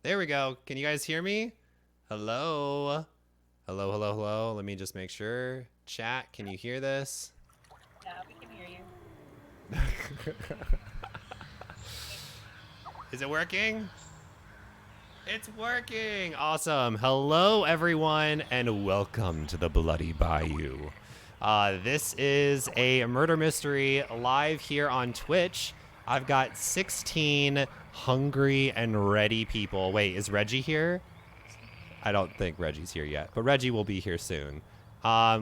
There we go. Can you guys hear me? Hello? Hello, hello, hello. Let me just make sure. Chat, can you hear this? Yeah, we can hear you. Is it working? It's working! Awesome. Hello, everyone, and welcome to the Bloody Bayou. This is a murder mystery live here on Twitch. I've got 16 hungry and ready people. Wait, is Reggie here? I don't think Reggie's here yet, but Reggie will be here soon.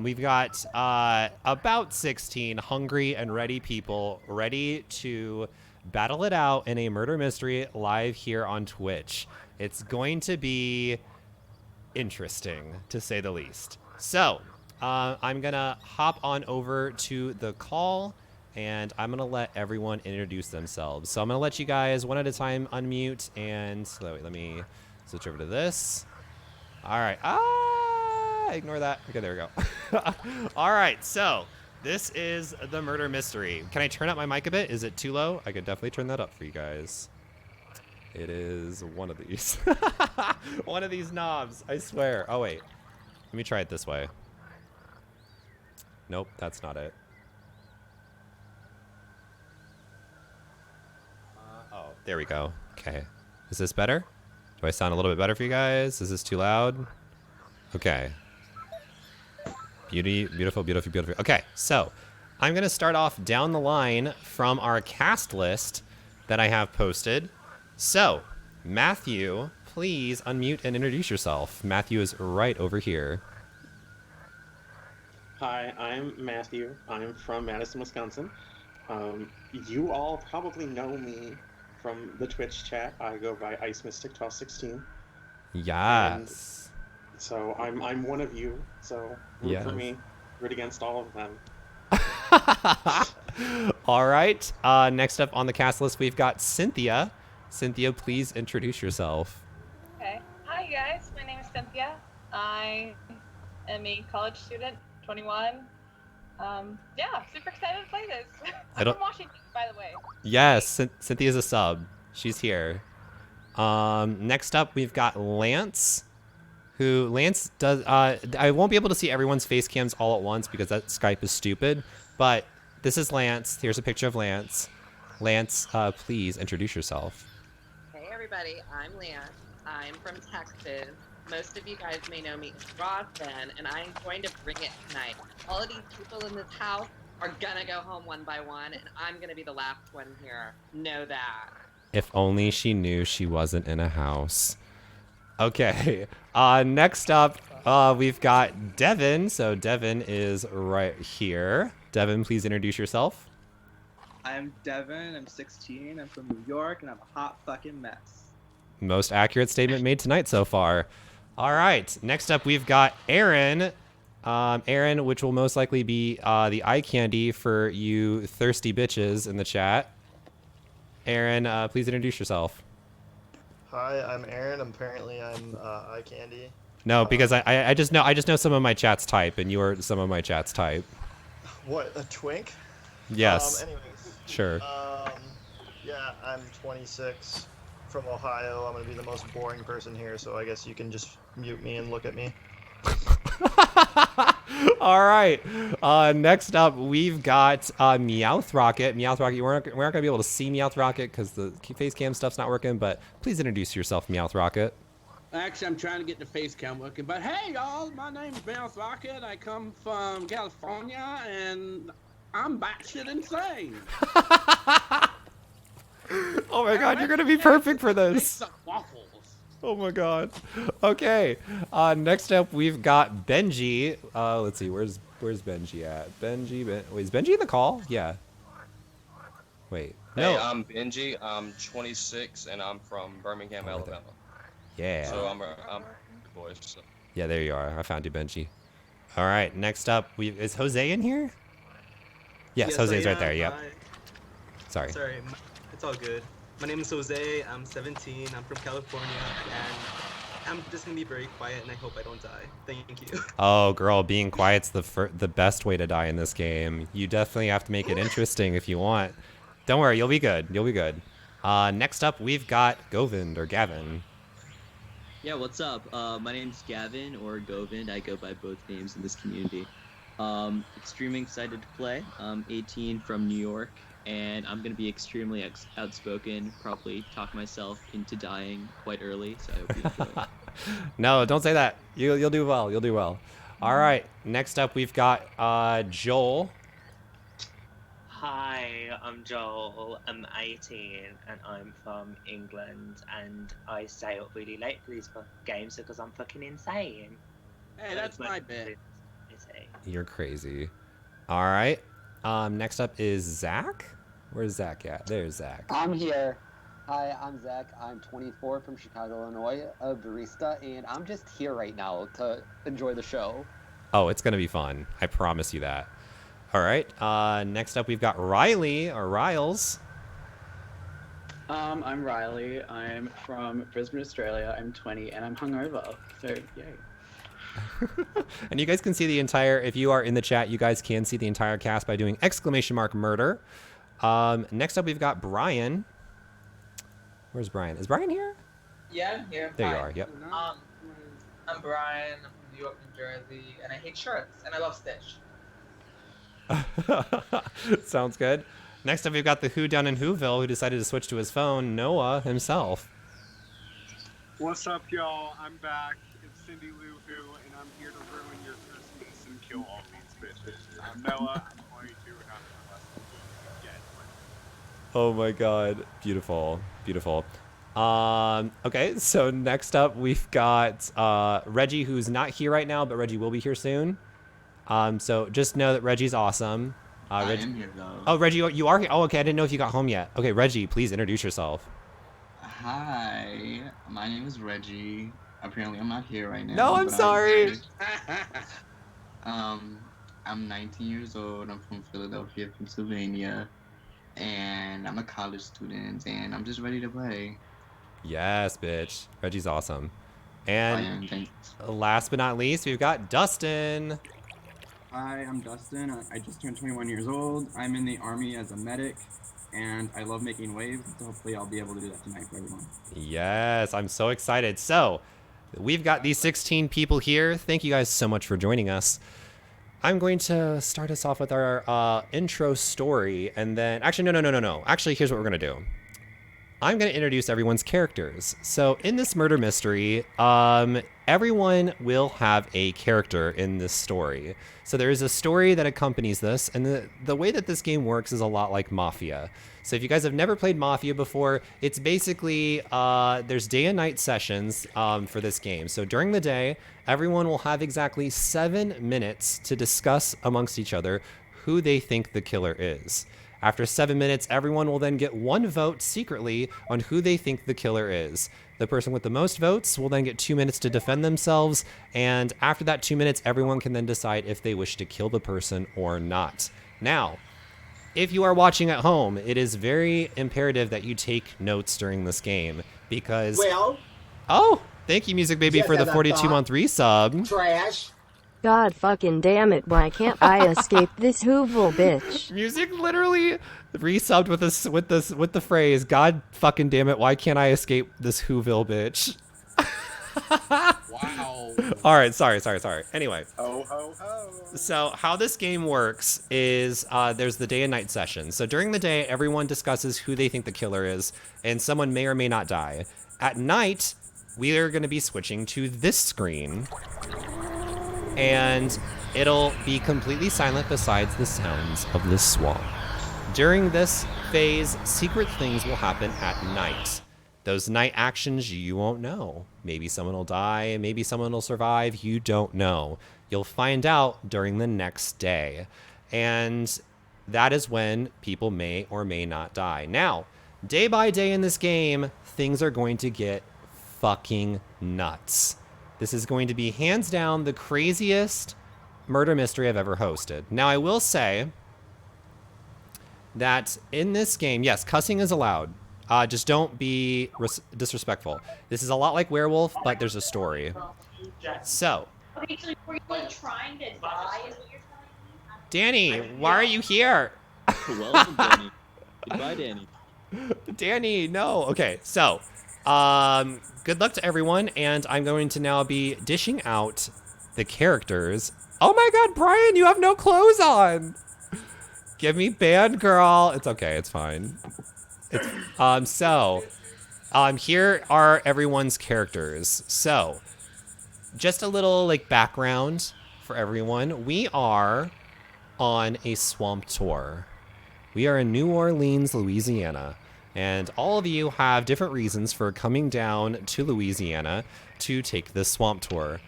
We've got about 16 hungry and ready people ready to battle it out in a murder mystery live here on Twitch. It's going to be interesting, to say the least. So, I'm going to hop on over to the call, and I'm going to let everyone introduce themselves. So I'm going to let you guys one at a time unmute, and wait, let me switch over to this. All right. Ignore that. Okay, there we go. All right, so this is the murder mystery. Can I turn up my mic a bit? Is it too low? I could definitely turn that up for you guys. It is one of these. One of these knobs, I swear. Oh, wait. Let me try it this way. Nope, that's not it. Oh, there we go. Okay. Is this better? Do I sound a little bit better for you guys? Is this too loud? Okay. Beautiful, beautiful, beautiful. Okay, so I'm going to start off down the line from our cast list that I have posted. So, Matthew, please unmute and introduce yourself. Matthew is right over here. Hi, I'm Matthew. I'm from Madison, Wisconsin. You all probably know me from the Twitch chat. I go by Ice Mystic 1216. Yes. And so I'm one of you. So root for me, root against all of them. All right. Next up on the cast list, we've got Cynthia. Cynthia, please introduce yourself. Okay. Hi, guys. My name is Cynthia. I am a college student, 21. Yeah, super excited to play this. I'm from Washington, by the way. Yes, Cynthia's a sub. She's here. Next up, we've got Lance. Lance does, I won't be able to see everyone's face cams all at once because that Skype is stupid, but this is Lance. Here's a picture of Lance. Lance, please introduce yourself. Hey everybody, I'm Lance. I'm from Texas. Most of you guys may know me as Roslyn, and I'm going to bring it tonight. All of these people in this house are gonna go home one by one, and I'm gonna be the last one here. Know that. If only she knew she wasn't in a house. Okay, next up, we've got Devin. So Devin is right here. Devin, please introduce yourself. I'm Devin, I'm 16, I'm from New York, and I'm a hot fucking mess. Most accurate statement made tonight so far. All right, next up we've got Aaron. Aaron, which will most likely be the eye candy for you thirsty bitches in the chat. Aaron, please introduce yourself. Hi, I'm Aaron. Apparently, I'm eye candy. No, because I just know some of my chat's type, and you're some of my chat's type. What, a twink? Yes. Anyways. Sure. Yeah, I'm 26 from Ohio. I'm gonna be the most boring person here, so I guess you can just mute me and look at me. All right. Next up, we've got Meowth Rocket. Meowth Rocket, we aren't going to be able to see Meowth Rocket because the face cam stuff's not working, but please introduce yourself, Meowth Rocket. Actually, I'm trying to get the face cam working, but hey, y'all, my name's Meowth Rocket. I come from California, and I'm batshit insane. Oh my god, you're going to be perfect for this. Waffles. Oh my god. Okay. Next up, we've got Benji. Let's see, where's Benji at? Wait, is Benji in the call? Yeah. Wait. No. Hey, I'm Benji. I'm 26, and I'm from Birmingham, Alabama. Yeah. So I'm good boys. So. Yeah, there you are. I found you, Benji. All right. Next up, is Jose in here? Yes, Jose's right there. Yep. Sorry. Sorry, it's all good. My name is Jose, I'm 17, I'm from California, and I'm just gonna be very quiet, and I hope I don't die. Thank you. Oh, girl, being quiet's the best way to die in this game. You definitely have to make it interesting if you want. Don't worry, you'll be good. You'll be good. Next up, we've got Govind, or Gavin. Yeah, what's up? My name's Gavin or Govind. I go by both names in this community. Extremely excited to play. I'm 18 from New York, and I'm gonna be extremely outspoken. Probably talk myself into dying quite early, so I hope you enjoy. No, don't say that. You'll do well. You'll do well. All right. Next up, we've got Joel. Hi, I'm Joel. I'm 18 and I'm from England, and I stay up really late for these games because I'm fucking insane. Hey, that's my bit. You're crazy. All right. Next up is Zach. Where's Zach at? There's Zach. I'm here. Hi, I'm Zach. I'm 24 from Chicago, Illinois, a barista, and I'm just here right now to enjoy the show. Oh, it's gonna be fun. I promise you that. All right. Next up, we've got Riley or Riles. I'm Riley. I'm from Brisbane, Australia. I'm 20 and I'm hungover. So yay. And you guys can see the entire. If you are in the chat, you guys can see the entire cast by doing !murder. Next up, we've got Brian. Where's Brian? Is Brian here? Yeah, I'm here. There Hi. you are. Yep. I'm Brian. I'm from New York, New Jersey, and I hate shirts, and I love Stitch. Sounds good. Next up, we've got the Who down in Whoville who decided to switch to his phone, Noah himself. What's up, y'all? I'm back. It's Cindy Lou Who, and I'm here to ruin your Christmas and kill all these bitches. I'm Noah. I'm 22, and I'm less than yet. Oh my god. Beautiful. Beautiful. Okay, so next up, we've got Reggie, who's not here right now, but Reggie will be here soon. So just know that Reggie's awesome. I am here, though. Oh, Reggie, you are here? Oh, okay, I didn't know if you got home yet. Okay, Reggie, please introduce yourself. Hi, my name is Reggie. Apparently, I'm not here right now. No, I'm sorry. I'm 19 years old. I'm from Philadelphia, Pennsylvania. And I'm a college student, and I'm just ready to play. Yes, bitch. Reggie's awesome. And thanks. Last but not least, we've got Dustin. Hi, I'm Dustin. I just turned 21 years old. I'm in the Army as a medic, and I love making waves, so hopefully I'll be able to do that tonight for everyone. Yes, I'm so excited. So, we've got these 16 people here. Thank you guys so much for joining us. I'm going to start us off with our intro story, and then... Actually, no. Actually, here's what we're going to do. I'm going to introduce everyone's characters. So in this murder mystery, everyone will have a character in this story. So there is a story that accompanies this, and the way that this game works is a lot like Mafia. So if you guys have never played Mafia before, it's basically, there's day and night sessions for this game. So during the day, everyone will have exactly 7 minutes to discuss amongst each other who they think the killer is. After 7 minutes, everyone will then get 1 vote secretly on who they think the killer is. The person with the most votes will then get 2 minutes to defend themselves, and after that 2 minutes, everyone can then decide if they wish to kill the person or not. Now, if you are watching at home, it is very imperative that you take notes during this game, because... Well... Oh, thank you, Music Baby, for the 42-month resub. Trash. God fucking damn it, why can't I escape this Whoville bitch? Music literally resubbed with the phrase, God fucking damn it, why can't I escape this Whoville bitch? Wow. Alright, sorry. Anyway. Oh, ho, ho. So how this game works is there's the day and night session. So during the day, everyone discusses who they think the killer is, and someone may or may not die. At night, we are going to be switching to this screen. And it'll be completely silent besides the sounds of the swamp. During this phase, secret things will happen at night. Those night actions you won't know. Maybe someone will die, maybe someone will survive, you don't know. You'll find out during the next day. And that is when people may or may not die. Now, day by day in this game, things are going to get fucking nuts. This is going to be hands down the craziest murder mystery I've ever hosted. Now, I will say that in this game, yes, cussing is allowed. Just don't be disrespectful. This is a lot like Werewolf, but there's a story. So, Okay, so were you trying to die, is what you're telling me? Danny, why are you here? Welcome, Danny. Goodbye, Danny. Danny, no. Okay, so Good luck to everyone, and I'm going to now be dishing out the characters. Oh my god, Brian, you have no clothes on! Give me band, girl. It's okay, it's fine. Here are everyone's characters. So, just a little, like, background for everyone. We are on a swamp tour. We are in New Orleans, Louisiana. And all of you have different reasons for coming down to Louisiana to take this swamp tour.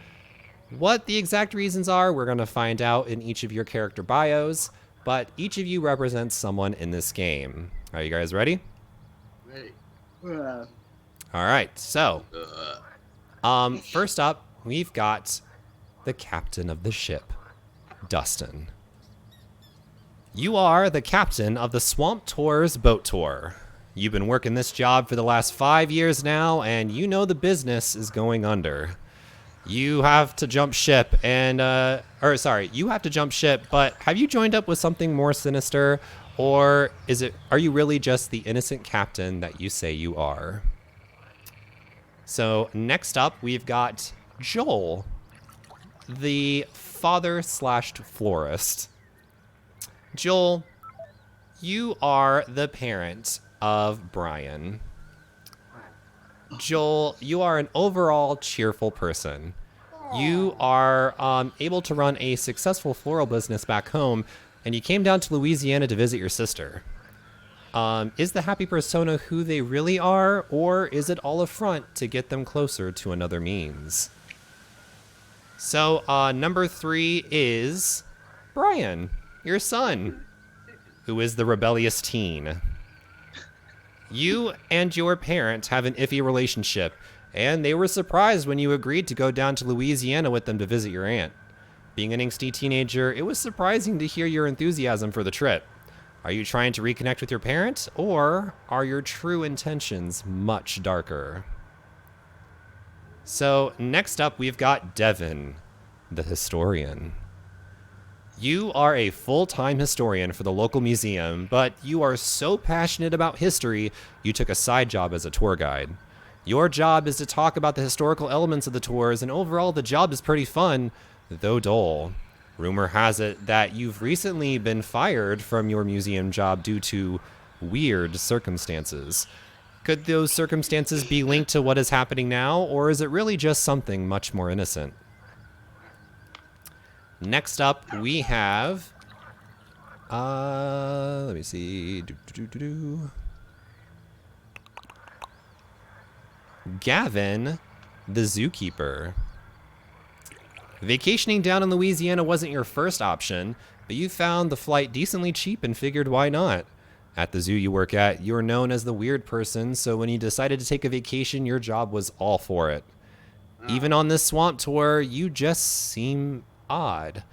What the exact reasons are, we're going to find out in each of your character bios, but each of you represents someone in this game. Are you guys ready? Ready. All right, so first up, we've got the captain of the ship, Dustin. You are the captain of the Swamp Tours boat tour. You've been working this job for the last 5 years now, and you know the business is going under. You have to jump ship and, you have to jump ship, but have you joined up with something more sinister, or are you really just the innocent captain that you say you are? So next up, we've got Joel, the father/florist. Joel, you are the parent of Brian. Joel, you are an overall cheerful person. You are able to run a successful floral business back home, and you came down to Louisiana to visit your sister. Is the happy persona who they really are, or is it all a front to get them closer to another means? So, number 3 is Brian, your son, who is the rebellious teen. You and your parents have an iffy relationship, and they were surprised when you agreed to go down to Louisiana with them to visit your aunt. Being an angsty teenager, it was surprising to hear your enthusiasm for the trip. Are you trying to reconnect with your parents, or are your true intentions much darker? So, next up, we've got Devin, the historian. You are a full-time historian for the local museum, but you are so passionate about history, you took a side job as a tour guide. Your job is to talk about the historical elements of the tours, and overall the job is pretty fun, though dull. Rumor has it that you've recently been fired from your museum job due to weird circumstances. Could those circumstances be linked to what is happening now, or is it really just something much more innocent? Next up, we have, let me see, Gavin, the zookeeper. Vacationing down in Louisiana wasn't your first option, but you found the flight decently cheap and figured why not. At the zoo you work at, you're known as the weird person, so when you decided to take a vacation, your job was all for it. Even on this swamp tour, you just seem odd.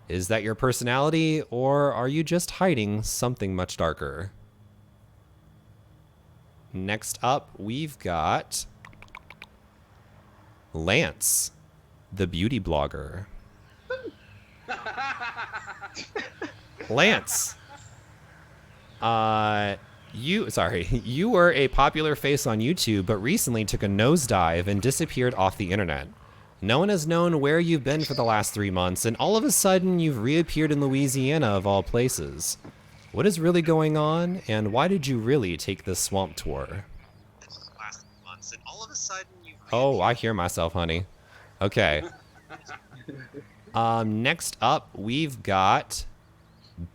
Is that your personality, or are you just hiding something much darker? Next up, we've got Lance, the beauty blogger. Lance, you were a popular face on YouTube, but recently took a nosedive and disappeared off the internet. No one has known where you've been for the last 3 months, and all of a sudden you've reappeared in Louisiana of all places. What is really going on, and why did you really take this swamp tour? Oh, I hear myself, honey. Okay. Next up, we've got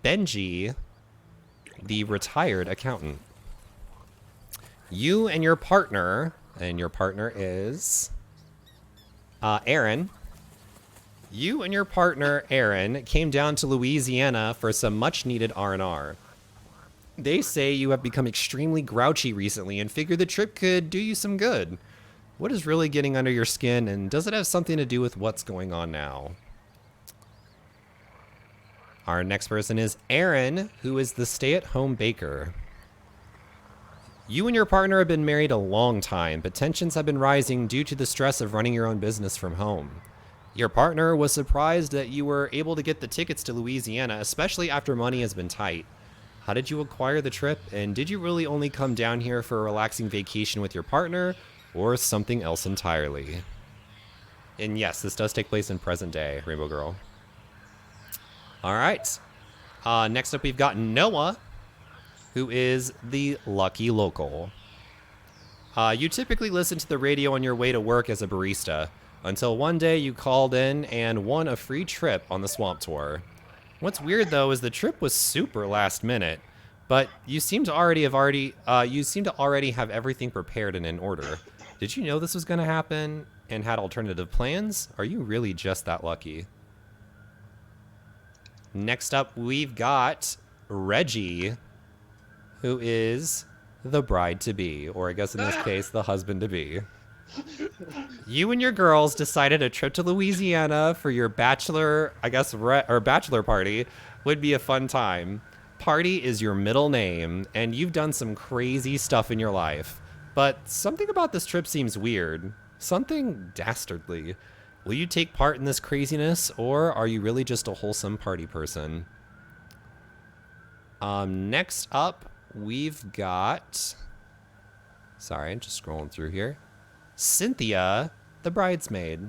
Benji, the retired accountant. You and your partner is Aaron. You and your partner, Aaron, came down to Louisiana for some much-needed R&R. They say you have become extremely grouchy recently and figure the trip could do you some good. What is really getting under your skin, and does it have something to do with what's going on now? Our next person is Aaron, who is the stay-at-home baker. You and your partner have been married a long time, but tensions have been rising due to the stress of running your own business from home. Your partner was surprised that you were able to get the tickets to Louisiana, especially after money has been tight. How did you acquire the trip, and did you really only come down here for a relaxing vacation with your partner, or something else entirely? And yes, this does take place in present day, Rainbow Girl. All right. Next up, we've got Noah, who is the lucky local. You typically listen to the radio on your way to work as a barista, until one day you called in and won a free trip on the Swamp Tour. What's weird though is the trip was super last minute, but you seem to already have everything prepared and in order. Did you know this was going to happen and had alternative plans? Are you really just that lucky? Next up, we've got Reggie, who is the bride-to-be, or I guess in this case, the husband-to-be. You and your girls decided a trip to Louisiana for your bachelor, bachelor party would be a fun time. Party is your middle name, and you've done some crazy stuff in your life. But something about this trip seems weird. Something dastardly. Will you take part in this craziness, or are you really just a wholesome party person? Next up, we've got... Sorry, I'm just scrolling through here. Cynthia, the bridesmaid.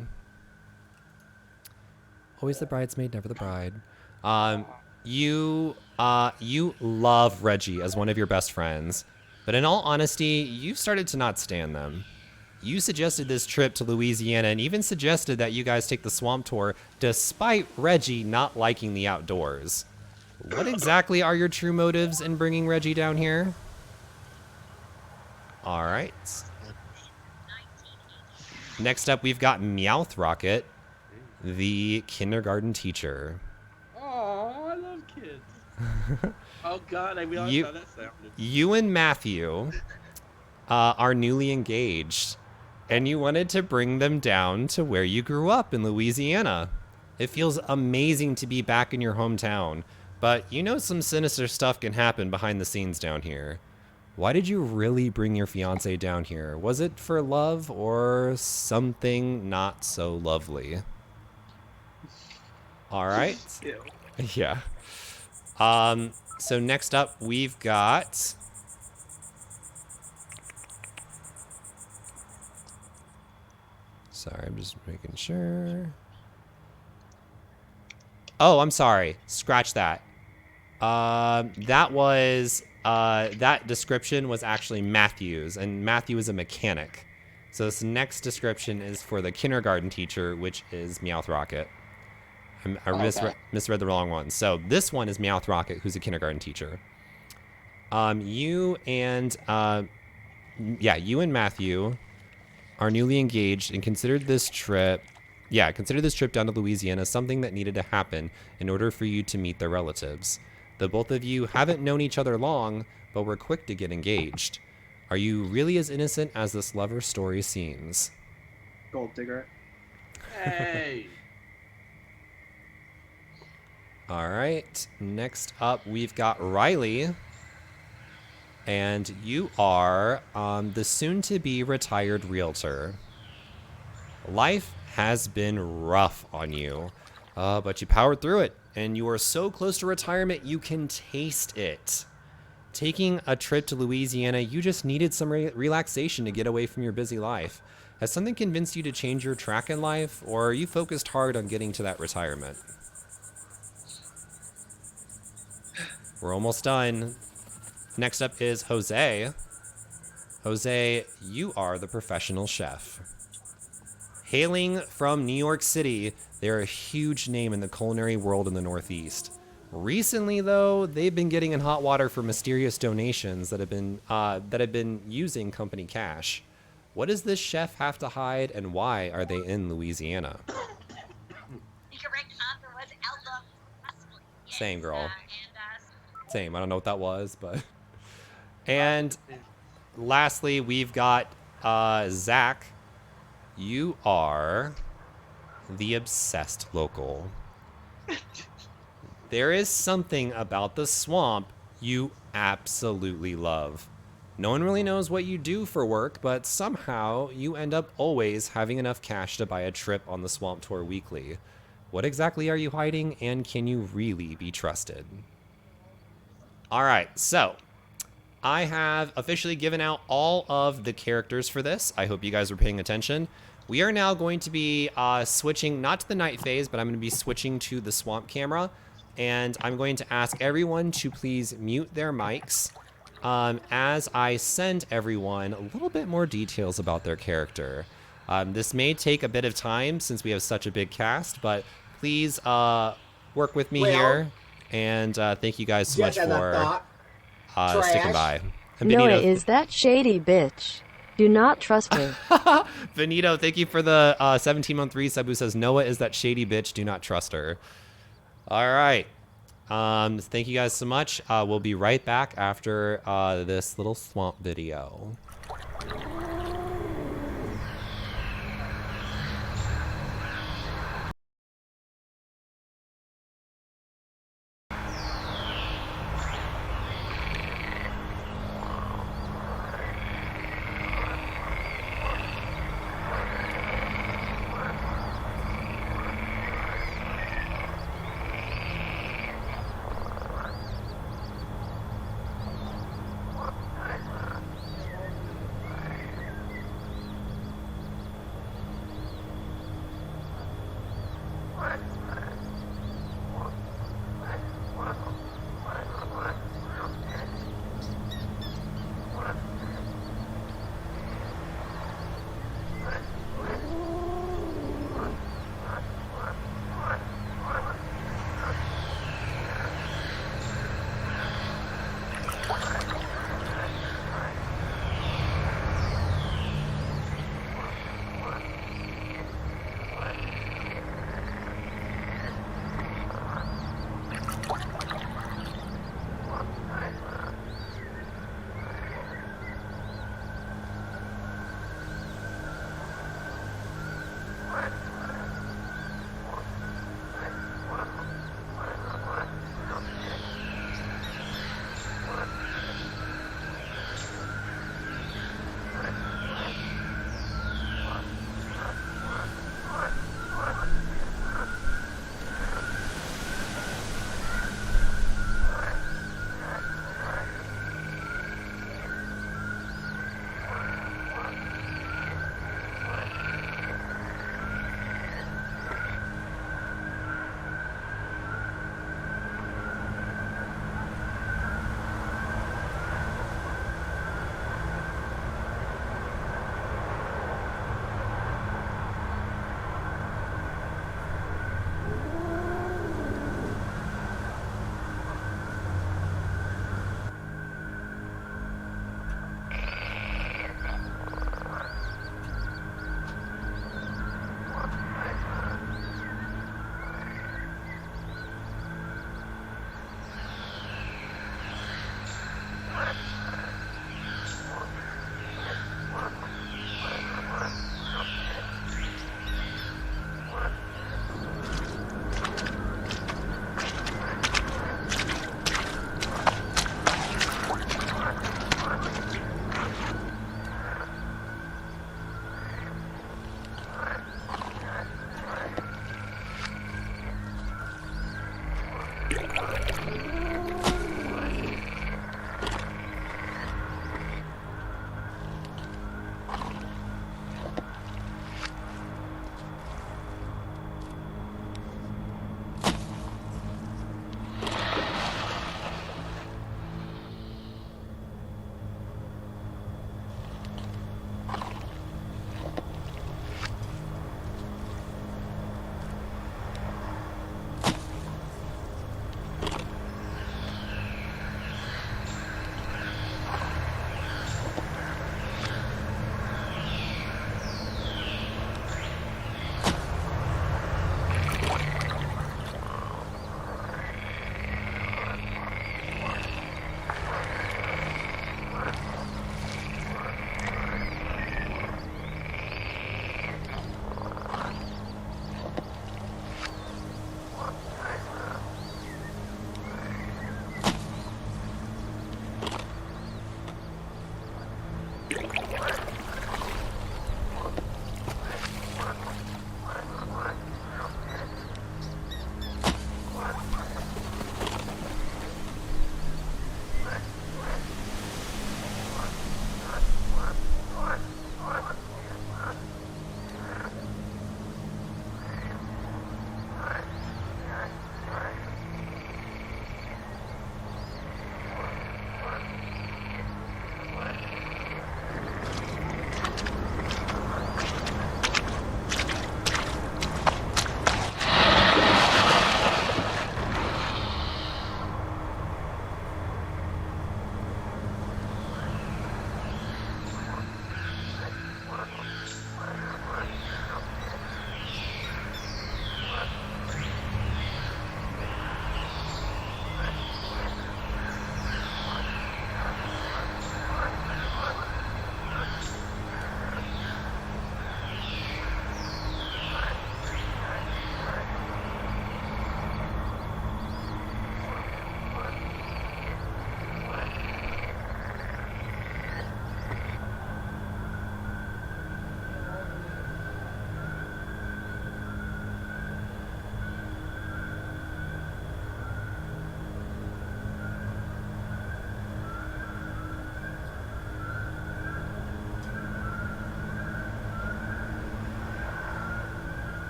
Always the bridesmaid, never the bride. You love Reggie as one of your best friends, but in all honesty, you've started to not stand them. You suggested this trip to Louisiana and even suggested that you guys take the swamp tour despite Reggie not liking the outdoors. What exactly are your true motives in bringing Reggie down here? All right. Next up, we've got Meowth Rocket, the kindergarten teacher. Oh, I love kids. Oh God, I realized how that sounded. You and Matthew are newly engaged, and you wanted to bring them down to where you grew up in Louisiana. It feels amazing to be back in your hometown, but you know some sinister stuff can happen behind the scenes down here. Why did you really bring your fiance down here? Was it for love or something not so lovely? All right. Yeah. So next up, we've got... Sorry, I'm just making sure. Oh, I'm sorry. Scratch that. That description was actually Matthew's, and Matthew is a mechanic. So this next description is for the kindergarten teacher, which is Meowth Rocket. Misread the wrong one. So this one is Meowth Rocket, who's a kindergarten teacher. You and Matthew are newly engaged and considered this trip down to Louisiana something that needed to happen in order for you to meet their relatives. The both of you haven't known each other long, but were quick to get engaged. Are you really as innocent as this lover story seems? Gold digger. Hey. All right. Next up, we've got Riley. And you are the soon-to-be retired realtor. Life has been rough on you, but you powered through it, and you are so close to retirement you can taste it. Taking a trip to Louisiana, you just needed some relaxation to get away from your busy life. Has something convinced you to change your track in life, or are you focused hard on getting to that retirement? We're almost done. Next up is Jose. Jose, you are the professional chef. Hailing from New York City, they're a huge name in the culinary world in the Northeast. Recently, though, they've been getting in hot water for mysterious donations that have been using company cash. What does this chef have to hide, and why are they in Louisiana? Same, girl. Same. I don't know what that was, but... And lastly, we've got Zach. You are the obsessed local. There is something about the swamp you absolutely love. No one really knows what you do for work, but somehow you end up always having enough cash to buy a trip on the swamp tour weekly. What exactly are you hiding, and can you really be trusted? All right, so I have officially given out all of the characters for this. I hope you guys are paying attention. We are now going to be switching, not to the night phase, but I'm going to be switching to the swamp camera. And I'm going to ask everyone to please mute their mics as I send everyone a little bit more details about their character. This may take a bit of time since we have such a big cast, but please work with me here. And thank you guys so much for sticking by. And Noah Benito, is that shady bitch. Do not trust her. Benito, thank you for the 17-month resub who says, Noah is that shady bitch. Do not trust her. All right. Thank you guys so much. We'll be right back after this little swamp video.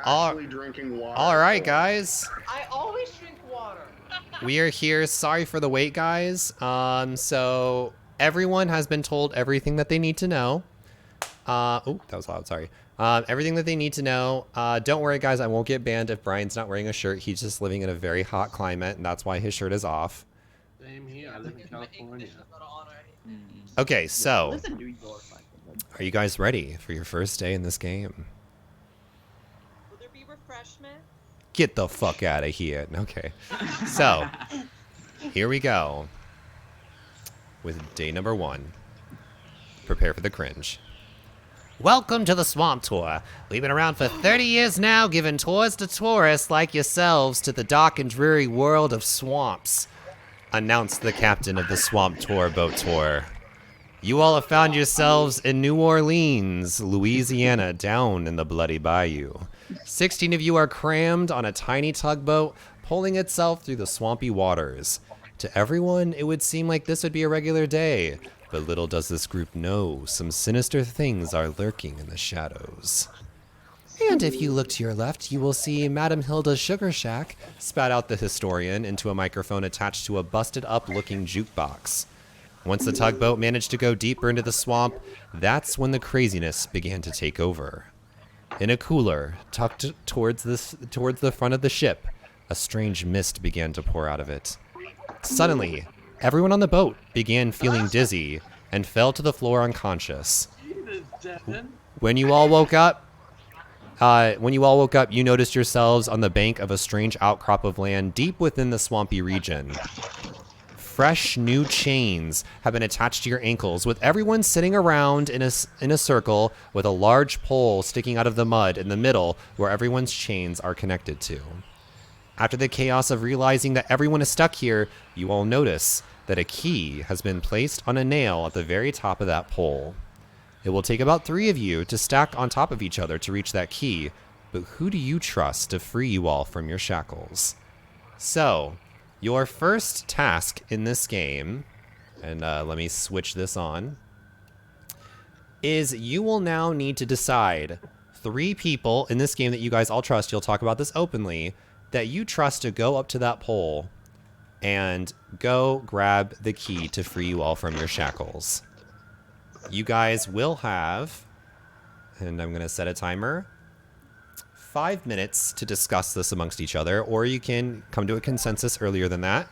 actually drinking water. All right, guys. I always drink water. We are here. Sorry for the wait, guys. So everyone has been told everything that they need to know. Oh, that was loud. Sorry. Everything that they need to know. Don't worry, guys. I won't get banned if Brian's not wearing a shirt. He's just living in a very hot climate, and that's why his shirt is off. Same here. I live in California. Okay, so Lives in New York. are you guys ready for your first day in this game? Will there be refreshment? Get the fuck out of here. Okay. So, here we go. With day number 1. Prepare for the cringe. Welcome to the Swamp Tour. We've been around for 30 years now, giving tours to tourists like yourselves to the dark and dreary world of swamps, announced the captain of the Swamp Tour boat tour. You all have found yourselves in New Orleans, Louisiana, down in the bloody bayou. 16 of you are crammed on a tiny tugboat, pulling itself through the swampy waters. To everyone, it would seem like this would be a regular day, but little does this group know some sinister things are lurking in the shadows. And if you look to your left, you will see Madame Hilda's Sugar Shack, spat out the historian into a microphone attached to a busted-up-looking jukebox. Once the tugboat managed to go deeper into the swamp, that's when the craziness began to take over. In a cooler, tucked towards the front of the ship, a strange mist began to pour out of it. Suddenly, everyone on the boat began feeling dizzy and fell to the floor unconscious. When you all woke up, you noticed yourselves on the bank of a strange outcrop of land deep within the swampy region. Fresh new chains have been attached to your ankles, with everyone sitting around in a circle with a large pole sticking out of the mud in the middle where everyone's chains are connected to. After the chaos of realizing that everyone is stuck here, you all notice that a key has been placed on a nail at the very top of that pole. It will take about 3 of you to stack on top of each other to reach that key, but who do you trust to free you all from your shackles? So, your first task in this game, and let me switch this on, is you will now need to decide 3 people in this game that you guys all trust, you'll talk about this openly, that you trust to go up to that pole and go grab the key to free you all from your shackles. You guys will have, and I'm going to set a timer, 5 minutes to discuss this amongst each other, or you can come to a consensus earlier than that.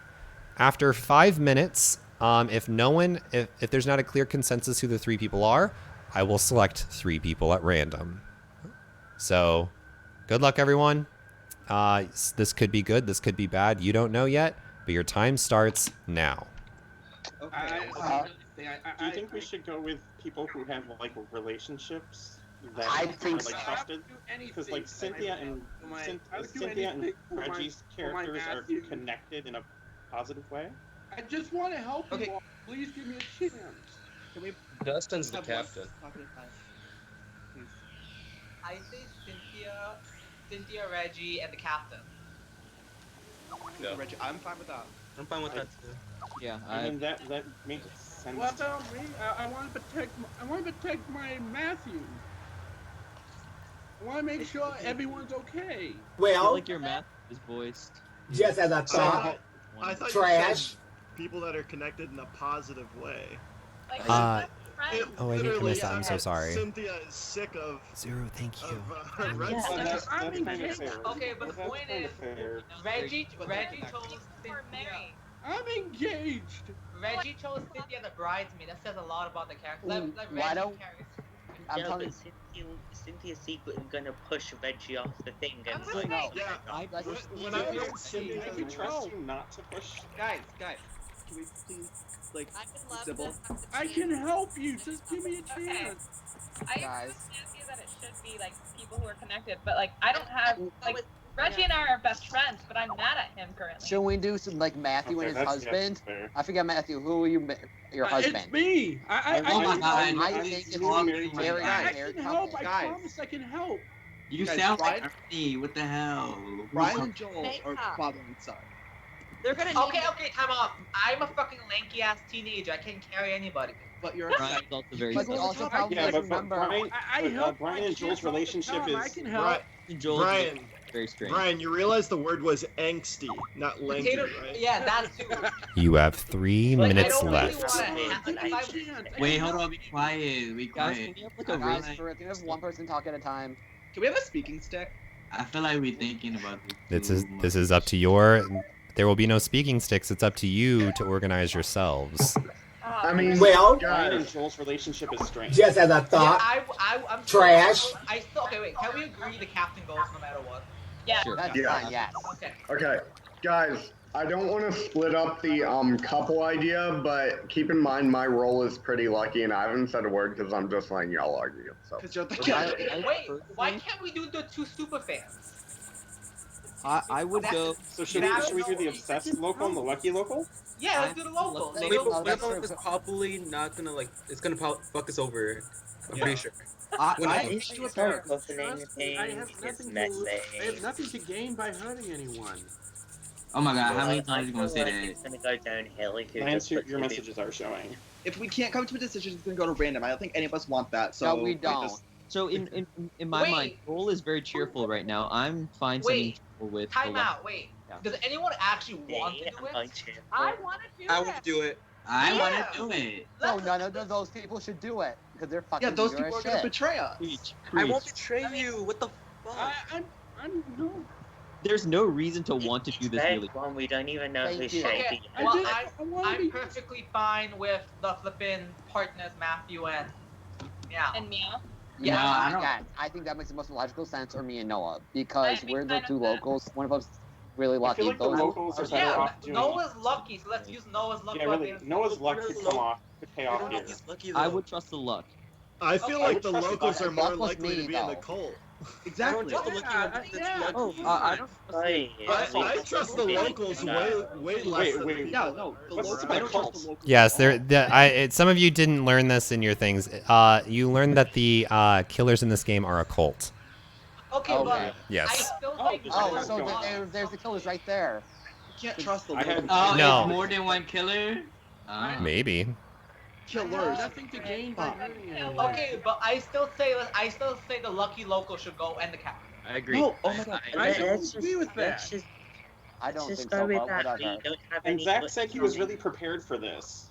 After 5 minutes, if there's not a clear consensus who the 3 people are, I will select 3 people at random. So, good luck, everyone. This could be good, this could be bad. You don't know yet, but your time starts now. Do you think we should go with people who have like relationships that I think are like trusted? Because like Cynthia and Reggie's characters are connected in a positive way. I just want to help you all. Please give me a chance. Can we? Dustin's the captain. I say Cynthia, Reggie, and the captain. Yeah. Reggie, I'm fine with that. I'm fine with that too. Yeah, I mean that makes sense. What about me? I want to protect my Matthew. I want to make sure everyone's okay. I feel like your math is voiced. Just as I thought. I thought Trash. you said people that are connected in a positive way. Oh, I missed that. I'm so sorry. Cynthia is sick of Zero, thank you. That's kind of fair. Okay, but the point is, Reggie chose Cynthia. I'm engaged. Reggie chose Cynthia the bridesmaid. That says a lot about the character. Like Why Reggie don't- carries. I'm Yeah, telling but Cynthia's secretly gonna push Reggie off the thing and I'm really not. When I hear Cynthia, I trust you not to push. Guys, can we please, like, civil? I can help you. Just give me a chance. I agree with Nancy that it should be like people who are connected, but like I don't have like Reggie and I are best friends, but I'm mad at him currently. Should we do some like Matthew and his husband? fair. I forget Matthew. Who are you? Your husband? It's me. I think it's very I married can help. couple. I promise I can help. You Guys, sound Brian- like me. What the hell? Brian and Joel are father and son. They're gonna. Okay, time off. I'm a fucking lanky ass teenager. I can't carry anybody. But you're Brian's also very But soft. also probably Yeah, but remember. Brian and Joel's relationship I is can help. Joel Brian, very strange. Brian, you realize the word was angsty, not lengthy, Potato, right? yeah, that too. You have 3 Like, minutes I don't really left. Wait, hold on, be quiet, be Guys, quiet. can we have like a Guys, really... can we have one person talk at a time? Can we have a speaking stick? I feel like we're thinking about this. This is up to your. There will be no speaking sticks. It's up to you to organize yourselves. I mean, Well, Brian and Joel's relationship is strange. just as I thought. I'm Trash. I still okay. Wait, can we agree the captain goes no matter what? Yeah. Sure. That's Yeah. fine, yes. Okay. Okay, guys, I don't want to split up the couple idea, but keep in mind my role is pretty lucky, and I haven't said a word because I'm just letting y'all argue. So. Because you're the Wait, why can't we do the 2 super fans? I would go... So should we do the obsessed local and the lucky local? Yeah, let's do the local. Wait, but Wiggle is probably not gonna like. It's gonna fuck us over. I'm pretty sure. I start listening to I have things. It's nothing to messy. I have nothing to gain by hurting anyone. Oh my god, how many times are you gonna say that? It's gonna go downhill if you Lance, just your put two messages are showing. If we can't come to a decision, it's gonna go to random. I don't think any of us want that. So No, we don't. So in my mind, Joel is very cheerful right now. I'm fine sending Joel with... Time the out. Wait. Yeah. Does anyone actually want to do it? I want to do I it. want to do it. I want to do it. No, none of those people should do it because they're fucking. Yeah, those eager people as are gonna shit. betray us. I won't betray you. What the fuck? I'm no. There's no reason to want to do this really. One, we don't even know who's you. shady. Okay, well, I'm perfectly fine with the flippin' partners, Matthew and And Meow. Yeah, No, I don't- again, I think that makes the most logical sense, or me and Noah, because I'd be we're the fine two with that. locals. One of us really lucky. I feel like the those locals are better yeah, off doing. Noah's lucky, so let's use Noah's luck. Yeah, really. Noah's luck could come off, could pay off here. I would trust the luck. I feel Okay. like the I would trust locals the are more luck was likely to me, be in the though. cult. Exactly. I don't I trust the locals way less than the Wait. people. Yeah, no. The What's locals, this I about don't trust cults? the locals. Yes, some of you didn't learn this in your things. You learned that the killers in this game are a cult. Okay, Okay. but I Yes. still think. Oh, so there's the killers right there. You can't trust the I had- locals. Oh, No. it's more than one killer? Maybe. Killers. Nothing to gain by hurting anyone. Okay, but I still say the lucky local should go and the captain. I agree. No, oh my god. I Let's don't just- agree with let's that. just- I don't let's think just so, go with but that. whatever. We don't have And any Zach clips said he was from- really prepared for this.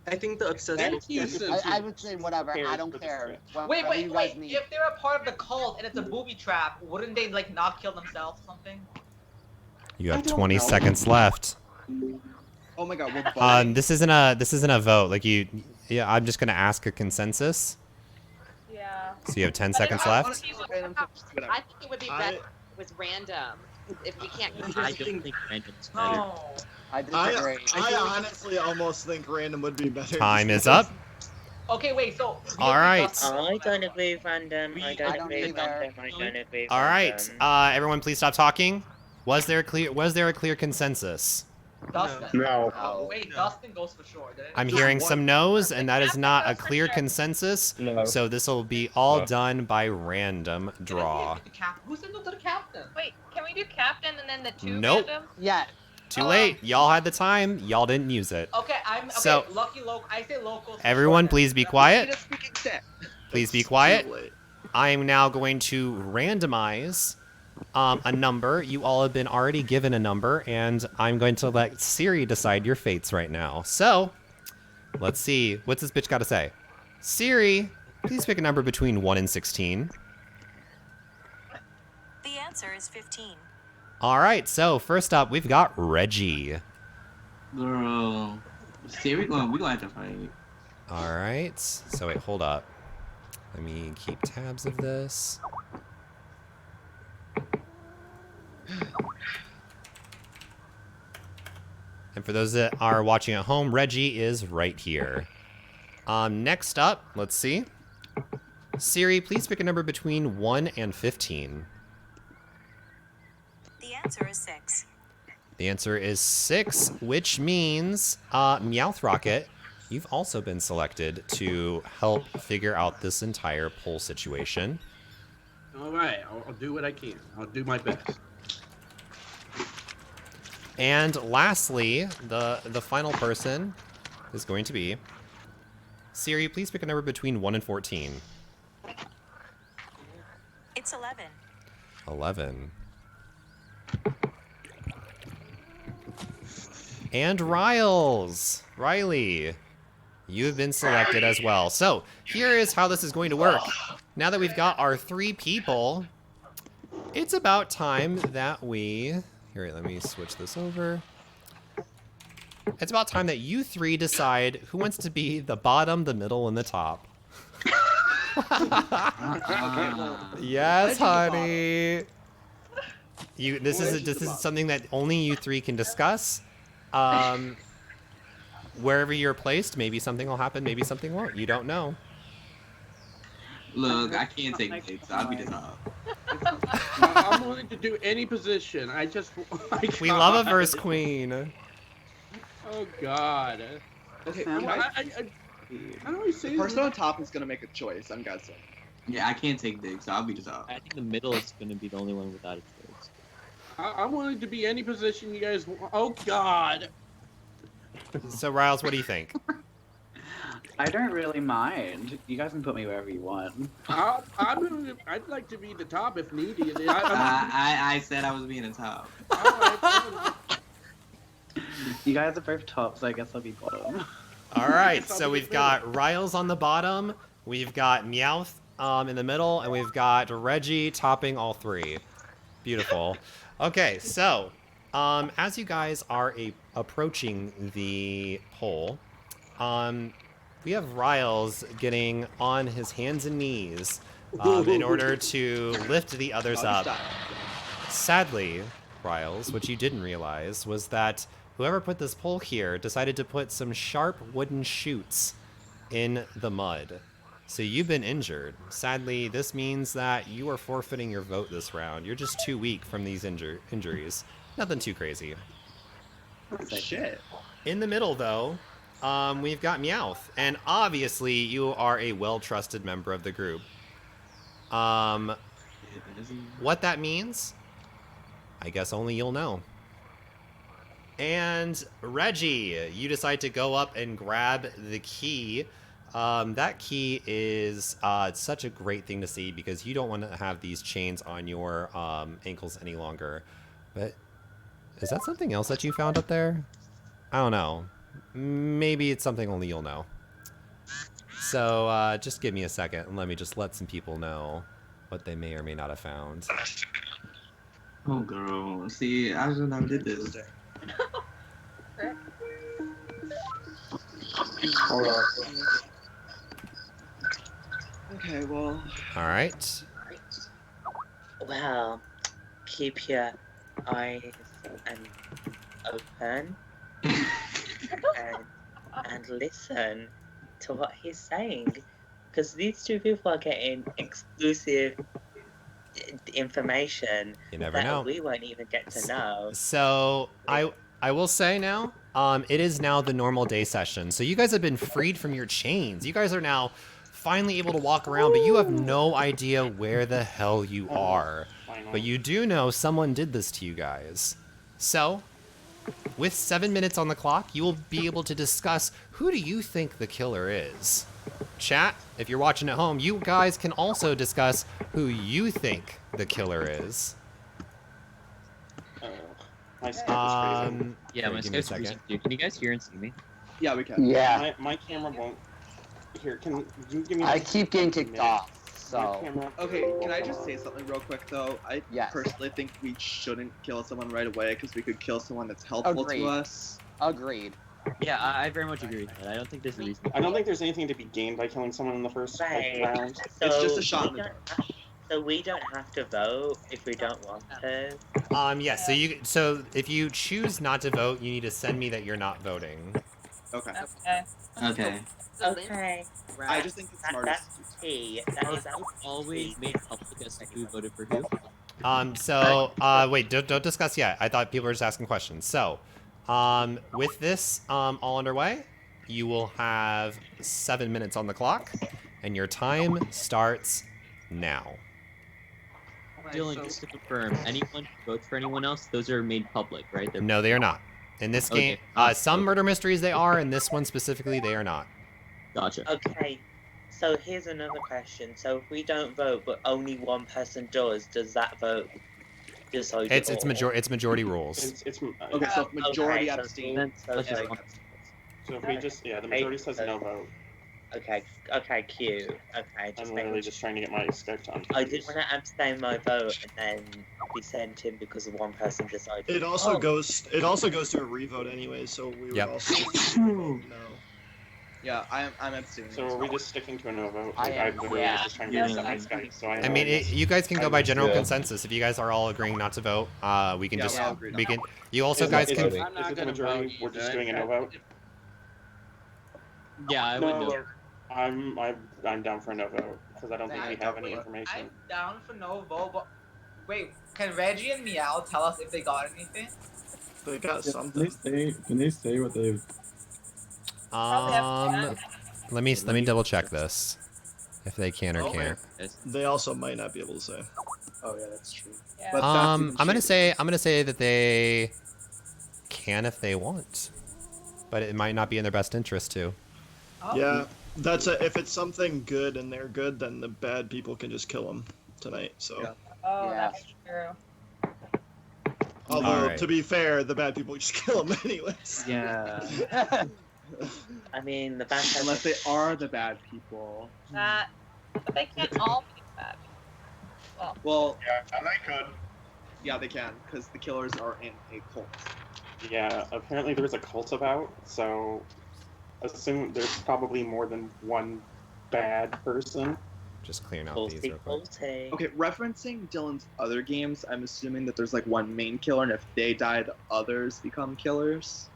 I think the obsessed. Thank you. I would say whatever. I don't care. Wait, Whatever you guys need. If they're a part of the cult and it's a booby trap, wouldn't they like not kill themselves or something? You have I don't 20 know. seconds left. Oh my god, we're voting. This isn't a vote. Like yeah. I'm just gonna ask a consensus. Yeah. So you have 10 But seconds I left. honestly would- I think it would be better if it was random. If we can't I don't think random's better. No. I disagree. I honestly almost think random would be better. Time is up. Okay, wait. So. All right. I don't agree with random. I I don't don't agree with either. random. I don't agree with All right. random. Everyone, please stop talking. Was there a clear consensus? Dustin. No. No. Wait, Dustin goes for sure. Didn't I'm he? hearing some no's, and that is Captain not a goes for clear sure. consensus. No. So this will be all No. done by random draw. Who said no to the captain? Wait, can we do captain and then the 2 Nope. random? Yeah. Too late. Y'all had the time. Y'all didn't use it. Okay, okay. So- Lucky local. I say locals. for Everyone, sure. please be We need quiet. a speaking stick. Please be It's quiet. too late. I am now going to randomize a number. You all have been already given a number, and I'm going to let Siri decide your fates right now. So, let's see. What's this bitch got to say? Siri, please pick a number between 1 and 16. The answer is 15. All right, so first up, we've got Reggie. Girl. See, we're gonna have to fight. All right. So wait, hold up. Let me keep tabs of this. And for those that are watching at home, Reggie is right here. Next up, let's see. Siri, please pick a number between 1 and 15. The answer is 6. The answer is 6, which means Meowth Rocket, you've also been selected to help figure out this entire poll situation. All right, I'll do what I can. I'll do my best. And lastly, the final person is going to be Siri, please pick a number between 1 and 14. It's 11. 11. And Riley, you have been selected as well. So here is how this is going to work. Now that we've got our 3 people, it's about time that we... Here, let me switch this over. It's about time that you 3 decide who wants to be the bottom, the middle, and the top. Yes, honey. This is something that only you 3 can discuss. Wherever you're placed, maybe something will happen, maybe something won't. You don't know. Look, I can't take dates. I'll be the top. I'm willing to do any position. We love a verse queen. Oh God. Okay, How do I say the person on top is gonna make a choice, I'm guessing. Yeah, I can't take dicks, so I'll be the top. I think the middle is going to be the only one without a choice. I'm willing to be any position you guys want. Oh God. So, Riles, what do you think? I don't really mind. You guys can put me wherever you want. I'd like to be the top if needed. I said I was being the top. You guys are both top, so I guess I'll be bottom. All right, so we've got Riles on the bottom, we've got Meowth in the middle, and we've got Reggie topping all 3. Beautiful. Okay, so as you guys are approaching the pole, we have Riles getting on his hands and knees in order to lift the others up. Sadly, Riles, what you didn't realize was that whoever put this pole here decided to put some sharp wooden chutes in the mud. So you've been injured. Sadly, this means that you are forfeiting your vote this round. You're just too weak from these injuries. Nothing too crazy. Oh, shit. In the middle, though, we've got Meowth. And obviously, you are a well-trusted member of the group. What that means, I guess only you'll know. And Reggie, you decide to go up and grab the key. That key is such a great thing to see because you don't want to have these chains on your ankles any longer. But is that something else that you found up there? I don't know. Maybe it's something only you'll know. So just give me a second and let me just let some people know what they may or may not have found. Oh, girl. See, I just never did this. Hold on. Okay, well. All right. Well, keep your eyes open and listen to what he's saying, because these 2 people are getting exclusive information You never that know. we won't even get to know. So I will say now, it is now the normal day session. So you guys have been freed from your chains. You guys are now finally able to walk around, but you have no idea where the hell you are. But you do know someone did this to you guys. So, with 7 minutes on the clock, you will be able to discuss who do you think the killer is. Chat, if you're watching at home, you guys can also discuss who you think the killer is. My Skype is crazy. Yeah, my Skype's freezing too. Can you guys hear and see me? Yeah, we can. Yeah. My camera won't. Here, can you give me? I keep getting kicked off, My so. camera. Okay, can I just say something real quick though? I personally think we shouldn't kill someone right away because we could kill someone that's helpful Agreed. to us. Agreed. Yeah, I very much agree with that. I don't think there's a reason. I don't think there's anything to be gained by killing someone in the first round. It's just a shot in the dark. So we don't have to vote if we don't want to. Yes. So if you choose not to vote, you need to send me that you're not voting. Okay. Okay. Okay. I just think it's smartest. That's key. That is always made public as to who voted for who. Wait, don't discuss yet. I thought people were just asking questions. So, with this all underway, you will have 7 minutes on the clock, and your time starts now. Dylan, just to confirm, anyone who votes for anyone else, those are made public, right? No, they are not. In this game, some murder mysteries they are. In this one specifically, they are not. Gotcha. Okay. So here's another question. So if we don't vote, but only one person does that vote decide it all? It's majority rules. Okay, so if majority okay, abstain. So if we just the majority says no vote. Okay, cute. Okay, I'm literally just trying to get my Skype time. I didn't want to abstain my vote and then be sent in because of one person decided. It also goes to a revote anyway, so we would also vote no. Yeah, I'm abstaining. So are we just sticking to a no vote? I am, I'm literally just trying to reset my Skype. So I mean, you guys can go by general consensus. If you guys are all agreeing not to vote, we can we can. You also guys can. Is it the majority? We're just doing a no vote. Yeah, I would know. I'm down for a no vote because I don't think we have any information. I'm down for no vote, but wait, can Reggie and Meow tell us if they got anything? They got something. Can they say what they've? Let me double check this, if they can or can't. They also might not be able to say. Oh yeah, that's true. Yeah. I'm gonna say that they can if they want, but it might not be in their best interest to. Oh. Yeah, if it's something good and they're good, then the bad people can just kill them tonight. So. Yeah. Oh, that's true. Although to be fair, the bad people just kill them anyways. Yeah. I mean, the bad unless they are the bad people. But they can't all be bad. Well, yeah, they could. Yeah, they can, because the killers are in a cult. Yeah, apparently there's a cult about, so assume there's probably more than one bad person. Just clearing out these real quick. Okay, referencing Dylan's other games, I'm assuming that there's like one main killer, and if they die, the others become killers.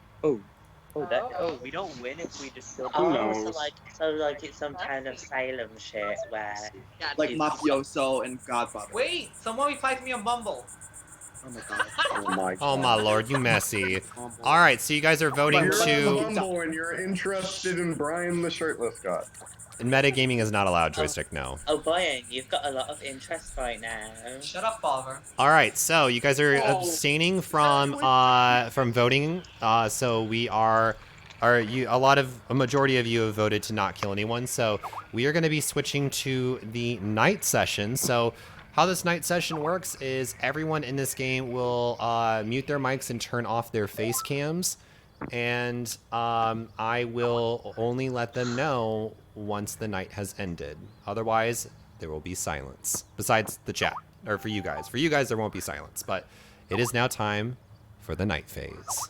We don't win if we just still. Who knows? So like it's some kind of Salem shit where. Like Mafioso and Godfather. Wait, someone replied to me on Bumble. Oh my god. Oh my lord, you messy. All right, so you guys are voting You're to. Bumble and you're interested in Brian the shirtless guy. Metagaming is not allowed. Joystick, no. Oh, Brian, you've got a lot of interest right now. Shut up, Oliver. All right, so you guys are abstaining from voting. So we a majority of you have voted to not kill anyone. So we are going to be switching to the night session. So how this night session works is everyone in this game will mute their mics and turn off their face cams, and I will only let them know once the night has ended. Otherwise, there will be silence. Besides the chat, or for you guys. For you guys, there won't be silence. But it is now time for the night phase.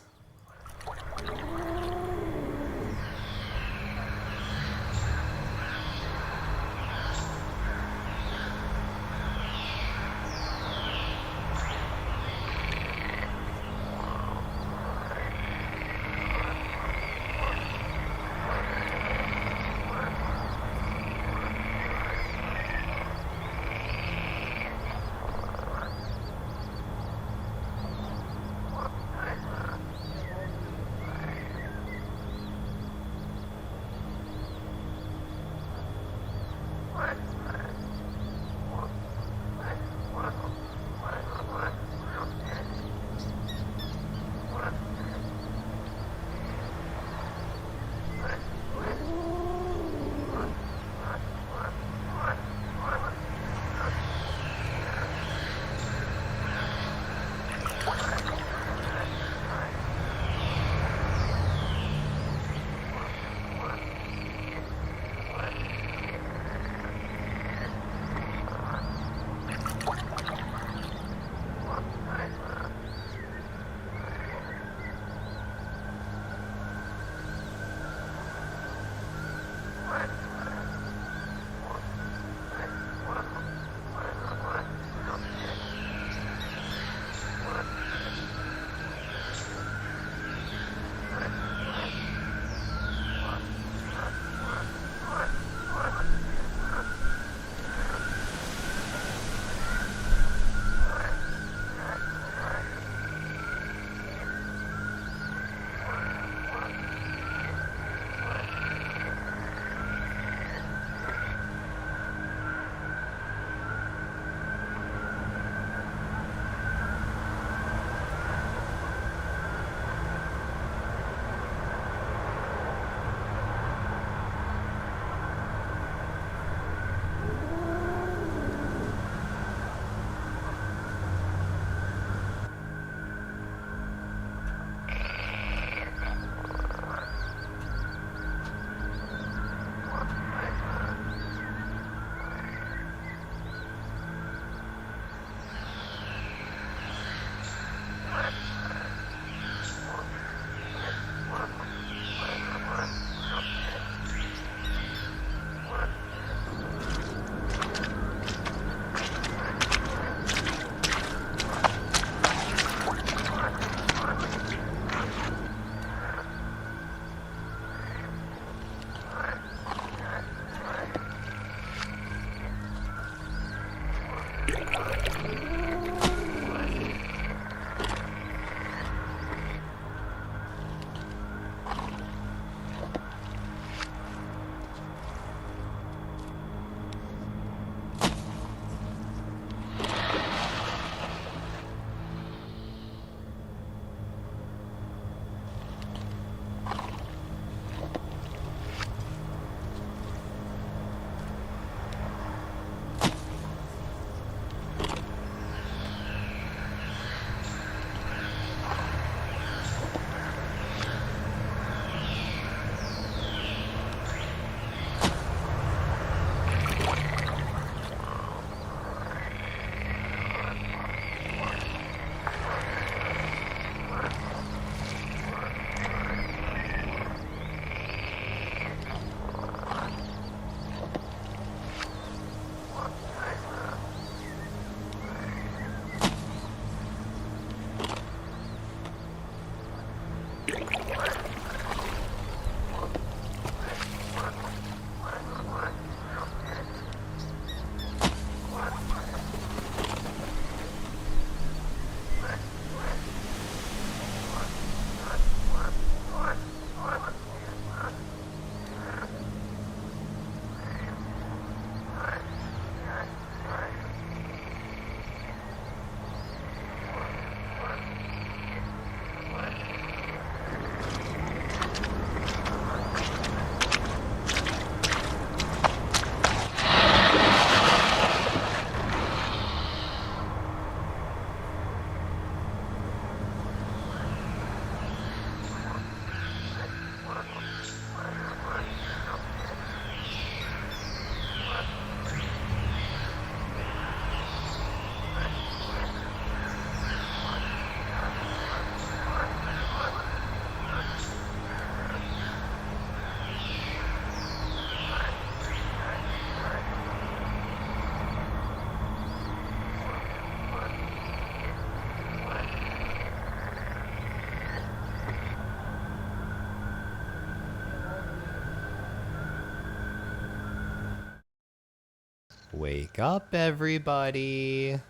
Wake up, everybody.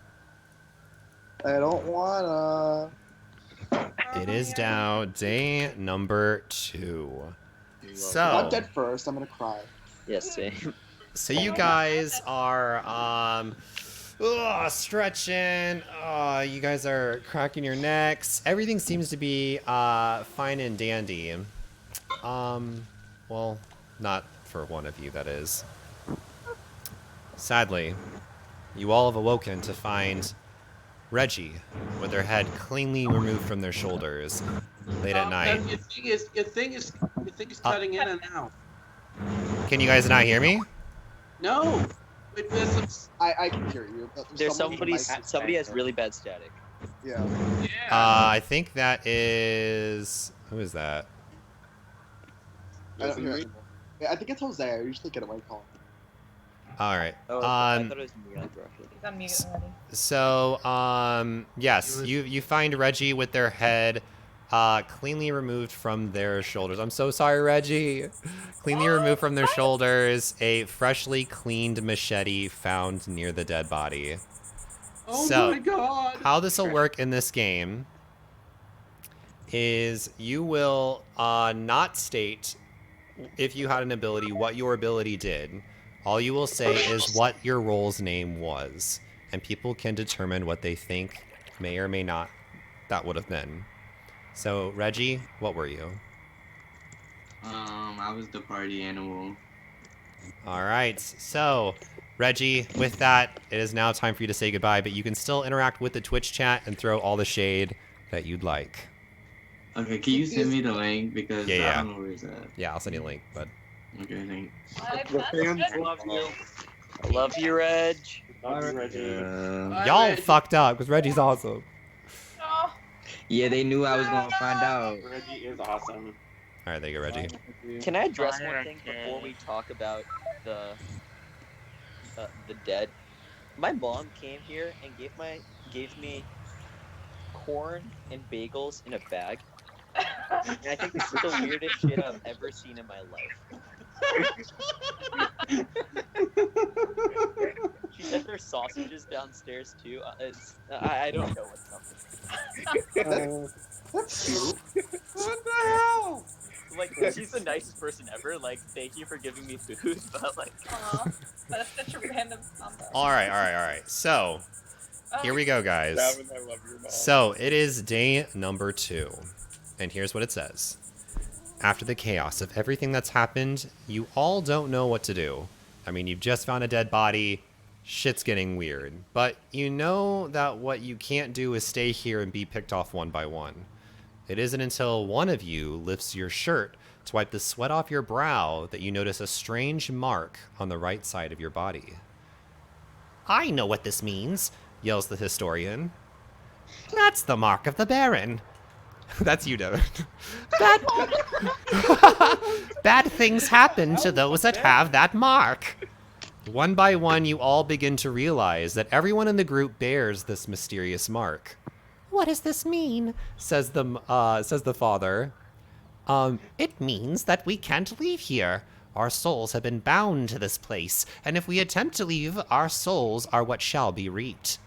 I don't wanna. It is now day number 2. If I'm dead So, first, I'm gonna cry. Yes, same. so you guys are stretching. You guys are cracking your necks. Everything seems to be fine and dandy. Well, not for one of you, that is. Sadly, you all have awoken to find Reggie with their head cleanly removed from their shoulders late at night. Your thing is cutting in and out. Can you guys not hear me? No. I can hear you. But There's somebody has really bad static. Yeah. I think that is... Who is that? I don't hear it. Yeah, I think it's Jose. I usually get it when I call him. All right. Oh, I thought it was me. He's on mute already. So, yes, you find Reggie with their head cleanly removed from their shoulders. I'm so sorry, Reggie. Cleanly removed from their shoulders, a freshly cleaned machete found near the dead body. Oh so, my god! How this will work in this game is you will not state if you had an ability what your ability did. All you will say is what your role's name was, and people can determine what they think may or may not that would have been. So, Reggie, what were you? I was the party animal. All right. So, Reggie, with that, it is now time for you to say goodbye, but you can still interact with the Twitch chat and throw all the shade that you'd like. Okay, can you send me the link? Because I don't know where it's at. Yeah, I'll send you a link, bud. Okay, thanks. The fans love you. I love you, Reg. Y'all fucked up, because Reggie's awesome. Yeah, they knew I was going to find out. Reggie is awesome. All right, there you go, Reggie. Can I address one thing before we talk about the dead? My mom came here and gave me corn and bagels in a bag. And I think this is the weirdest shit I've ever seen in my life. She said there's sausages downstairs too. I don't know what's up. That's cute. What the hell? Like, she's the nicest person ever. Like, thank you for giving me food, but like... Aw, that's such a random combo. All right. So, here we go, guys. Gavin, I love your mom. So, it is day number 2. And here's what it says. After the chaos of everything that's happened, you all don't know what to do. I mean, you've just found a dead body. Shit's getting weird. But you know that what you can't do is stay here and be picked off one by one. It isn't until one of you lifts your shirt to wipe the sweat off your brow that you notice a strange mark on the right side of your body. I know what this means, yells the historian. That's the mark of the Baron. That's you, Devin. Bad things happen to those that have that mark. One by one, you all begin to realize that everyone in the group bears this mysterious mark. What does this mean? Says the father. It means that we can't leave here. Our souls have been bound to this place, and if we attempt to leave, our souls are what shall be reaped.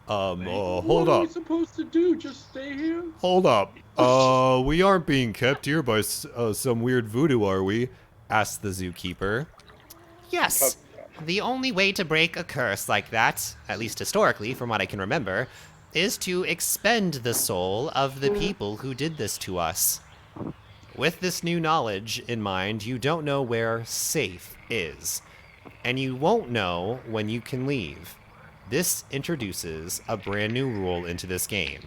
Hold What are we up. supposed to do? Just stay here? Hold up. We aren't being kept here by some weird voodoo, are we? Asked the zookeeper. Yes. The only way to break a curse like that, at least historically, from what I can remember, is to expend the soul of the people who did this to us. With this new knowledge in mind, you don't know where safe is, and you won't know when you can leave. This introduces a brand new rule into this game.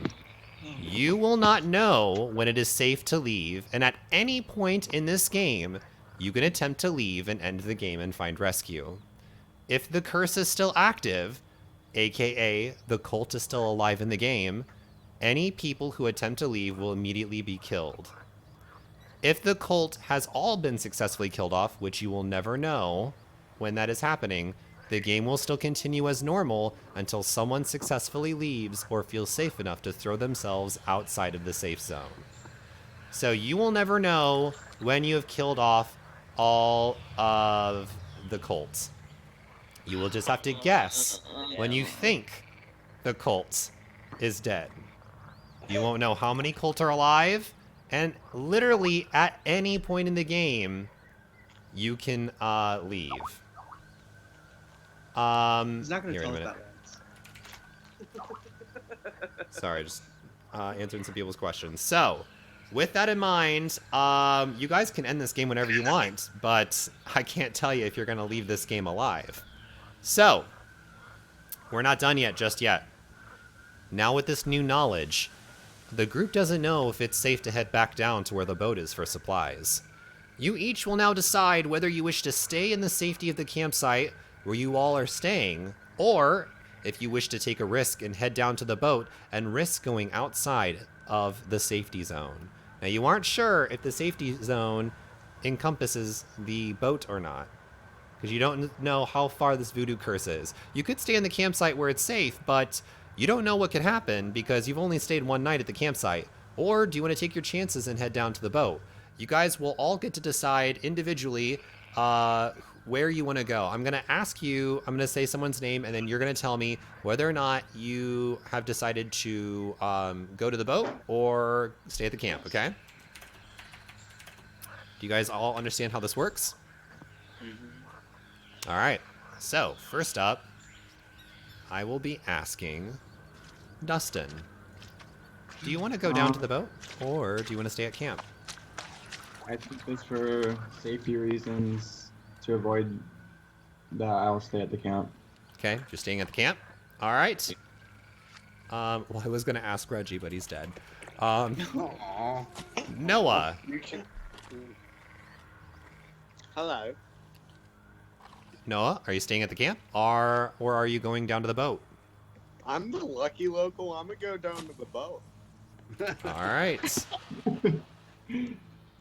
You will not know when it is safe to leave, and at any point in this game, you can attempt to leave and end the game and find rescue. If the curse is still active, aka the cult is still alive in the game, any people who attempt to leave will immediately be killed. If the cult has all been successfully killed off, which you will never know when that is happening, the game will still continue as normal until someone successfully leaves or feels safe enough to throw themselves outside of the safe zone. So you will never know when you have killed off all of the cults. You will just have to guess when you think the cult is dead. You won't know how many cult are alive, and literally at any point in the game, you can leave. He's not going to here, tell wait a us minute. that. Sorry, just answering some people's questions. So, with that in mind, you guys can end this game whenever you want, but I can't tell you if you're going to leave this game alive. So, we're not done yet, just yet. Now with this new knowledge, the group doesn't know if it's safe to head back down to where the boat is for supplies. You each will now decide whether you wish to stay in the safety of the campsite where you all are staying, or if you wish to take a risk and head down to the boat and risk going outside of the safety zone. Now, you aren't sure if the safety zone encompasses the boat or not, because you don't know how far this voodoo curse is. You could stay in the campsite where it's safe, but you don't know what could happen because you've only stayed one night at the campsite. Or do you want to take your chances and head down to the boat? You guys will all get to decide individually where you want to go. I'm going to ask you, I'm going to say someone's name, and then you're going to tell me whether or not you have decided to go to the boat or stay at the camp, okay? Do you guys all understand how this works? All right. So, first up, I will be asking Dustin. Do you want to go down to the boat, or do you want to stay at camp? I think just for safety reasons, to avoid that, I'll stay at the camp. Okay, just staying at the camp. All right. Well, I was gonna ask Reggie, but he's dead. Noah. Hello. Noah, are you staying at the camp, or are you going down to the boat? I'm the lucky local. I'm gonna go down to the boat. All right.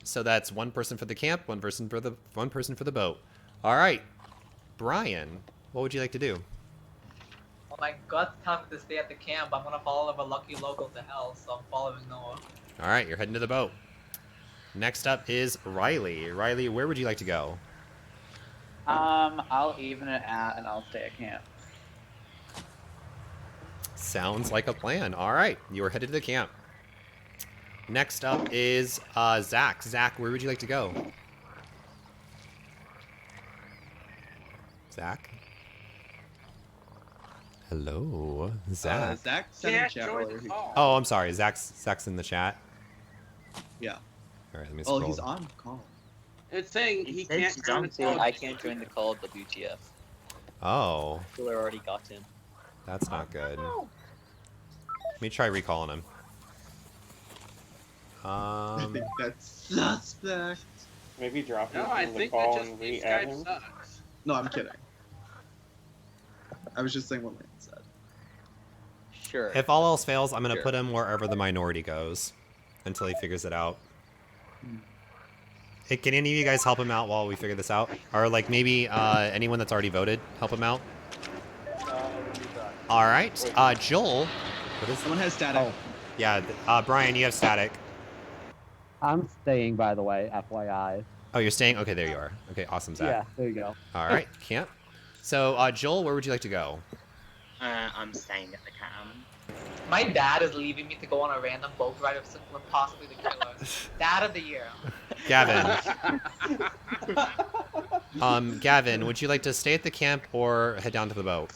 So that's one person for the camp, one person for the boat. All right, Brian, what would you like to do? Well, my guts tell me to stay at the camp. I'm gonna follow a lucky local to hell, so I'm following Noah. All right, you're heading to the boat. Next up is Riley. Riley, where would you like to go? I'll even it out and I'll stay at camp. Sounds like a plan. All right, you are headed to the camp. Next up is Zach. Zach, where would you like to go? Zach? Hello, Zach. Zach sent in chat earlier. Oh, I'm sorry. Zach's in the chat. Yeah. All right, let me Oh, scroll. he's on call. It's saying he can't join the saying call. I can't join the call WTF. Oh, Killer already got him. that's not good. Let me try recalling him. I think that's suspect. Maybe drop him No, I from the think call that just and means re-add Skype him. sucks. No, I'm kidding. I was just saying what Lance said. Sure. If all else fails, I'm gonna Sure. put him wherever the minority goes until he figures it out. Hey, can any of you guys help him out while we figure this out? Or like maybe anyone that's already voted, help him out? All right, Joel. What is Someone has static. Yeah, Brian, you have static. I'm staying, by the way, FYI. Oh, you're staying? Okay, there you are. Okay, awesome, Zach. Yeah, there you go. All right, camp. So, Joel, where would you like to go? I'm staying at the camp. My dad is leaving me to go on a random boat ride of someone possibly the killer. Dad of the year. Gavin. Gavin, would you like to stay at the camp or head down to the boat?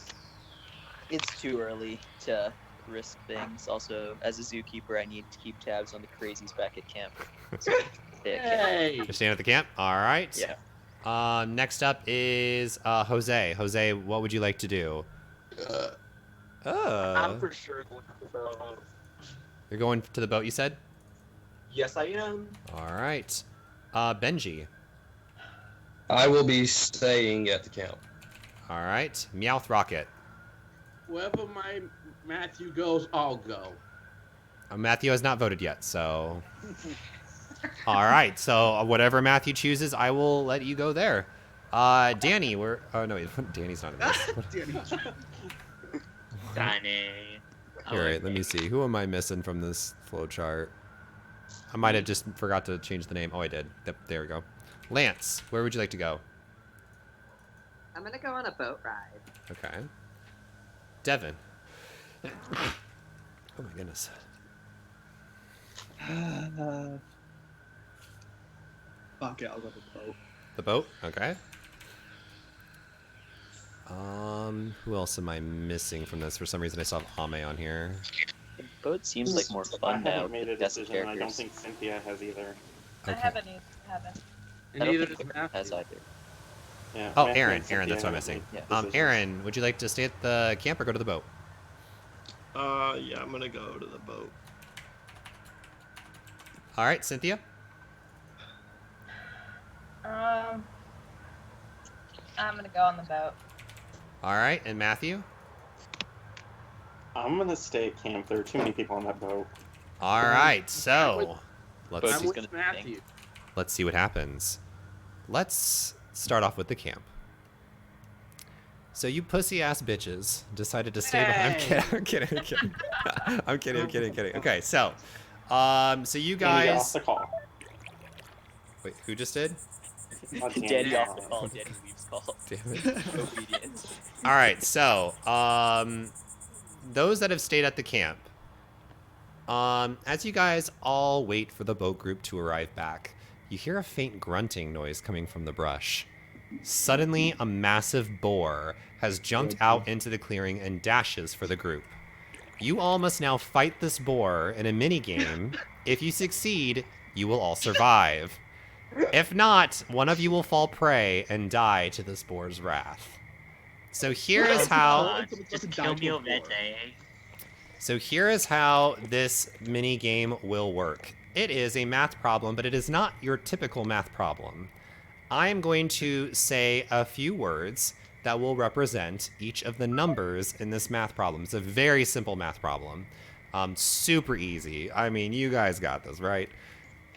It's too early to risk things. Also, as a zookeeper, I need to keep tabs on the crazies back at camp. So, stay at camp. You're staying at the camp? All right. Yeah. Next up is Jose. Jose, what would you like to do? I'm for sure going to the boat. You're going to the boat, you said? Yes, I am. All right. Benji. I will be staying at the camp. All right. Meowth Rocket. Wherever my Matthew goes, I'll go. Matthew has not voted yet, so... All right, so whatever Matthew chooses, I will let you go there. Danny, where... Oh, no, Danny's not in this. Danny. All right, let me see. Who am I missing from this flowchart? I might have just forgot to change the name. Oh, I did. Yep, there we go. Lance, where would you like to go? I'm gonna go on a boat ride. Okay. Devin. Oh, my goodness. Fuck it, I'll go to the boat. The boat? Okay. Who else am I missing from this? For some reason, I still have Ame on here. The boat seems like more fun I now. haven't made a with less decision, and I don't characters. think Cynthia has either. I haven't either. Haven't. I don't think Aaron has either. Yeah, Oh, Matthew Aaron. and Aaron, that's what I'm Cynthia missing. haven't made decisions. Aaron, would you like to stay at the camp or go to the boat? Yeah, I'm gonna go to the boat. All right, Cynthia? I'm gonna go on the boat. All right, and Matthew? I'm gonna stay at camp. There are too many people on that boat. All right, so let's I'm with Matthew. let's see what happens. Let's start off with the camp. So you pussy ass bitches decided to stay behind. I'm kidding. I'm kidding. Okay, so you Danny, guys. off the call. Wait, who just did? Danny off the call. Danny leaves call. Damn it. Obedience. All right, so those that have stayed at the camp, as you guys all wait for the boat group to arrive back, you hear a faint grunting noise coming from the brush. Suddenly, a massive boar has jumped out into the clearing and dashes for the group. You all must now fight this boar in a minigame. If you succeed, you will all survive. If not, one of you will fall prey and die to this boar's wrath. So here is how... Just kill me already. So here is how this mini game will work. It is a math problem, but it is not your typical math problem. I am going to say a few words that will represent each of the numbers in this math problem. It's a very simple math problem. Super easy. I mean, you guys got this, right?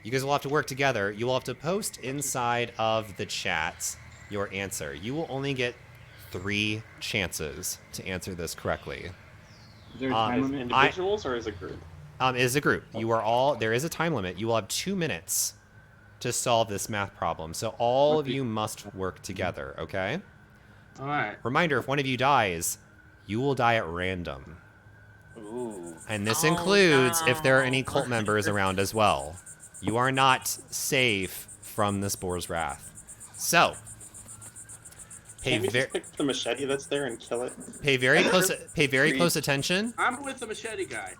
You guys will have to work together. You will have to post inside of the chat your answer. You will only get 3 chances to answer this correctly. Is there a time limit? Individuals or as a group? It is a group. You are all, there is a time limit. You will have 2 minutes to solve this math problem. So all of you must work together, okay? All right. Reminder, if one of you dies, you will die at random. Ooh. And this includes if there are any cult members around as well. You are not safe from this boar's wrath. So, Can we just pick the machete that's there and kill it? pay very close attention. I'm with the machete guy.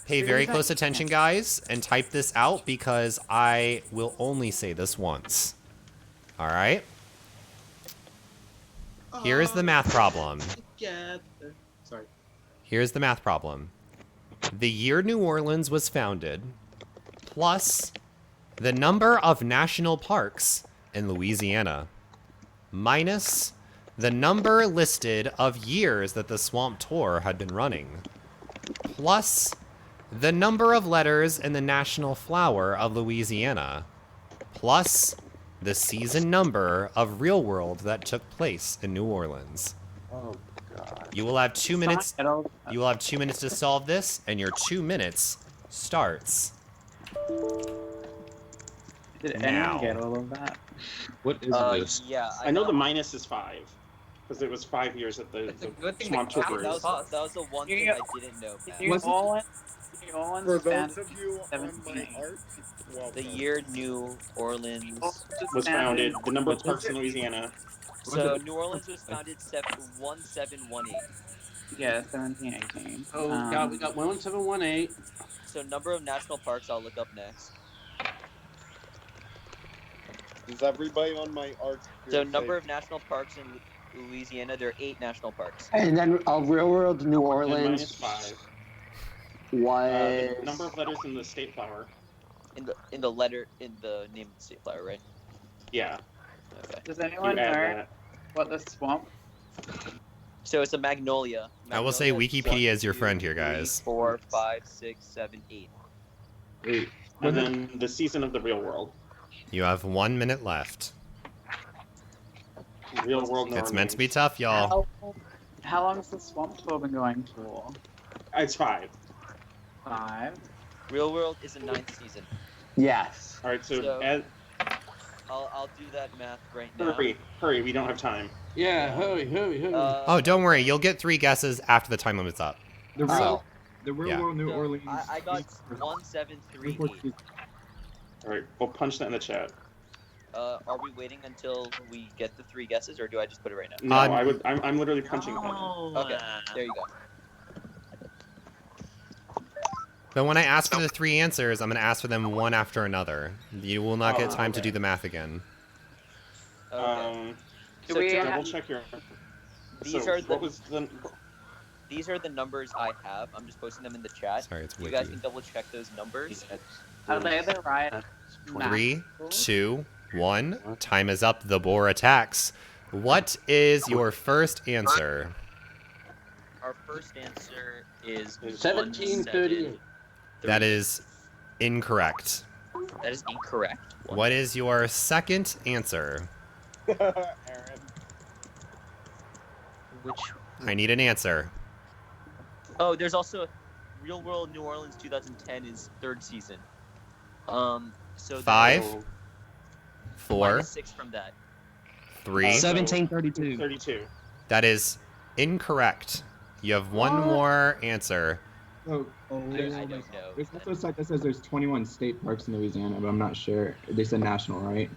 Pay very close attention, guys, and type this out because I will only say this once. All right? Here is the math problem. Sorry. Here's the math problem. The year New Orleans was founded, plus the number of national parks in Louisiana, minus the number listed of years that the Swamp Tour had been running, plus the number of letters in the national flower of Louisiana, plus the season number of Real World that took place in New Orleans. Oh god. You will have 2 minutes. You will have 2 minutes to solve this, and your 2 minutes starts Did now. anyone get all of that? What is this? Yeah, I know the minus is 5 because it was 5 years at the good thing Swamp the Okay, Troopers. that was the one thing I didn't know, Matt. New Orleans For founded those of you on my 1780. art, welcome. The year New Orleans Was founded. The number of What is parks it? in Louisiana. So New Orleans was founded 1718. Yeah, 1718. Oh God, we got 1718. So number of national parks I'll look up next. Is everybody on my art? So number of national parks in Louisiana, there are 8 national parks. And then Real World New And Orleans minus 5. was The number of letters in the state flower. In the name of the state flower, right? Yeah. Okay. Does anyone know what the swamp? So it's a magnolia. I will say Wikipedia is your friend here, guys. 3, 4, 5, 6, 7, 8. And then the season of the real world. You have 1 minute left. Real world. It's meant to be tough, y'all. How long has the swamp tour been going for? It's 5. 5. Real World is a 9th season. Yes. All right, so Ed, I'll do that math right now. hurry, we don't have time. Yeah, hurry. Oh, don't worry. You'll get 3 guesses after the time limit's up. The real yeah. world New Orleans. I got 1738. All right, we'll punch that in the chat. Are we waiting until we get the 3 guesses, or do I just put it right No, now? I'm literally punching one. Okay, there you go. But when I ask for the 3 answers, I'm going to ask for them one after another. You will not get time to do the math again. Okay. So double check your. These so are the. what was the? These are the numbers I have. I'm just posting them in the chat. Sorry, it's You wiki. guys can double check those numbers. Are they the right? 3, 2, 1. Time is up. The boar attacks. What is your first answer? Our first answer is 1738. That is incorrect. That is incorrect. What is your second answer? Aaron. Which? I need an answer. Oh, there's also Real World New Orleans 2010 is 3rd season. So 5, 4, minus 6 from that. 3. 1732. 32. That is incorrect. You have one more answer. Oh, there's also a site that says there's 21 state parks in Louisiana, but I'm not sure. They said national, right?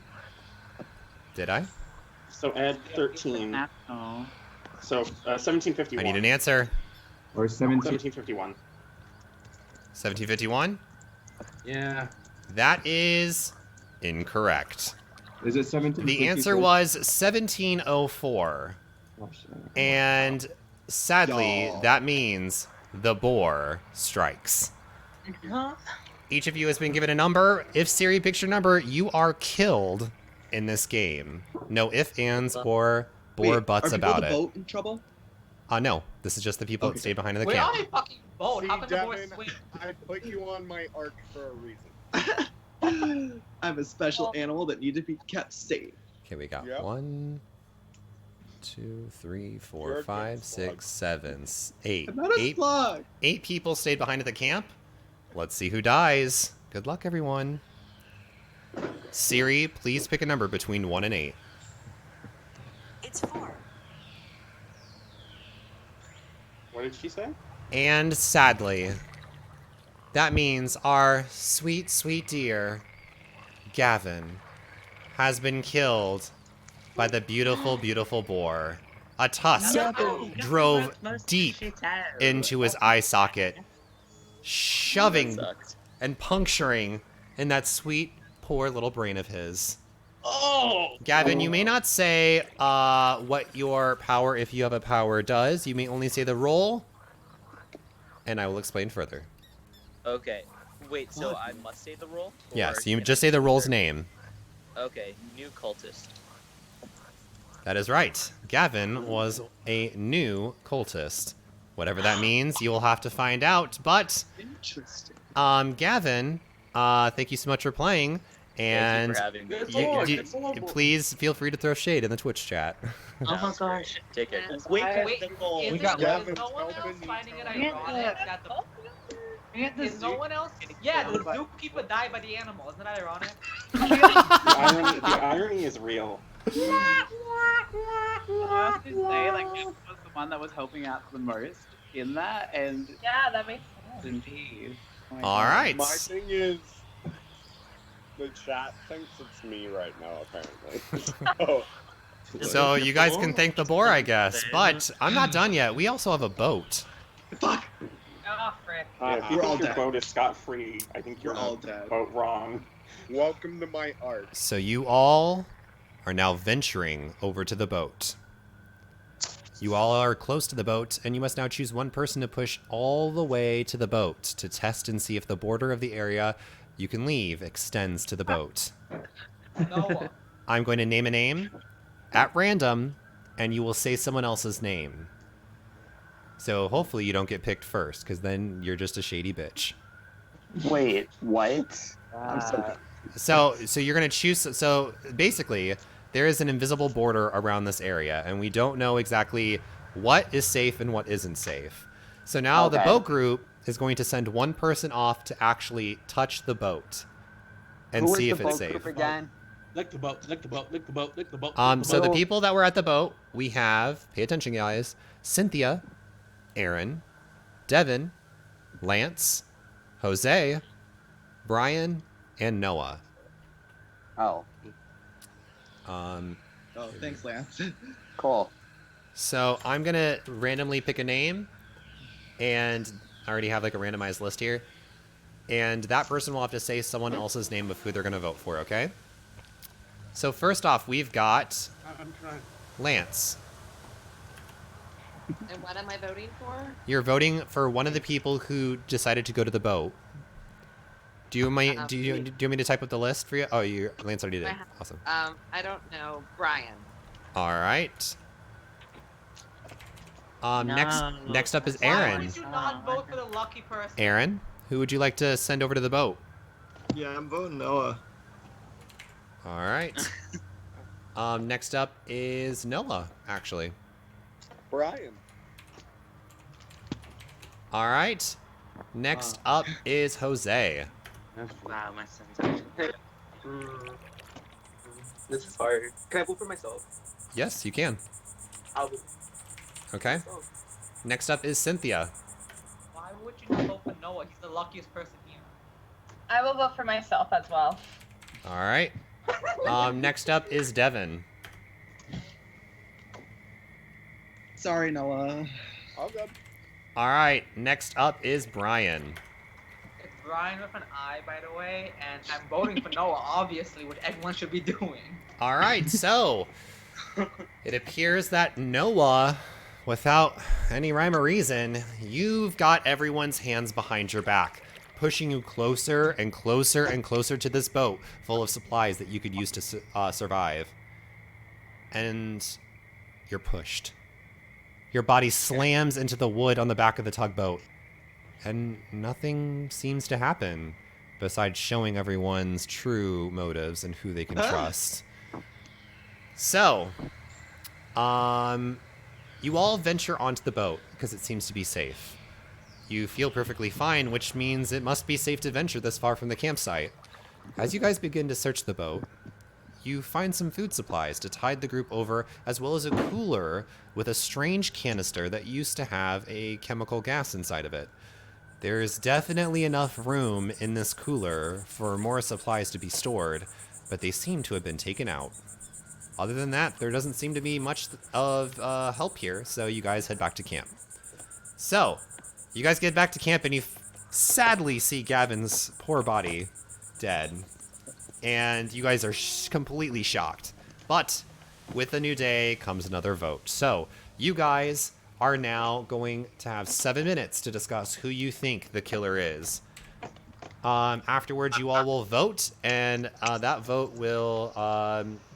Did I? So add 13. National. So 1751. I need an answer. Or 1751. 1751? Yeah. That is incorrect. Is it 17? The answer was 1704. Oh, shit. And sadly, that means the boar strikes. Each of you has been given a number. If Siri picks your number, you are killed in this game. No ifs, ands, or boar butts about it. Boat in trouble? No, this is just the people that stay behind in the We're camp. on a fucking boat. See, How can the boy Devin, swim? I put you on my arc for a reason. I'm a special animal that need to be kept safe. Okay, we got Yep. 1, 2, 3, 4, You're a 5, good slug. 6, 7, 8. I'm not a slug. 8 people stayed behind at the camp. Let's see who dies. Good luck, everyone. Siri, please pick a number between 1 and 8. It's 4. What did she say? And sadly, that means our sweet, sweet dear, Gavin, has been killed by the beautiful, beautiful boar. A tusk drove deep into his eye socket, shoving and puncturing in that sweet, poor little brain of his. Oh! Gavin, you may not say what your power, if you have a power, does. You may only say the role, and I will explain further. Okay. Wait, so I must say the role? Yes, Or you can just I say the role's name. Okay, new cultist. That is right. Gavin was a new cultist. Whatever that means, you will have to find out. But, Interesting. Gavin, thank you so much for playing. And Thank you for having me. please feel free to throw shade in the Twitch chat. Oh my gosh. Take it. Wait, We got is no one else finding it ironic that the Is no one else? Yeah, the zookeeper died by the animal. Isn't that ironic? The irony is real. I have to say, like, Jeff was the one that was helping out the most in that, and yeah, that makes sense. In peace. Oh my All God. right. My thing is, the chat thinks it's me right now, apparently. So you guys can thank the boar, I guess. But I'm not done yet. We also have a boat. Oh, frick. If you think your boat is scot-free, I think you're all dead. Boat wrong. Welcome to my art. So you all are now venturing over to the boat. You all are close to the boat, and you must now choose one person to push all the way to the boat to test and see if the border of the area you can leave extends to the boat. Noah. I'm going to name a name at random, and you will say someone else's name. So hopefully you don't get picked first, because then you're just a shady bitch. Wait, what? I'm so So you're going to choose... So basically, there is an invisible border around this area, and we don't know exactly what is safe and what isn't safe. So now the boat group is going to send one person off to actually touch the boat and see if it's safe. Again? Lick the boat, lick the boat, lick the boat, lick the boat. So the people that were at the boat, we have, pay attention guys, Cynthia, Aaron, Devin, Lance, Jose, Brian, and Noah. Oh. Oh, thanks, Lance. Cool. So I'm going to randomly pick a name, and I already have like a randomized list here. And that person will have to say someone else's name of who they're going to vote for, okay? So first off, we've got I'm trying. Lance. And what am I voting for? You're voting for one of the people who decided to go to the boat. Do you want me to type up the list for you? Oh, Lance already did. Awesome. I don't know. Brian. All right. Next up is Aaron. Why would you not vote for the lucky person? Aaron, who would you like to send over to the boat? Yeah, I'm voting Noah. All right. Next up is Noah, actually. Brian. All right. Next up is Jose. Wow, my son's This is hard. Can I vote for myself? Yes, you can. I'll vote. Okay. Next up is Cynthia. Why would you not vote for Noah? He's the luckiest person here. I will vote for myself as well. All right. Next up is Devin. Sorry, Noah. All good. All right. Next up is Brian. It's Brian with an I, by the way, and I'm voting for Noah, obviously, what everyone should be doing. All right. So it appears that Noah, without any rhyme or reason, you've got everyone's hands behind your back, pushing you closer and closer and closer to this boat full of supplies that you could use to survive. And you're pushed. Your body slams into the wood on the back of the tugboat, and nothing seems to happen besides showing everyone's true motives and who they can trust. So, you all venture onto the boat because it seems to be safe. You feel perfectly fine, which means it must be safe to venture this far from the campsite. As you guys begin to search the boat, you find some food supplies to tide the group over, as well as a cooler with a strange canister that used to have a chemical gas inside of it. There's definitely enough room in this cooler for more supplies to be stored, but they seem to have been taken out. Other than that, there doesn't seem to be much of help here, so you guys head back to camp. So, you guys get back to camp and you sadly see Gavin's poor body dead. And you guys are completely shocked. But with a new day comes another vote. So you guys are now going to have 7 minutes to discuss who you think the killer is. Afterwards, you all will vote, and that vote will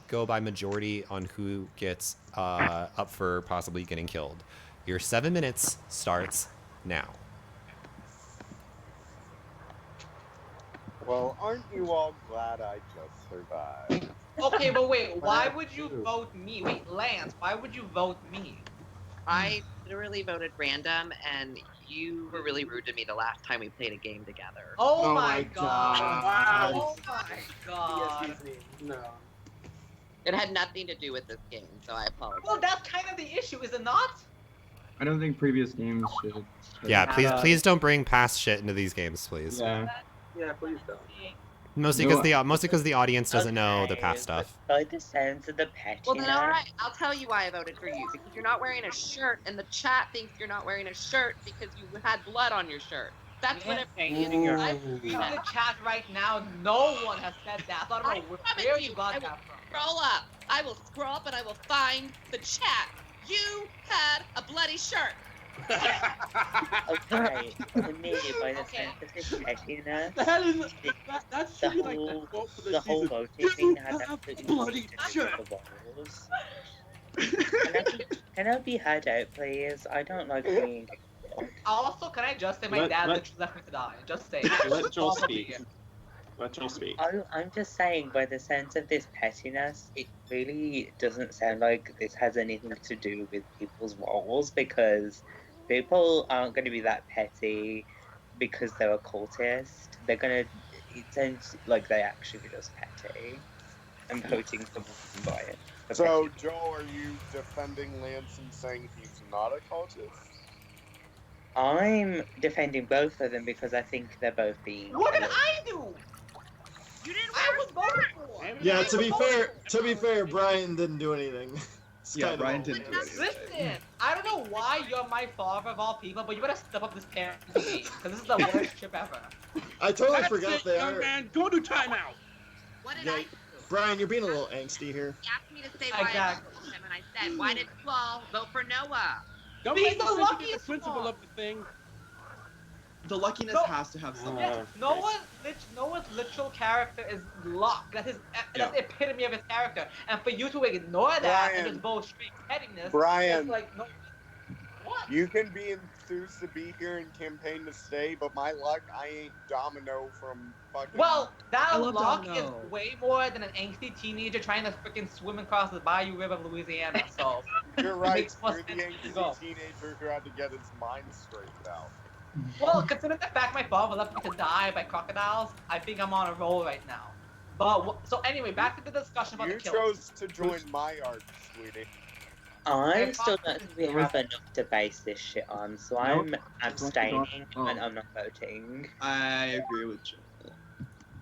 go by majority on who gets up for possibly getting killed. Your 7 minutes starts now. Well, aren't you all glad I just survived? Okay, but wait, why would you vote me? Wait, Lance, why would you vote me? I literally voted random, and you were really rude to me the last time we played a game together. Oh my god. Wow. Oh my god. No. It had nothing to do with this game, so I apologize. Well, that's kind of the issue, is it not? I don't think previous games should. Yeah, please don't bring past shit into these games, please. Yeah. Yeah, please don't. Mostly because the audience doesn't know the past stuff. By the sense of the pettiness. Well then, alright, I'll tell you why I voted for you. Because you're not wearing a shirt, and the chat thinks you're not wearing a shirt because you had blood on your shirt. That's what it means. I'm reading the chat right now. No one has said that. So I don't know where you got that from. Scroll up. I will scroll up and I will find the chat. You had a bloody shirt. Okay, to me, by the sense of this pettiness, That should be like the quote for the whole season. voting thing You has have absolutely bloody nothing to do shirt. with the walls. Can I be heard out, please? I don't like being. Also, can I just say my dad literally left me to die? Just say. Let Joel speak. Let Joel speak. I'm just saying, by the sense of this pettiness, it really doesn't sound like this has anything to do with people's roles, because people aren't going to be that petty because they're a cultist. They're going to. It sounds like they actually just petty. I'm voting for Brian. So, Joel, are you defending Lance and saying he's not a cultist? I'm defending both of them because I think they're both being. What did I do? You didn't I was voted for. Yeah, to be fair, Brian didn't do anything. Yeah, Brian didn't do anything. Listen, I don't know why you're my father of all people, but you better step up this parenting game, because this is the worst trip ever. I totally That's forgot it, they young are. man. Go to timeout. What did Yeah, I do? Brian, you're being a little angsty here. You asked me to say why I voted for him, and I said, why did you all vote for Noah? Don't He's make the me think you get the luckiest principle one. of the thing. The luckiness No. has to have something. Yes, Noah's literal character is luck. That's the epitome of his character. And for you to ignore that and Brian. just vote straight pettiness, Brian. it's like, no. What? You can be enthused to be here and campaign to stay, but my luck, I ain't Domino from fucking. Well, that I love luck Domino. is way more than an angsty teenager trying to freaking swim across the Bayou River of Louisiana. So You're right. makes more You're the sense to go. angsty teenager who had to get his mind straightened out. Well, considering the fact my father left me to die by crocodiles, I think I'm on a roll right now. But so anyway, back to the discussion about You the killing. chose to join my arc, sweetie. I still don't think we have enough to base this shit on, so I'm abstaining and I'm not voting. I agree with Joel.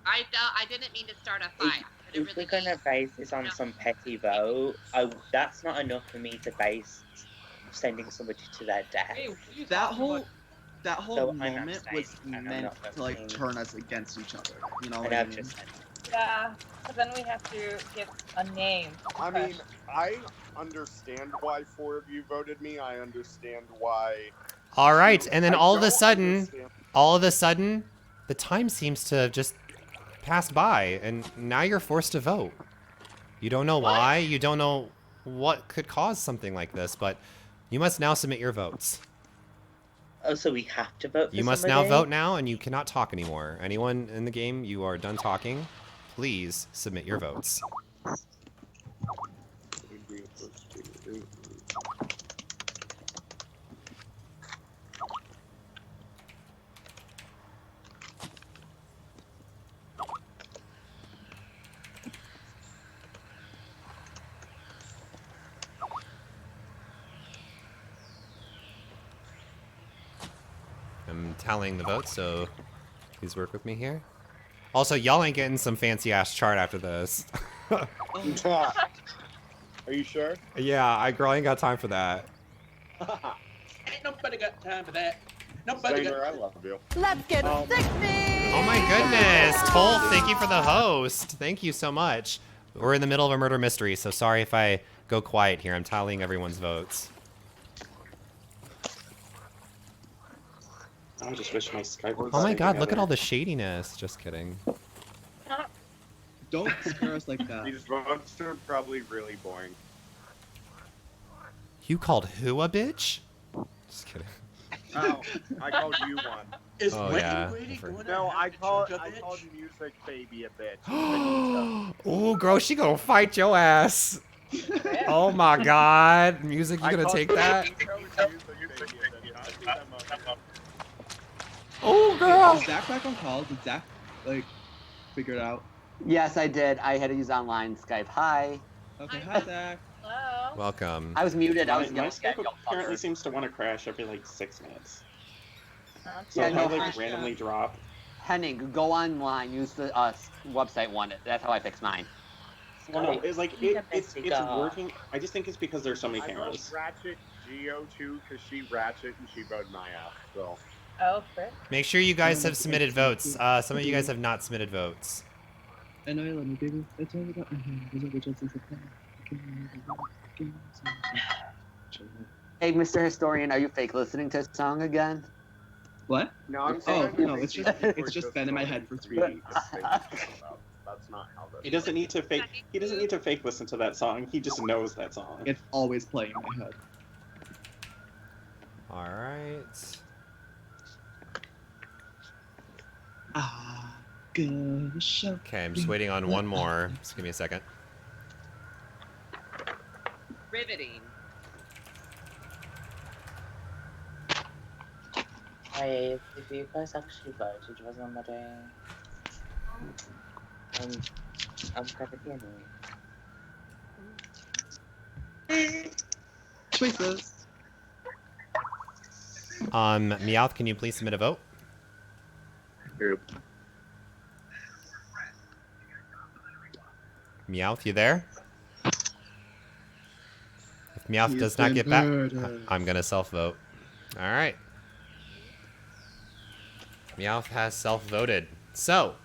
I didn't mean to start a fight. If we're gonna base this on some petty vote, that's not enough for me to base sending somebody to their death. Hey, what are you That talking whole about? that whole So I'm moment was abstaining, and I'm meant not to like voting. turn us against each other. You know And what I I've mean? just Yeah, but then we have to get a name. I mean, I understand why 4 of you voted me. I understand why. All right, and then I all of a don't sudden, understand. the time seems to have just passed by, and now you're forced to vote. You don't know why. You don't know what could cause something like this, but you must now submit your votes. Oh, so we have to vote for You must now somebody? vote now, and you cannot talk anymore. Anyone in the game, you are done talking. Please submit your votes. I'm tallying the votes, so please work with me here. Also, y'all ain't getting some fancy ass chart after this. Are you sure? Yeah, girl, I ain't got time for that. Ain't nobody got time for that. Nobody Zaner, I got. love you. Let's get sexy! Oh my goodness, Toll, thank you for the host. Thank you so much. We're in the middle of a murder mystery, so sorry if I go quiet here. I'm tallying everyone's votes. I just wish my Skype was Oh my god, look together. at all the shadiness. Just kidding. Don't scare us like that. These votes are probably really boring. You called who a bitch? Just kidding. Oh, I called you one. Is Oh, Wendy yeah, Brady I forgot. going No, to I called Church a bitch? Music Baby a bitch. Oh, girl, she gonna fight your ass. Oh my god. Music, you gonna take that? Oh, girl. Is Zach back on call? Did Zach, like, figure it out? Yes, I did. I had to use online Skype. Hi. Okay, hi, Zach. Hello. Welcome. I was muted. I was My yelling Skype at you apparently fuckers. seems to want to crash every like 6 minutes. So Yeah, if no, I like randomly drop. Henning, go online. Use the website one. That's how I fix mine. Well, no, it's like it's working. I just think it's because there's so many I vote cameras. Ratchet Geo too because she Ratchet and she voted my ass. So. Oh, frick. Make sure you guys have submitted votes. Some of you guys have not submitted votes. I know you love me, baby. It's all about my hand. There's no riches since the plan. Hey, Mr. Historian, are you fake listening to a song again? What? No, I'm Oh, saying no, it's just been in my head for 3 weeks. That's not how that. He doesn't need to fake. He doesn't need to fake listen to that song. He just knows that song. It's always playing in my head. All right. Good show. Okay, I'm just waiting on one more. Just give me a second. Riveting. Hey, if you guys actually voted for somebody, I'm gonna be annoyed. Choices. Meowth, can you please submit a vote? Meowth, you there? If Meowth does not get back, I'm gonna self-vote. All right. Meowth has self-voted. So.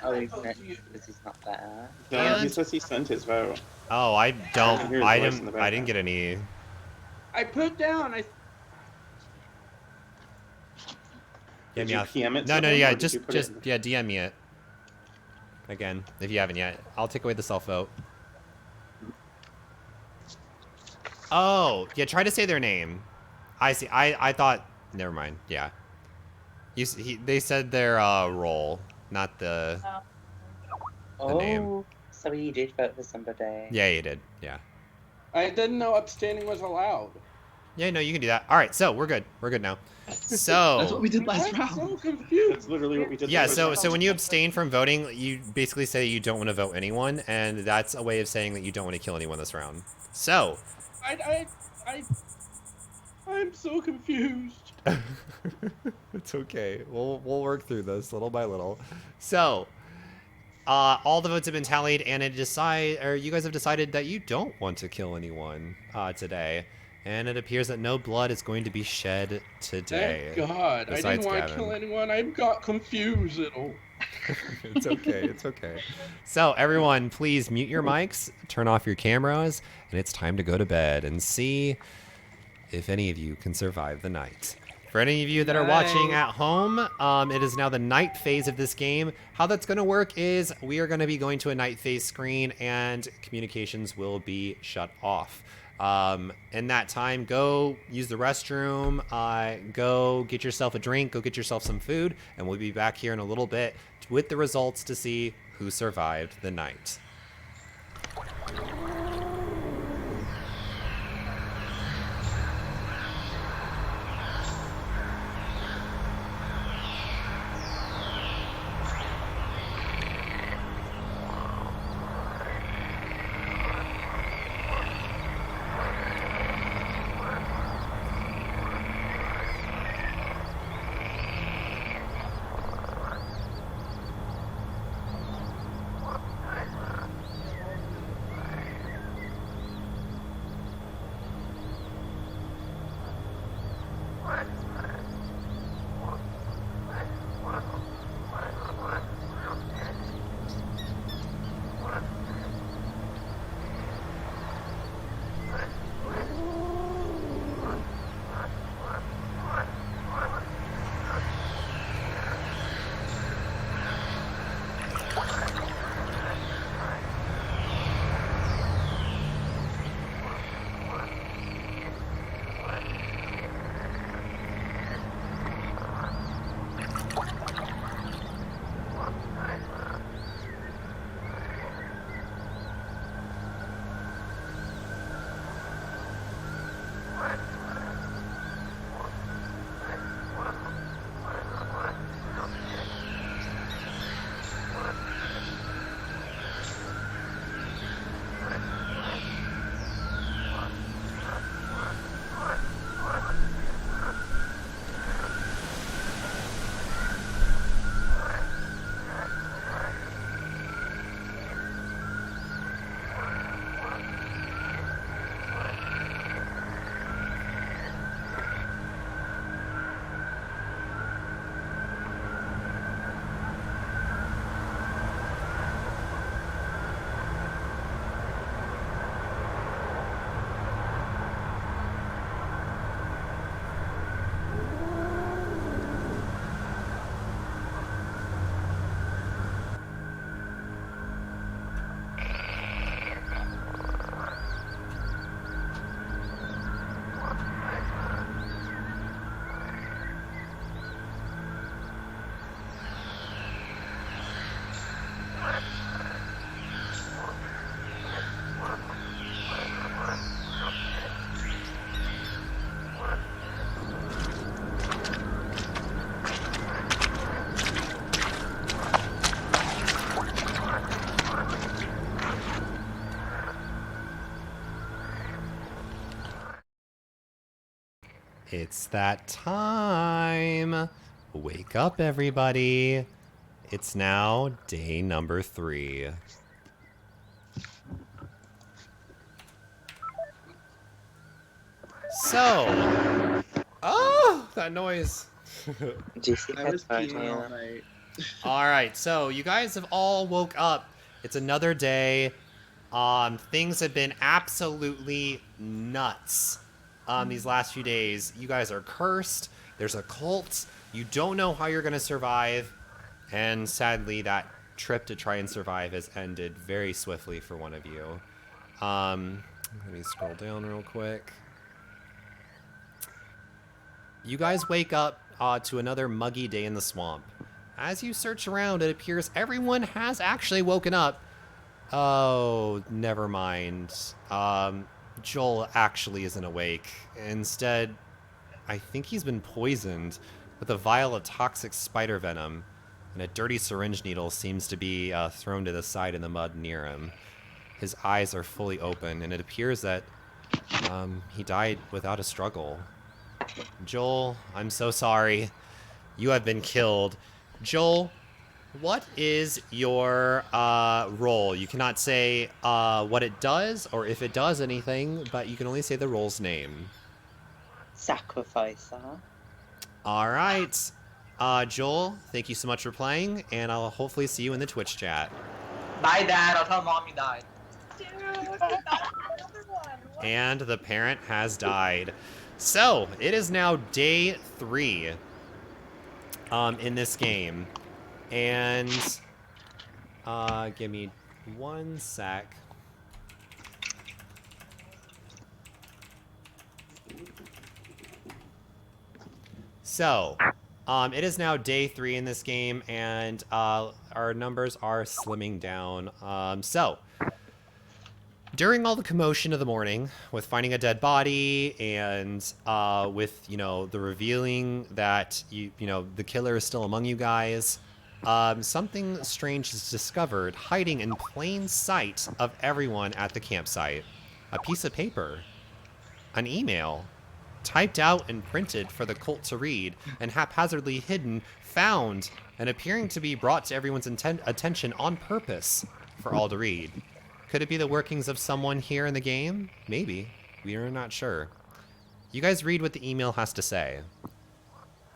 Oh, this is not better. No, he says he sent his vote. Oh, I don't. hear his I voice in the didn't. I didn't get any. I put down. Yeah, Did you Meowth. PM it No, to no, him, yeah, or did just you put it in? yeah, DM me it. Again, if you haven't yet, I'll take away the self-vote. Oh, yeah, try to say their name. I see. I thought. Never mind. Yeah. They said their role, not the name. Oh, so you did vote for somebody. Yeah, you did. Yeah. I didn't know abstaining was allowed. Yeah, no, you can do that. All right, so we're good. We're good now. So That's what we did last I'm round. so confused. That's literally what we did. yeah, the first so round. when you abstain from voting, you basically say you don't want to vote anyone, and that's a way of saying that you don't want to kill anyone this round. So. I'm so confused. It's okay. We'll work through this little by little. So, all the votes have been tallied, and you guys have decided that you don't want to kill anyone today, and it appears that no blood is going to be shed today. Thank God. I didn't want to Gavin. kill anyone. I got confused. It's okay. It's okay. So, everyone, please mute your mics, turn off your cameras, and it's time to go to bed and see if any of you can survive the night. For any of you that are watching at home, it is now the night phase of this game. How that's going to work is we are going to be going to a night phase screen and communications will be shut off. In that time, go use the restroom, go get yourself a drink, go get yourself some food, and we'll be back here in a little bit with the results to see who survived the night. It's that time. Wake up, everybody. It's now day number 3. So, oh, that noise. I was peeing all night. All right, so you guys have all woke up. It's another day. Things have been absolutely nuts these last few days. You guys are cursed. There's a cult. You don't know how you're going to survive. And sadly, that trip to try and survive has ended very swiftly for one of you. Let me scroll down real quick. You guys wake up to another muggy day in the swamp. As you search around, it appears everyone has actually woken up. Oh, never mind. Joel actually isn't awake. Instead, I think he's been poisoned with a vial of toxic spider venom, and a dirty syringe needle seems to be thrown to the side in the mud near him. His eyes are fully open, and it appears that he died without a struggle. Joel, I'm so sorry. You have been killed. Joel, what is your role? You cannot say what it does or if it does anything, but you can only say the role's name. Sacrificer. All right. Joel, thank you so much for playing, and I'll hopefully see you in the Twitch chat. Bye, Dad. I'll tell Mom you died. And the parent has died. So, it is now day 3 in this game. And give me 1 sec. So, it is now day 3 in this game, and our numbers are slimming down. During all the commotion of the morning, with finding a dead body and with, the revealing that, the killer is still among you guys, something strange is discovered hiding in plain sight of everyone at the campsite. A piece of paper. An email. Typed out and printed for the cult to read, and haphazardly hidden, found, and appearing to be brought to everyone's attention on purpose for all to read. Could it be the workings of someone here in the game? Maybe. We are not sure. You guys read what the email has to say.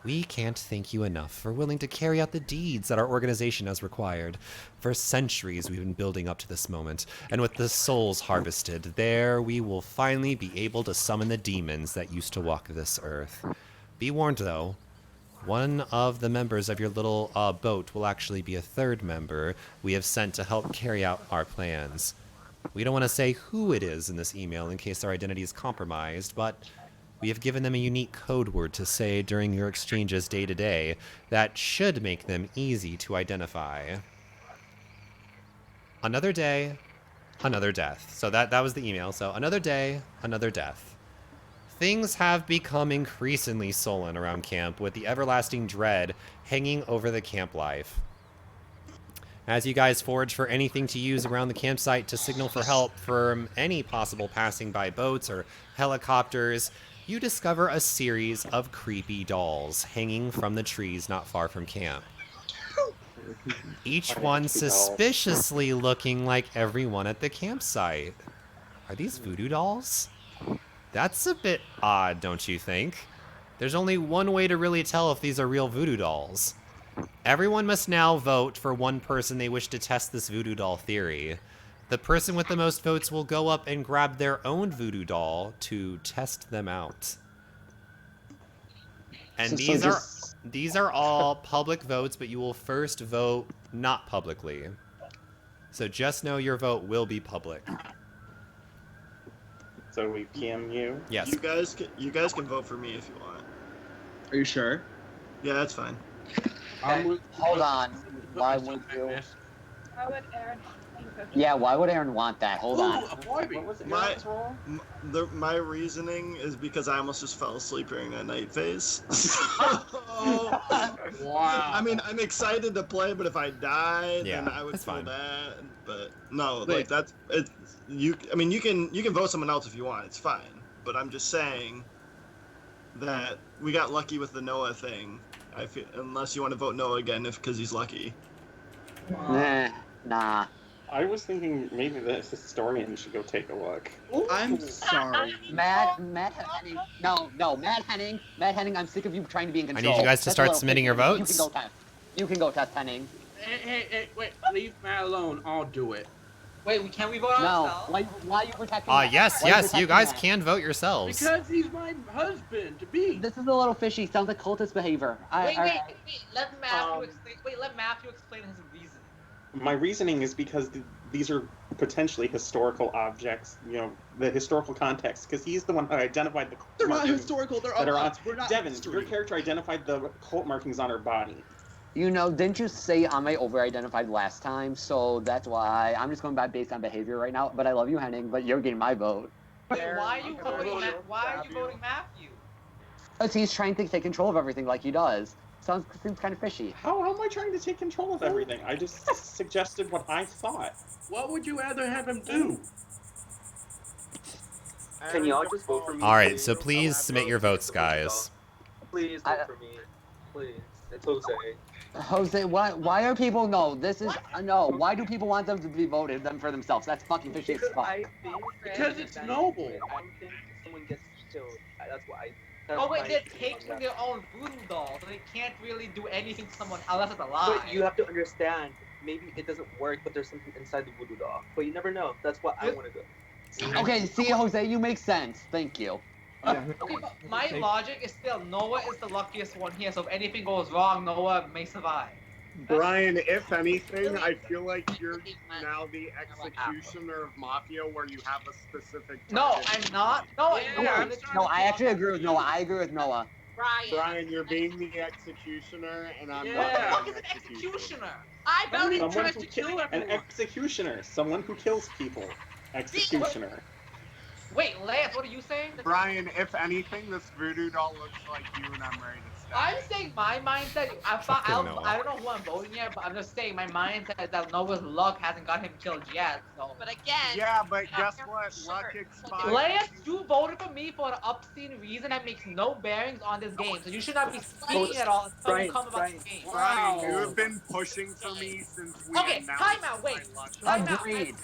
We can't thank you enough for willing to carry out the deeds that our organization has required. For centuries we've been building up to this moment, and with the souls harvested, there we will finally be able to summon the demons that used to walk this earth. Be warned though, one of the members of your little boat will actually be a third member we have sent to help carry out our plans. We don't want to say who it is in this email in case their identity is compromised, but we have given them a unique code word to say during your exchanges day to day that should make them easy to identify. Another day, another death. So that was the email. So another day, another death. Things have become increasingly sullen around camp, with the everlasting dread hanging over the camp life. As you guys forage for anything to use around the campsite to signal for help from any possible passing by boats or helicopters, you discover a series of creepy dolls hanging from the trees not far from camp. Each one suspiciously looking like everyone at the campsite. Are these voodoo dolls? That's a bit odd, don't you think? There's only one way to really tell if these are real voodoo dolls. Everyone must now vote for one person they wish to test this voodoo doll theory. The person with the most votes will go up and grab their own voodoo doll to test them out. And these are all public votes, but you will first vote not publicly. So just know your vote will be public. So we PM you? Yes. You guys can vote for me if you want. Are you sure? Yeah, that's fine. Hold on. Why would you? Why would Aaron? Yeah, why would Aaron want that? Hold on. My reasoning is because I almost just fell asleep during that night phase. Wow. I mean, I'm excited to play, but if I die, Yeah, then I would that's feel fine. bad. But no, Wait. like that's it. You can vote someone else if you want. It's fine. But I'm just saying, that we got lucky with the Noah thing. I feel, unless you want to vote Noah again, because he's lucky. Nah. I was thinking maybe the historian should go take a look. I'm sorry. Matt Henning. No, Matt Henning, I'm sick of you trying to be in I control. need you guys to That's a start little submitting your fishy. You votes. can go test. You can go test Henning. Hey, wait, leave Matt alone. I'll do it. Wait, can we vote on ourselves? Why are you protecting Matt? Yes, Why are yes, you protecting guys Matt? can vote yourselves. Because he's my husband to be. This is a little fishy. Sounds like cultist behavior. Wait. Let Matthew explain. Wait, let Matthew explain his reason. My reasoning is because these are potentially historical objects, you know, the historical context, because he's the one who identified the They're not markings historical. They're that are on. We're not Devin, history. your character identified the cult markings on her body. You know, didn't you say I may over-identified last time? So that's why I'm just going by based on behavior right now. But I love you, Henning. But you're getting my vote. Wait, why are you voting Matthew? Because he's trying to take control of everything like he does. Seems kind of fishy. How am I trying to take control of everything? I just suggested what I thought. What would you rather have him do? Can y'all just vote for me? All right, so please submit your votes, guys. Please vote for me. Please. It's Jose. Jose, why are people this is no? Why do people want them to be voted them for themselves? That's fucking fishy as fuck. Because it's noble. I don't think someone gets killed. That's why. Oh wait, they're taking their own voodoo doll, so they can't really do anything to someone unless it's alive. But you have to understand, maybe it doesn't work, but there's something inside the voodoo doll. But you never know. That's why I want to go. Okay, see, Jose, you make sense. Thank you. Okay, but my logic is still Noah is the luckiest one here, so if anything goes wrong, Noah may survive. Brian, if anything, I feel like you're now the executioner of Mafia, where you have a specific. No, I'm not. No, No, I actually agree with Noah. I agree with Noah. Brian, you're being the executioner, and I'm What the not fuck the is an executioner? I voted Someone tries who to kill an everyone. executioner, someone who kills people. Executioner. Wait, Lance, what are you saying? Brian, if anything, this voodoo doll looks like you, and I'm ready to stab. I'm saying my mindset. I don't know who I'm voting yet, but I'm just saying my mindset is that Noah's luck hasn't got him killed yet. So. But again. Yeah, but guess what? Luck expires. Lance, you voted for me for an obscene reason that makes no bearings on this game, so you should not be speaking at all until you come about the game. Brian, you have been pushing for me since we announced time out, wait. Time out. Agreed.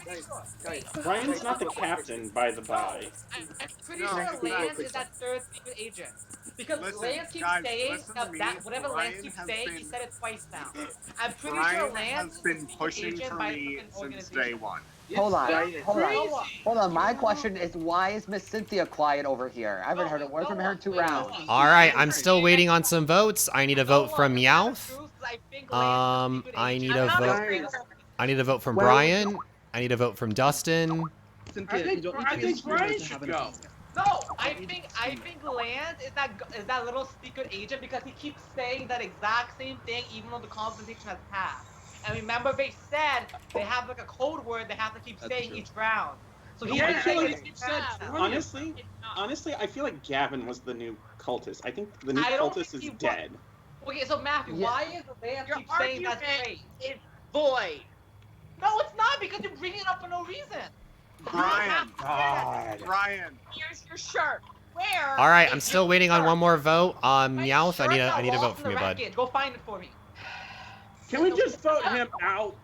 Brian's not the captain, by the by. I'm pretty sure Lance is that third secret agent. Because Lance keeps saying that whatever Lance keeps saying, he said it twice now. I'm pretty sure Brian Lance has been pushing for me since day one. Hold on. My question is, why is Miss Cynthia quiet over here? I haven't heard a word from her in 2 rounds. All right, I'm still waiting on some votes. I need a vote from Meowth. I need a vote. I need a vote from Brian. I need a vote from Dustin. I think Brian should go. No, I think Lance is that little secret agent because he keeps saying that exact same thing even though the conversation has passed. And remember, they said they have like a code word they have to keep saying each round. So he's been saying it Honestly, I feel like Gavin was the new cultist. I think the new cultist is dead. Okay, so Matthew, why is Lance keep saying that's great? It's void. No, it's not because you're bringing it up for no reason. Brian, God. Brian. Here's your shirt. Where? All right, I'm still waiting on one more vote. Meowth, I need a vote from you, bud. Go find it for me. Can we just vote him out?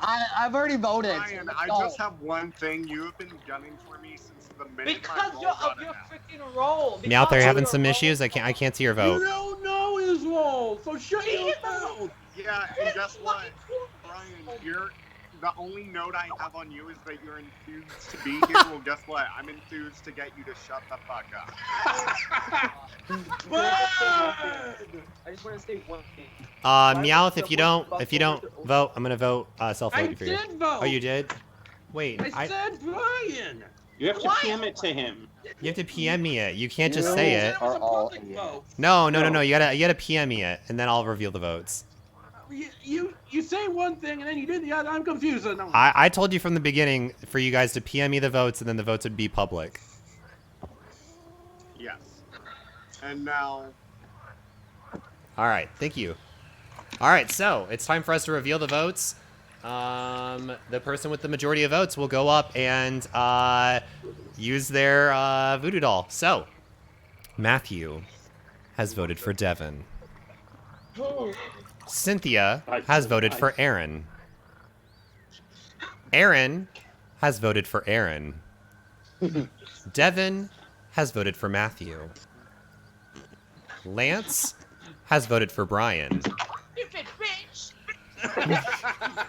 I've already voted. Brian, I just have one thing. You have been gunning for me since the minute because my you're role of your freaking role. Meowth, are you having some issues? I can't see your vote. You don't know his role, so shut your mouth. Yeah, and guess what? Brian, you're the only note I have on you is that you're enthused to be here. Well, guess what? I'm enthused to get you to shut the fuck up. I just want to say one thing. Meowth, if you don't vote, I'm gonna vote self-voting for you. I did vote. Oh, you did? Wait, I said Brian. You have to PM it to him. You have to PM me it. You can't just say it. Are all No. You gotta PM me it, and then I'll reveal the votes. You say one thing and then you do the other. I'm confused. No. I told you from the beginning for you guys to PM me the votes, and then the votes would be public. Yes. And now. All right, thank you. All right, so it's time for us to reveal the votes. The person with the majority of votes will go up and use their voodoo doll. So, Matthew, has voted for Devin. Cynthia has voted for Aaron. Aaron has voted for Aaron. Devin has voted for Matthew. Lance has voted for Brian. Stupid bitch!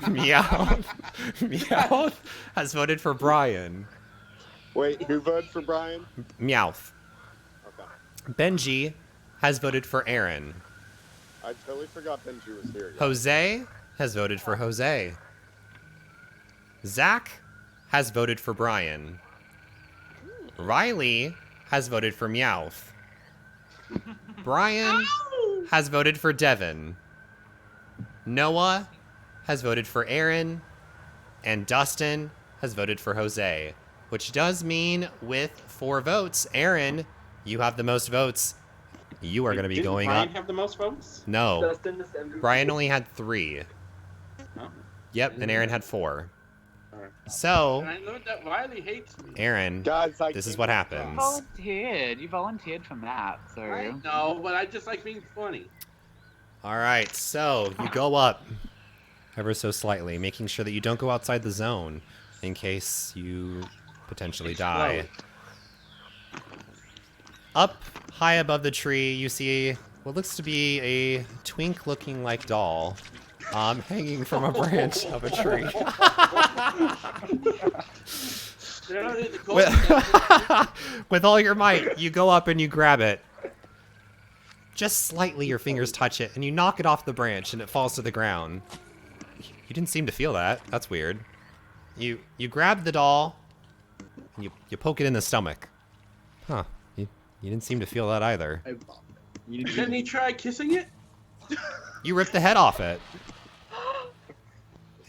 Meowth. Meowth has voted for Brian. Wait, who voted for Brian? Meowth. Okay. Benji has voted for Aaron. I totally forgot Benji was here. Jose has voted for Jose. Zach has voted for Brian. Riley has voted for Meowth. Brian has voted for Devin. Noah has voted for Aaron. And Dustin has voted for Jose. Which does mean with 4 votes, Aaron, you have the most votes. You are going to be going Brian up. have the most votes? No. Dustin is MVP. Brian only had 3. Oh. Yep, and Aaron had 4. Alright. So, And I know that Riley hates me. Aaron, Guys, this is what happens. You volunteered for Matt, so. I know, but I just like being funny. All right, so you go up ever so slightly, making sure that you don't go outside the zone in case you potentially die. Up high above the tree, you see what looks to be a twink-looking like doll hanging from a branch of a tree. With all your might, you go up and you grab it. Just slightly your fingers touch it, and you knock it off the branch, and it falls to the ground. You didn't seem to feel that. That's weird. You grab the doll, and you poke it in the stomach. Huh. You didn't seem to feel that either. Didn't he try kissing it? You rip the head off it.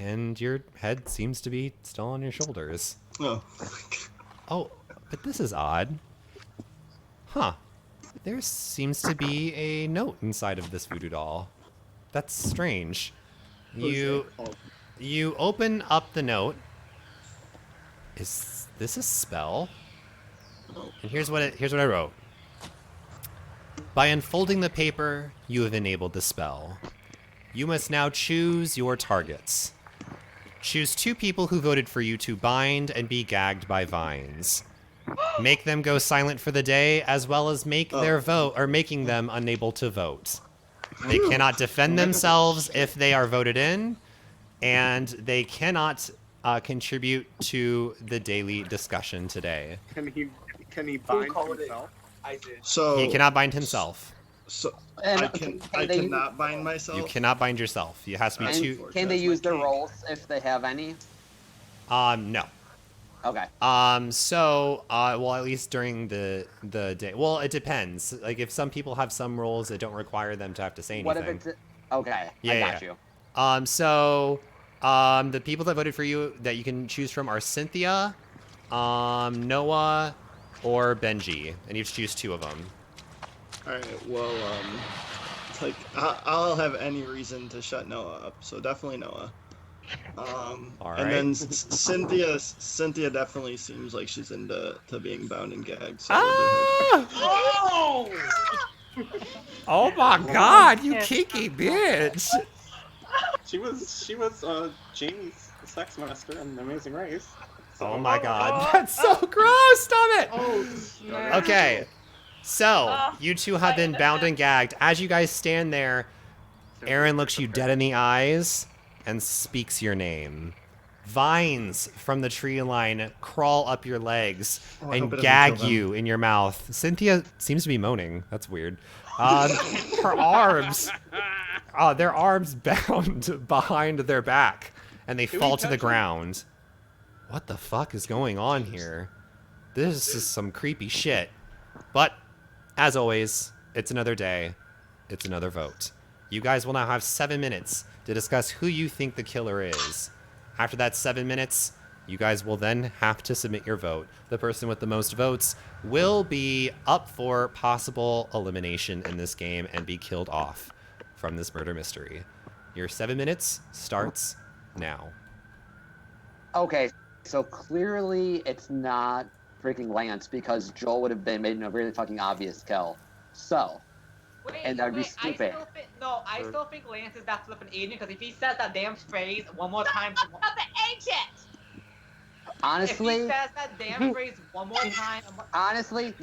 And your head seems to be still on your shoulders. Oh. Oh, but this is odd. Huh. There seems to be a note inside of this voodoo doll. That's strange. You open up the note. Is this a spell? And here's what I wrote. By unfolding the paper, you have enabled the spell. You must now choose your targets. Choose 2 people who voted for you to bind and be gagged by vines. Make them go silent for the day, as well as make their vote or making them unable to vote. They cannot defend themselves if they are voted in, and they cannot contribute to the daily discussion today. Can he bind himself? So He cannot bind himself. So And I cannot bind myself. You cannot bind yourself. It has to be 2. Can they use their rolls if they have any? No. Okay. Well, at least during the day. Well, it depends. Like, if some people have some roles that don't require them to have to say anything. What if it's... Okay, I got you. The people that voted for you that you can choose from are Cynthia, Noah, or Benji. And you have to choose 2 of them. Alright, well, it's like, I'll have any reason to shut Noah up, so definitely Noah. And then Cynthia definitely seems like she's into being bound and gagged. So Oh! Oh my god, you kinky bitch! She was Jamie's sex master in The Amazing Race. So. Oh my god, that's so gross! Stop it! Okay, so you 2 have been bound and gagged. As you guys stand there, Aaron looks you dead in the eyes and speaks your name. Vines from the tree line crawl up your legs and gag you in your mouth. Cynthia seems to be moaning. That's weird. Her arms, their arms bound behind their back, and they fall to the ground. What the fuck is going on here? This is some creepy shit. But, as always, it's another day. It's another vote. You guys will now have 7 minutes to discuss who you think the killer is. After that 7 minutes, you guys will then have to submit your vote. The person with the most votes will be up for possible elimination in this game and be killed off from this murder mystery. Your 7 minutes starts now. Okay, so clearly it's not freaking Lance because Joel would have been made a really fucking obvious kill. So, and that would be stupid. I still think Lance is that flippin' agent because if he says that damn phrase one more time. Honestly, if he says that damn phrase one more time. Honestly,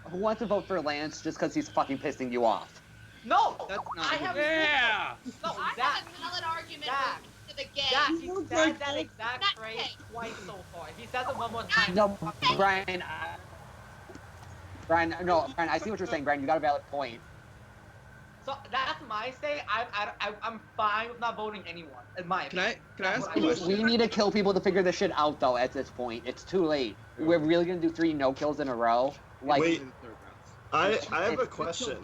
who wants to vote for Lance just because he's fucking pissing you off? No, that's not. I have. Yeah. No, I Zach. have a valid argument Zach. to the game. Zach, he said that exact phrase twice so far. If he says it one more time. No, Brian. Brian, I see what you're saying, Brian. You got a valid point. So that's my say. I'm fine with not voting anyone. In my opinion. Can I ask a question? We need to kill people to figure this shit out, though. At this point, it's too late. We're really gonna do 3 no kills in a row. Like, wait, I have a question.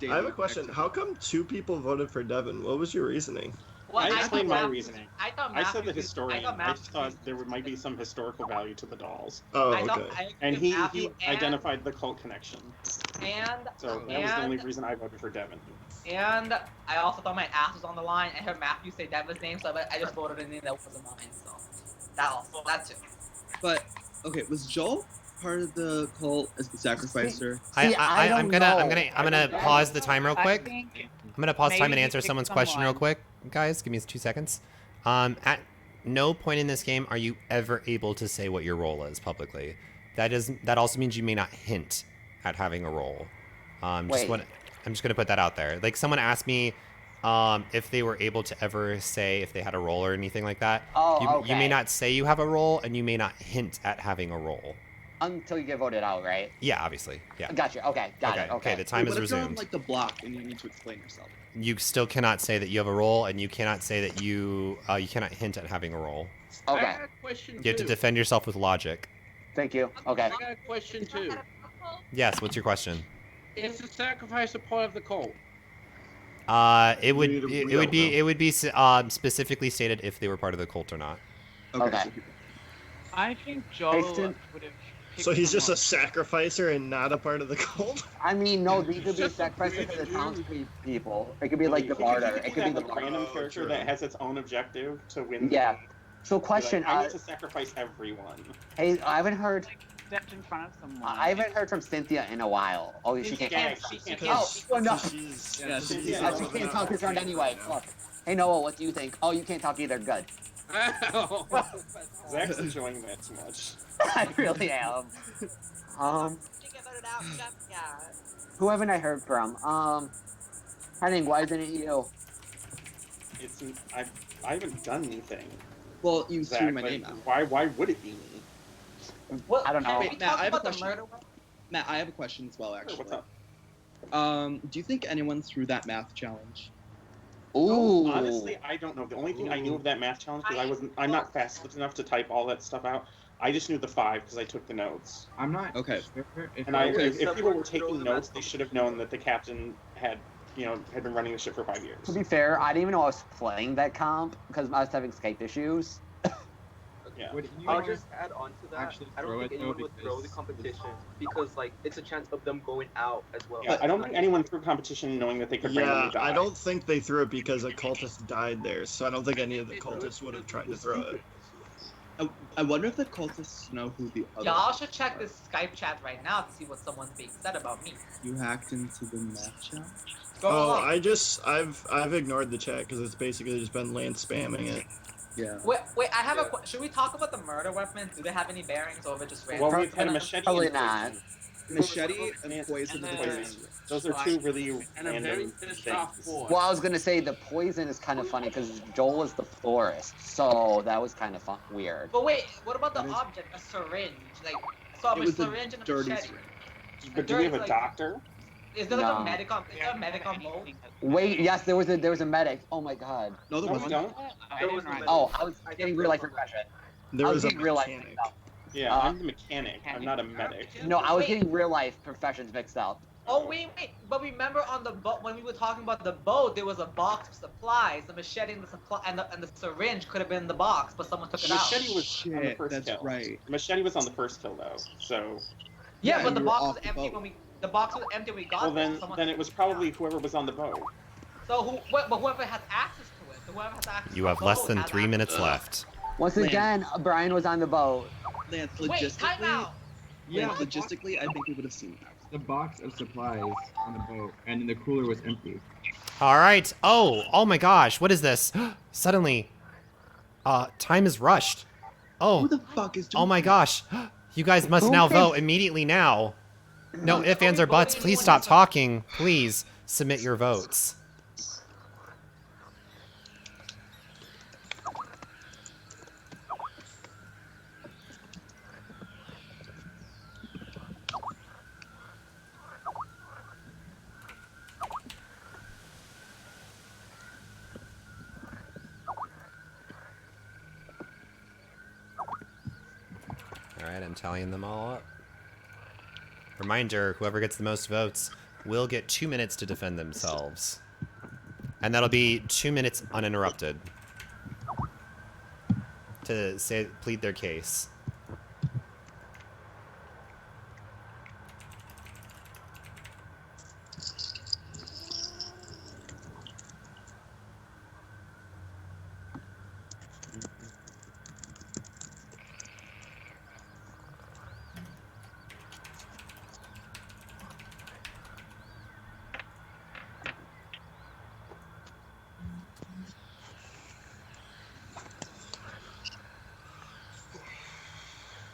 I have a question. How come 2 people voted for Devin? What was your reasoning? Well, I explained my reasoning. I said the historian. I just thought there might be some historical value to the dolls. Oh, okay. And he identified the cult connection. And so that was the only reason I voted for Devin. And I also thought my ass was on the line. I heard Matthew say Devin's name, so I just voted in the name that wasn't mine. So that too. But okay, was Joel part of the cult as the sacrificer? I'm gonna pause the time real quick. I'm gonna pause time and answer someone's question real quick, guys. Give me 2 seconds. At no point in this game are you ever able to say what your role is publicly. That also means you may not hint at having a role. I'm just gonna put that out there. Like someone asked me if they were able to ever say if they had a role or anything like that. You may not say you have a role, and you may not hint at having a role. Until you get voted out, right? Yeah, obviously. Yeah. Gotcha. Okay. Got it. Okay. The time is What if you're resumed. on, like the block and you need to explain yourself? You still cannot say that you have a role, and you cannot say that you cannot hint at having a role. Okay. I got a question You have to defend yourself with logic. Thank you. Okay. I got a question too. Yes. What's your question? Is the sacrifice a part of the cult? It would be specifically stated if they were part of the cult or not. Okay. I think Joel would have. So he's just a sacrificer and not a part of the cult? I mean, no, these could be sacrifices for the townspeople. It could be like the martyr. It could be the random character that has its own objective to win. Yeah. So question. I need to sacrifice everyone. Hey, I haven't heard. Stepped in front of someone. I haven't heard from Cynthia in a while. Oh, she can't. She can't. Oh, no. She can't talk this round anyway. Look. Hey, Noah, what do you think? Oh, you can't talk either. Good. Zach's enjoying that too much. I really am. Who haven't I heard from? I think, why isn't it you? I haven't done anything. Well, you Zach, threw my name out. Why would it be me? Well, I don't know. Wait, Matt, I have a question. Matt, I have a question as well, actually. What's up? Do you think anyone threw that math challenge? Ooh. Honestly, I don't know. The only thing I knew of that math challenge, because I'm not fast enough to type all that stuff out. I just knew the 5 because I took the notes. I'm not. Okay. If people were taking notes, they should have known that the captain had been running the ship for 5 years. To be fair, I didn't even know I was playing that comp because I was having Skype issues. Yeah. I'll just add on to that. I don't think anyone would throw the competition because it's a chance of them going out as well. Yeah, I don't think anyone threw competition knowing that they could randomly die. I don't think they threw it because a cultist died there, so I don't think any of the cultists would have tried to throw it. I wonder if the cultists know who the other. Y'all should check this Skype chat right now to see what someone's being said about me. You hacked into the math challenge? I've ignored the chat because it's basically just been Lance spamming it. Yeah. Wait, I have a question. Should we talk about the murder weapons? Do they have any bearings over just random? Well, we've had a machete. Probably not. Machete and poison. Those are 2 really random things. Well, I was gonna say the poison is kind of funny because Joel was the florist, so that was kind of weird. But wait, what about the object? A syringe, like a syringe and a machete. But do we have a doctor? Is there like a medic on? Is there a medic on boat? Wait, yes, there was a medic. Oh my god. No, there wasn't. Oh, I was getting real life regression. There was a mechanic. Yeah, I'm the mechanic. I'm not a medic. No, I was getting real life professions mixed up. Oh wait, but remember on the boat when we were talking about the boat, there was a box of supplies. The machete and the and the syringe could have been in the box, but someone took it out. The machete was on the first kill. Right. The machete was on the first kill though, so. Yeah, but the box was empty when we. The box was empty when we got there. Well, then it was probably whoever was on the boat. So whoever has access to it, whoever has access. You have less than 3 minutes left. Once again, Brian was on the boat. Lance, Wait, time out. Lance, logistically, I think we would have seen that. the box of supplies on the boat, and the cooler was empty. All right. Oh my gosh. What is this? Suddenly, time is rushed. Oh. Who the fuck is doing Oh my gosh. You guys must now vote immediately now. No ifs, ands, or buts. Please stop talking. Please submit your votes. Alright, I'm tallying them all up. Reminder, whoever gets the most votes will get 2 minutes to defend themselves. And that'll be 2 minutes uninterrupted to plead their case.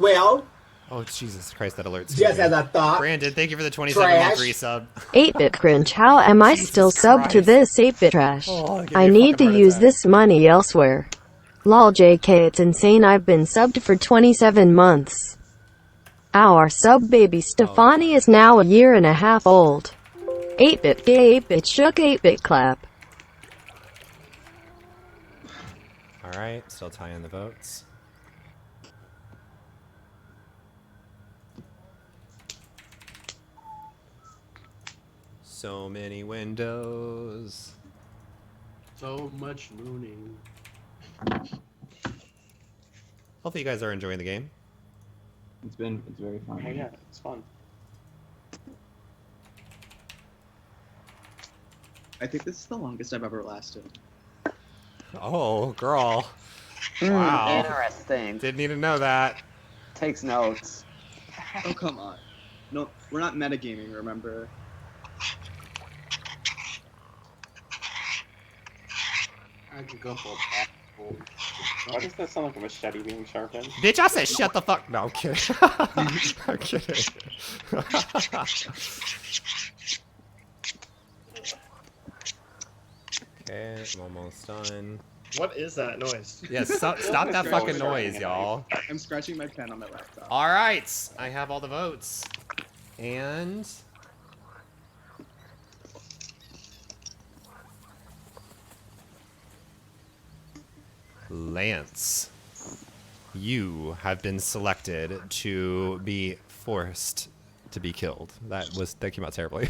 Well. Oh, Jesus Christ, that alerts me. Just as I thought. Brandon, thank you for the 27-month resub. 8-bit cringe, how am I still subbed to this 8-bit trash? Oh, I need to use this money elsewhere. Lol JK, it's insane, I've been subbed for 27 months. Our sub baby Stefani is now 1.5 years old. 8-bit gay, 8-bit shook, 8-bit clap. Alright, still tying the votes. So many windows. So much mooning. Hopefully you guys are enjoying the game. It's very fun. Oh yeah, it's fun. I think this is the longest I've ever lasted. Oh, girl. Wow. Interesting. Didn't need to know that. Takes notes. Oh, come on. No, we're not metagaming, remember? I could go for a Why does that sound like a machete being sharpened? Bitch, I said shut the fuck. No, I'm kidding. I'm kidding. Okay, I'm almost done. What is that noise? Yeah, stop that fucking noise, y'all. I'm scratching my pen on my laptop. All right, I have all the votes. And... Lance, you have been selected to be forced to be killed. That came out terribly.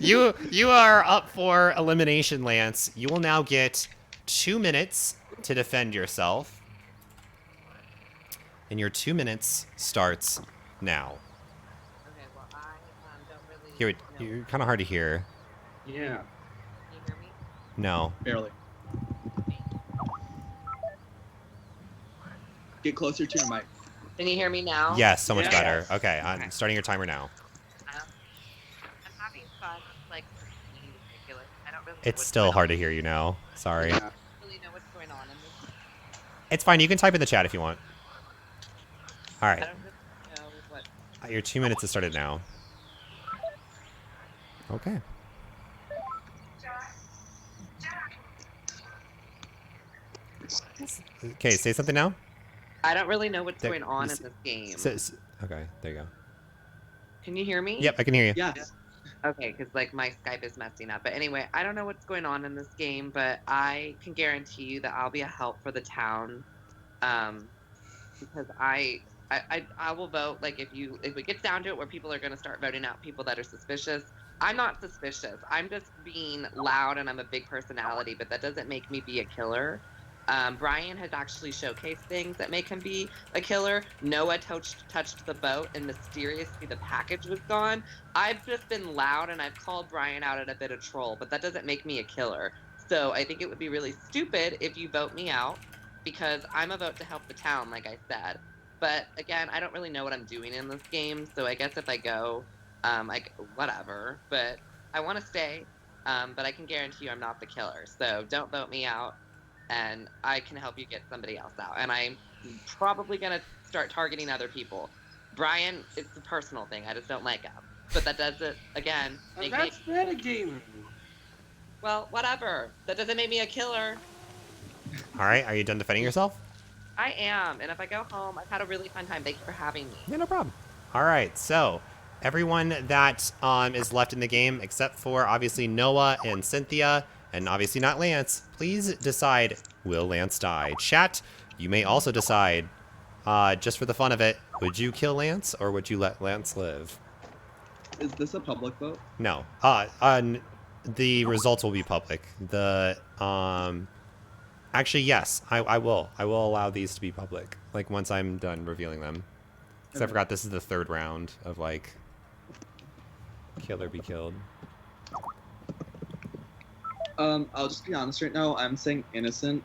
You are up for elimination, Lance. You will now get 2 minutes to defend yourself. And your 2 minutes starts now. Okay, well, I don't really Here, you're kind of hard to hear. Yeah. Can you hear me? No. Barely. Get closer to your mic. Can you hear me now? Yes, so much better. Okay, I'm starting your timer now. I'm having fun, like, being ridiculous. I don't really It's still hard to hear you now. Sorry. I don't really know what's going on in this. It's fine. You can type in the chat if you want. All right. I don't really know what. Your 2 minutes has started now. Okay. Okay, say something now. I don't really know what's going on in this game. Okay, there you go. Can you hear me? Yep, I can hear you. Yes. Okay, because like my Skype is messing up. But anyway, I don't know what's going on in this game, but I can guarantee you that I'll be a help for the town, because I will vote. Like if it gets down to it, where people are going to start voting out people that are suspicious. I'm not suspicious. I'm just being loud, and I'm a big personality, but that doesn't make me be a killer. Brian has actually showcased things that make him be a killer. Noah touched the boat, and mysteriously the package was gone. I've just been loud, and I've called Brian out at a bit of troll, but that doesn't make me a killer. So I think it would be really stupid if you vote me out, because I'm a vote to help the town, like I said. But again, I don't really know what I'm doing in this game, so I guess if I go Like, whatever. But I want to stay. But I can guarantee you I'm not the killer. So don't vote me out. And I can help you get somebody else out. And I'm probably going to start targeting other people. Brian, it's a personal thing. I just don't like him. But that does it, again, make me... That's metagaming. Well, whatever. That doesn't make me a killer. All right, are you done defending yourself? I am. And if I go home, I've had a really fun time. Thank you for having me. Yeah, no problem. All right, so everyone that is left in the game, except for obviously Noah and Cynthia, and obviously not Lance, please decide, will Lance die? Chat, you may also decide, just for the fun of it, would you kill Lance or would you let Lance live? Is this a public vote? No. The results will be public. Actually, yes, I will. I will allow these to be public, like, once I'm done revealing them. Because I forgot this is the third round of, like, kill or be killed. I'll just be honest right now. I'm saying innocent.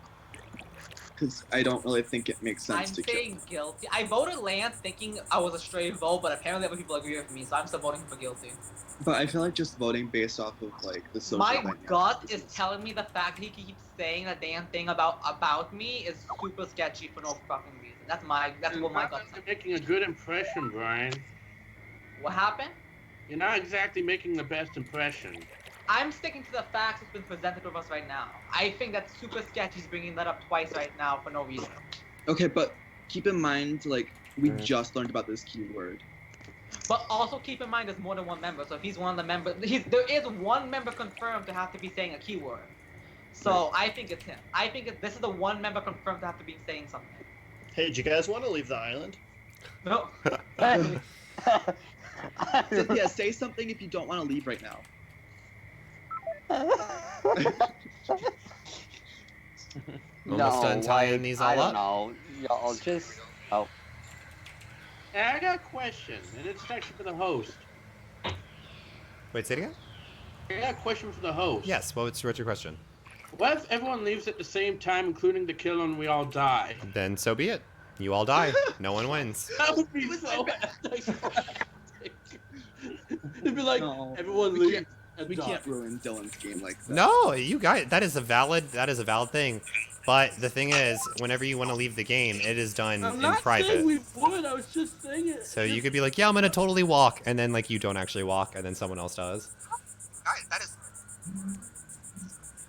Because I don't really think it makes sense to kill. I'm saying guilty. I voted Lance thinking I was a stray vote, but apparently other people agree with me, so I'm still voting for guilty. But I feel like just voting based off of, like, the social My dynamic gut is telling me the fact that he keeps saying that damn thing about me is super sketchy for no fucking reason. That's what my gut You're making a good impression, Brian. What happened? You're not exactly making the best impression. I'm sticking to the facts that's been presented with us right now. I think that super sketchy's bringing that up twice right now for no reason. Okay, but keep in mind, like, we just learned about this keyword. But also keep in mind there's more than one member, so if he's one of the members, there is one member confirmed to have to be saying a keyword. So I think it's him. I think this is the one member confirmed to have to be saying something. Hey, do you guys want to leave the island? No. So, yeah, say something if you don't want to leave right now. Almost done tying these all up? I don't know. Y'all just... Oh. I got a question, and it's actually for the host. Wait, say it again? I got a question for the host. Yes, what's your question? What if everyone leaves at the same time, including the killer, and we all die? Then so be it. You all die. No one wins. That would be so It'd be like, everyone leaves. We can't ruin Dylan's game like that. No, you guys, that is a valid thing. But the thing is, whenever you want to leave the game, it is done I'm in not private. saying we would, I was just saying it. So you could be like, yeah, I'm gonna totally walk, and then like you don't actually walk, and then someone else does.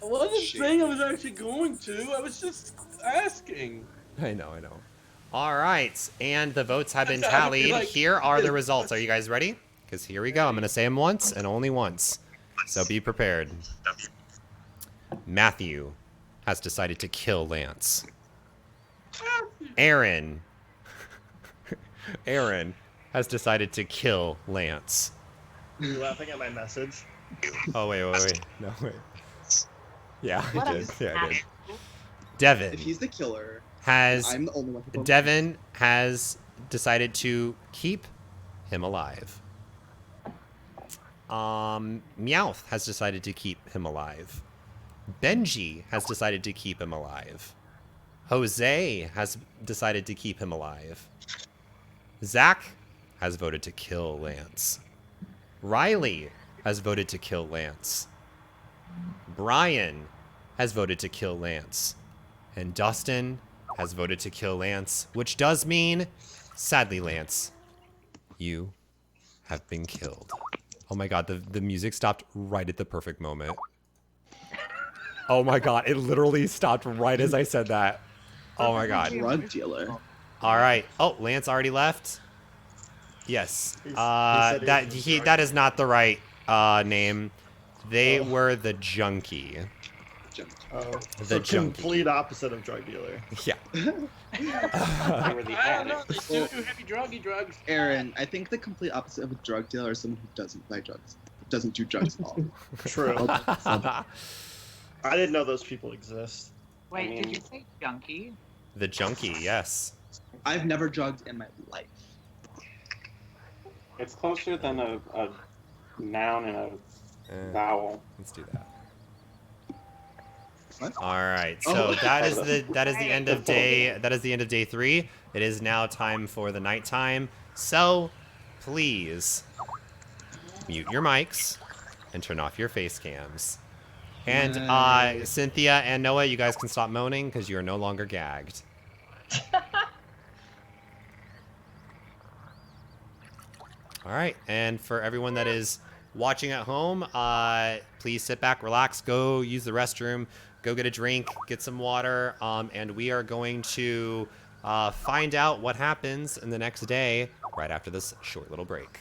I wasn't saying I was actually going to, I was just asking. I know. All right, and the votes have been That's how I feel tallied. like- Here are the results. Are you guys ready? Because here we go. I'm gonna say them once and only once. So be prepared. Matthew has decided to kill Lance. Aaron has decided to kill Lance. Are you laughing at my message? Oh, wait. No, wait. Yeah, What I did. else? Yeah, I did. Devin. If he's the killer, has I'm the only one who Devin has decided to keep him alive. Meowth has decided to keep him alive. Benji has decided to keep him alive. Jose has decided to keep him alive. Zach has voted to kill Lance. Riley has voted to kill Lance. Brian has voted to kill Lance. And Dustin has voted to kill Lance, which does mean, sadly, Lance, you have been killed. Oh my god, the music stopped right at the perfect moment. Oh my god, it literally stopped right as I said that. Oh my god. Drug dealer. All right. Oh, Lance already left. Yes. He said That is not the right name. They were the junkie. The complete opposite of drug dealer. Yeah. I don't know, they still do heavy druggy drugs. Aaron, I think the complete opposite of a drug dealer is someone who doesn't buy drugs. Doesn't do drugs at all. True. I didn't know those people exist. Wait, did you say junkie? The junkie, yes. I've never drugged in my life. It's closer than a noun and a vowel. Let's do that. All right, so that is the end of day. That is the end of day 3. It is now time for the nighttime. So, please, mute your mics and turn off your face cams. And Cynthia and Noah, you guys can stop moaning because you are no longer gagged. All right, and for everyone that is watching at home, please sit back, relax, go use the restroom, go get a drink, get some water, and we are going to find out what happens in the next day right after this short little break.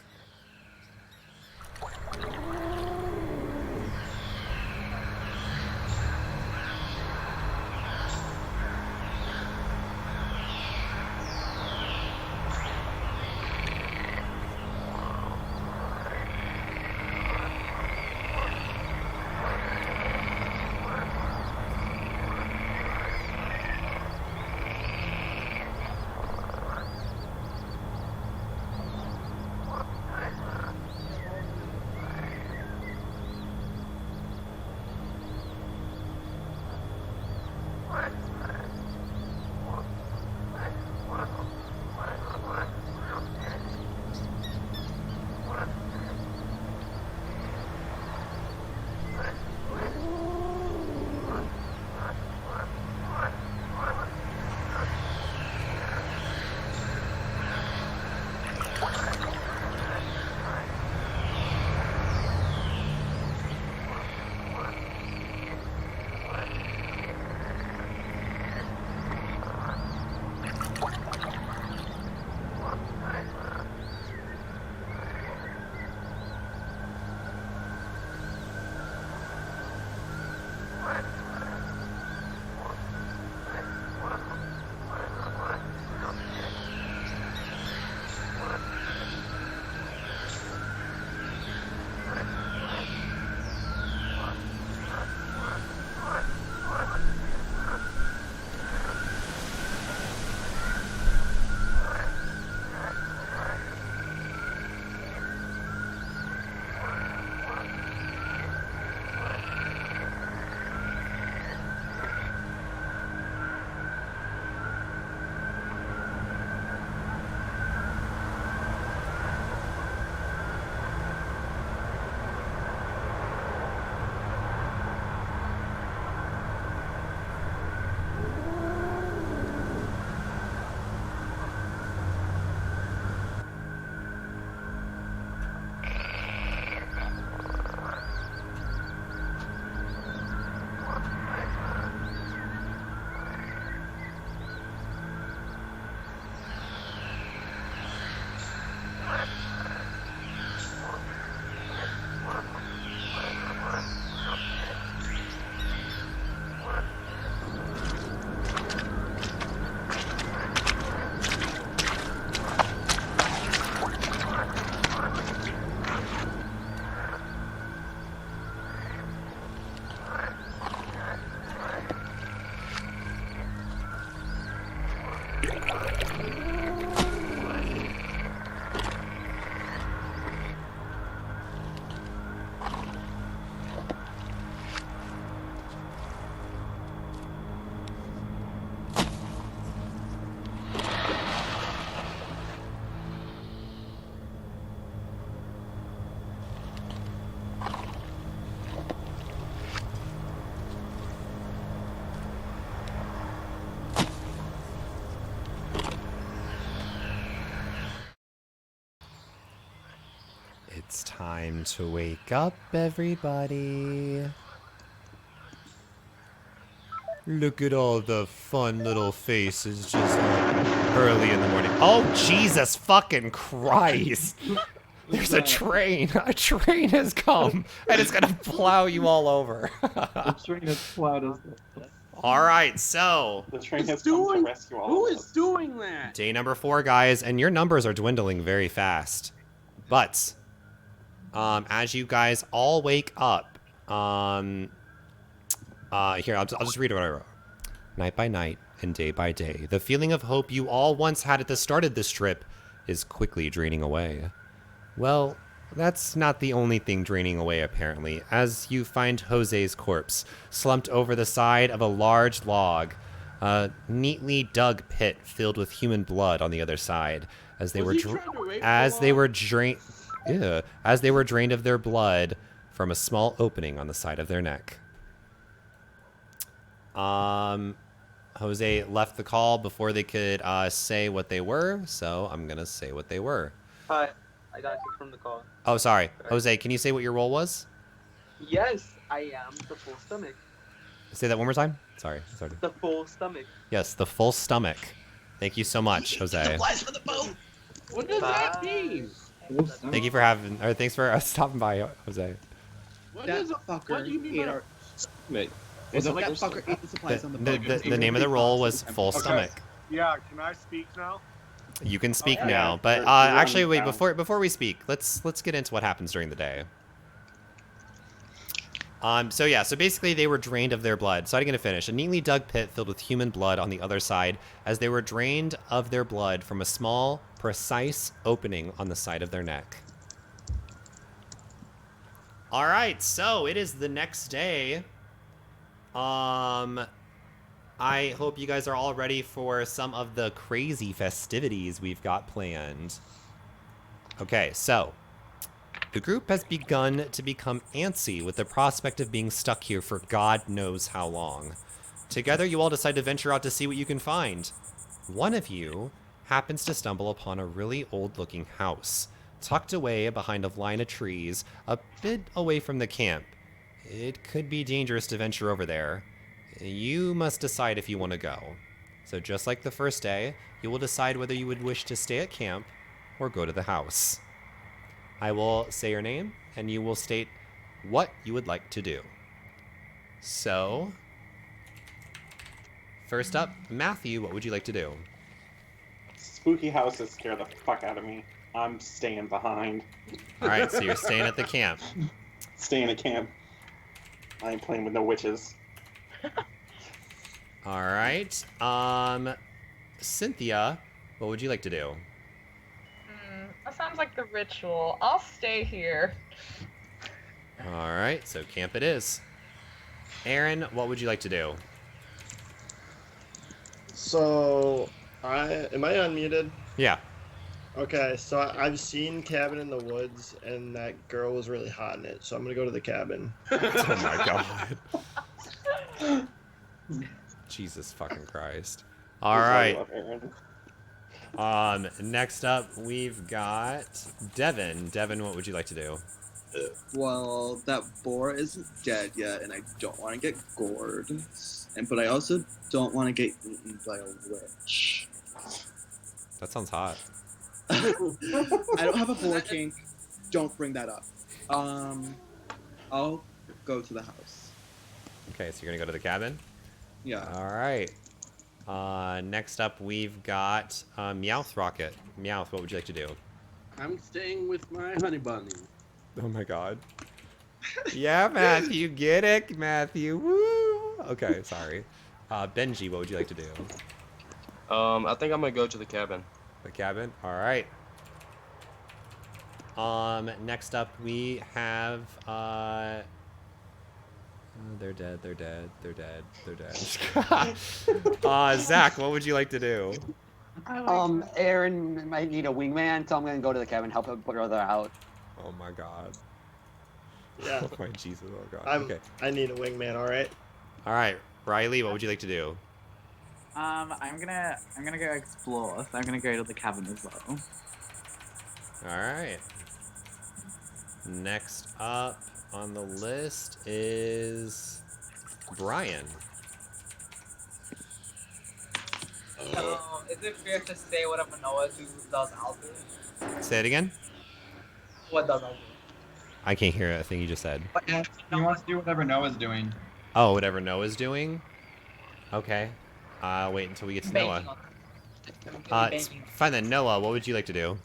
It's time to wake up, everybody. Look at all the fun little faces just early in the morning. Oh, Jesus fucking Christ. There's a train. A train has come, and it's going to plow you all over. The train has plowed us. All right, so the train has come to rescue all Who of is us. doing that? Day number 4, guys, and your numbers are dwindling very fast. But as you guys all wake up, here, I'll just read what I wrote. Night by night and day by day, the feeling of hope you all once had at the start of this trip is quickly draining away. Well, that's not the only thing draining away, apparently, as you find Jose's corpse slumped over the side of a large log, a neatly dug pit filled with human blood on the other side, as they were Yeah, as they were drained of their blood from a small opening on the side of their neck. Jose left the call before they could say what they were, so I'm gonna say what they were. Hi, I got kicked from the call. Oh, sorry. Jose, can you say what your role was? Yes, I am the full stomach. Say that one more time? Sorry. The full stomach. Yes, the full stomach. Thank you so much, Jose. For the boat. What does that mean? Thank you for having, or thanks for stopping by, Jose. What That is a fucker What do you mean ate by our Wait, Was it like that fucker ate the supplies on the boat? The name of the role was Full Stomach. Yeah, can I speak now? You can speak Okay. now, but You're actually, wait, down. before we speak, let's get into what happens during the day. So basically they were drained of their blood. So I'm gonna finish. A neatly dug pit filled with human blood on the other side, as they were drained of their blood from a small, precise opening on the side of their neck. All right, so it is the next day. I hope you guys are all ready for some of the crazy festivities we've got planned. Okay, so the group has begun to become antsy with the prospect of being stuck here for God knows how long. Together, you all decide to venture out to see what you can find. One of you happens to stumble upon a really old-looking house, tucked away behind a line of trees, a bit away from the camp. It could be dangerous to venture over there. You must decide if you want to go. So just like the first day, you will decide whether you would wish to stay at camp or go to the house. I will say your name, and you will state what you would like to do. So, first up, Matthew, what would you like to do? Spooky houses scare the fuck out of me. I'm staying behind. All right, so you're staying at the camp. Staying at camp. I ain't playing with no witches. All right. Cynthia, what would you like to do? That sounds like the ritual. I'll stay here. All right, so camp it is. Aaron, what would you like to do? So, am I unmuted? Yeah. Okay, so I've seen Cabin in the Woods, and that girl was really hot in it, so I'm gonna go to the cabin. Oh my god. Jesus fucking Christ. All right. Next up, we've got Devin. Devin, what would you like to do? Well, that boar isn't dead yet, and I don't want to get gored. But I also don't want to get eaten by a witch. That sounds hot. I don't have a boar kink. Don't bring that up. I'll go to the house. Okay, so you're gonna go to the cabin? Yeah. All right. Next up, we've got Meowth Rocket. Meowth, what would you like to do? I'm staying with my honey bunny. Oh my god. Yeah, Matthew, get it, Matthew. Woo! Okay, sorry. Benji, what would you like to do? I think I'm gonna go to the cabin. The cabin? All right. Next up, we have they're dead. They're dead. They're dead. They're dead. Zach, what would you like to do? Aaron might need a wingman, so I'm gonna go to the cabin and help him put her out. Oh my god. Yeah. Oh my Jesus. Oh god. Okay. I need a wingman. All right. All right, Riley, what would you like to do? I'm gonna go explore. So I'm gonna go to the cabin as well. All right. Next up on the list is Brian. So, is it fair to say whatever Noah does I'll do? Say it again. What does I'll do? I can't hear a thing you just said. He wants to do whatever Noah's doing. Oh, whatever Noah's doing? Okay. Wait until we get to Noah. Fine then, Noah, what would you like to do?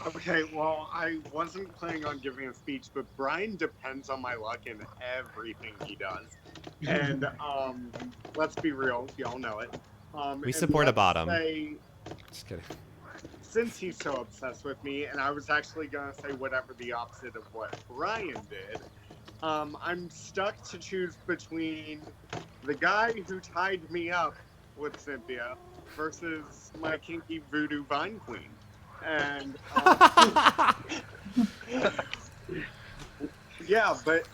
Okay, well, I wasn't planning on giving a speech, but Brian depends on my luck in everything he does. And, let's be real, y'all know it. We support a bottom. Just kidding. Since he's so obsessed with me, and I was actually gonna say whatever the opposite of what Brian did, I'm stuck to choose between the guy who tied me up with Cynthia versus my kinky voodoo vine queen. And Yeah, but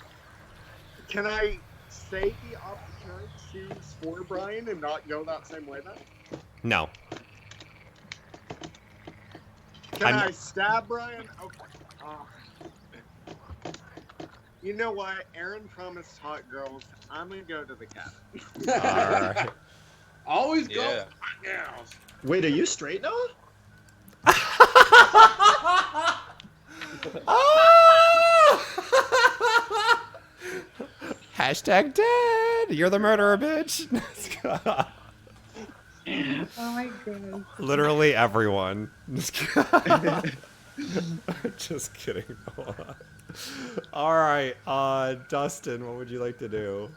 can I say the opportunity choose for Brian and not go that same way then? No. Can I stab Brian? Okay. You know what? Aaron promised hot girls. I'm gonna go to the cabin. All right. Always go. Yeah. Yeah. Wait, are you straight, Noah? Hashtag dead. You're the murderer, bitch. Oh my god. Literally everyone. Just kidding. All right, Dustin, what would you like to do?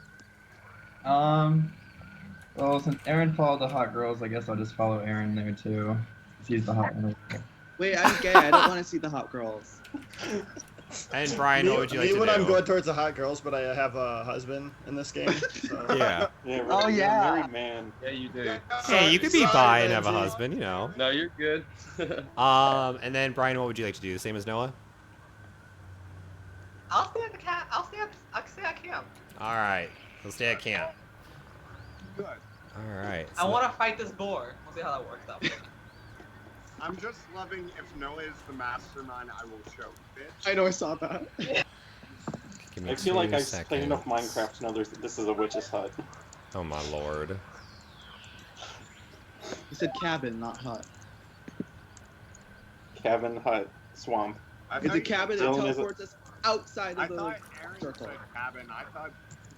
Well, since Aaron followed the hot girls, I guess I'll just follow Aaron there too. He's the hot one. Wait, I'm gay. I don't want to see the hot girls. And Brian, what would you like to do? when I'm going towards the hot girls, but I have a husband in this game. So. Yeah. Oh yeah. Married man. Yeah, you do. Hey, you could be bi and have a husband, you know. No, you're good. And then Brian, what would you like to do? Same as Noah? I'll stay at the camp. I'll stay at camp. All right, we'll stay at camp. Good. All right. I want to fight this boar. We'll see how that works out. I'm just loving if Noah is the mastermind, I will show, bitch. I know I saw that. Give me I feel like 2 I've played enough Minecraft to know this is a witch's hut. Oh my lord. You said cabin, not hut. Cabin, hut, swamp. It's a cabin that Dylan teleports us outside of the thought Aaron circle. said cabin. I thought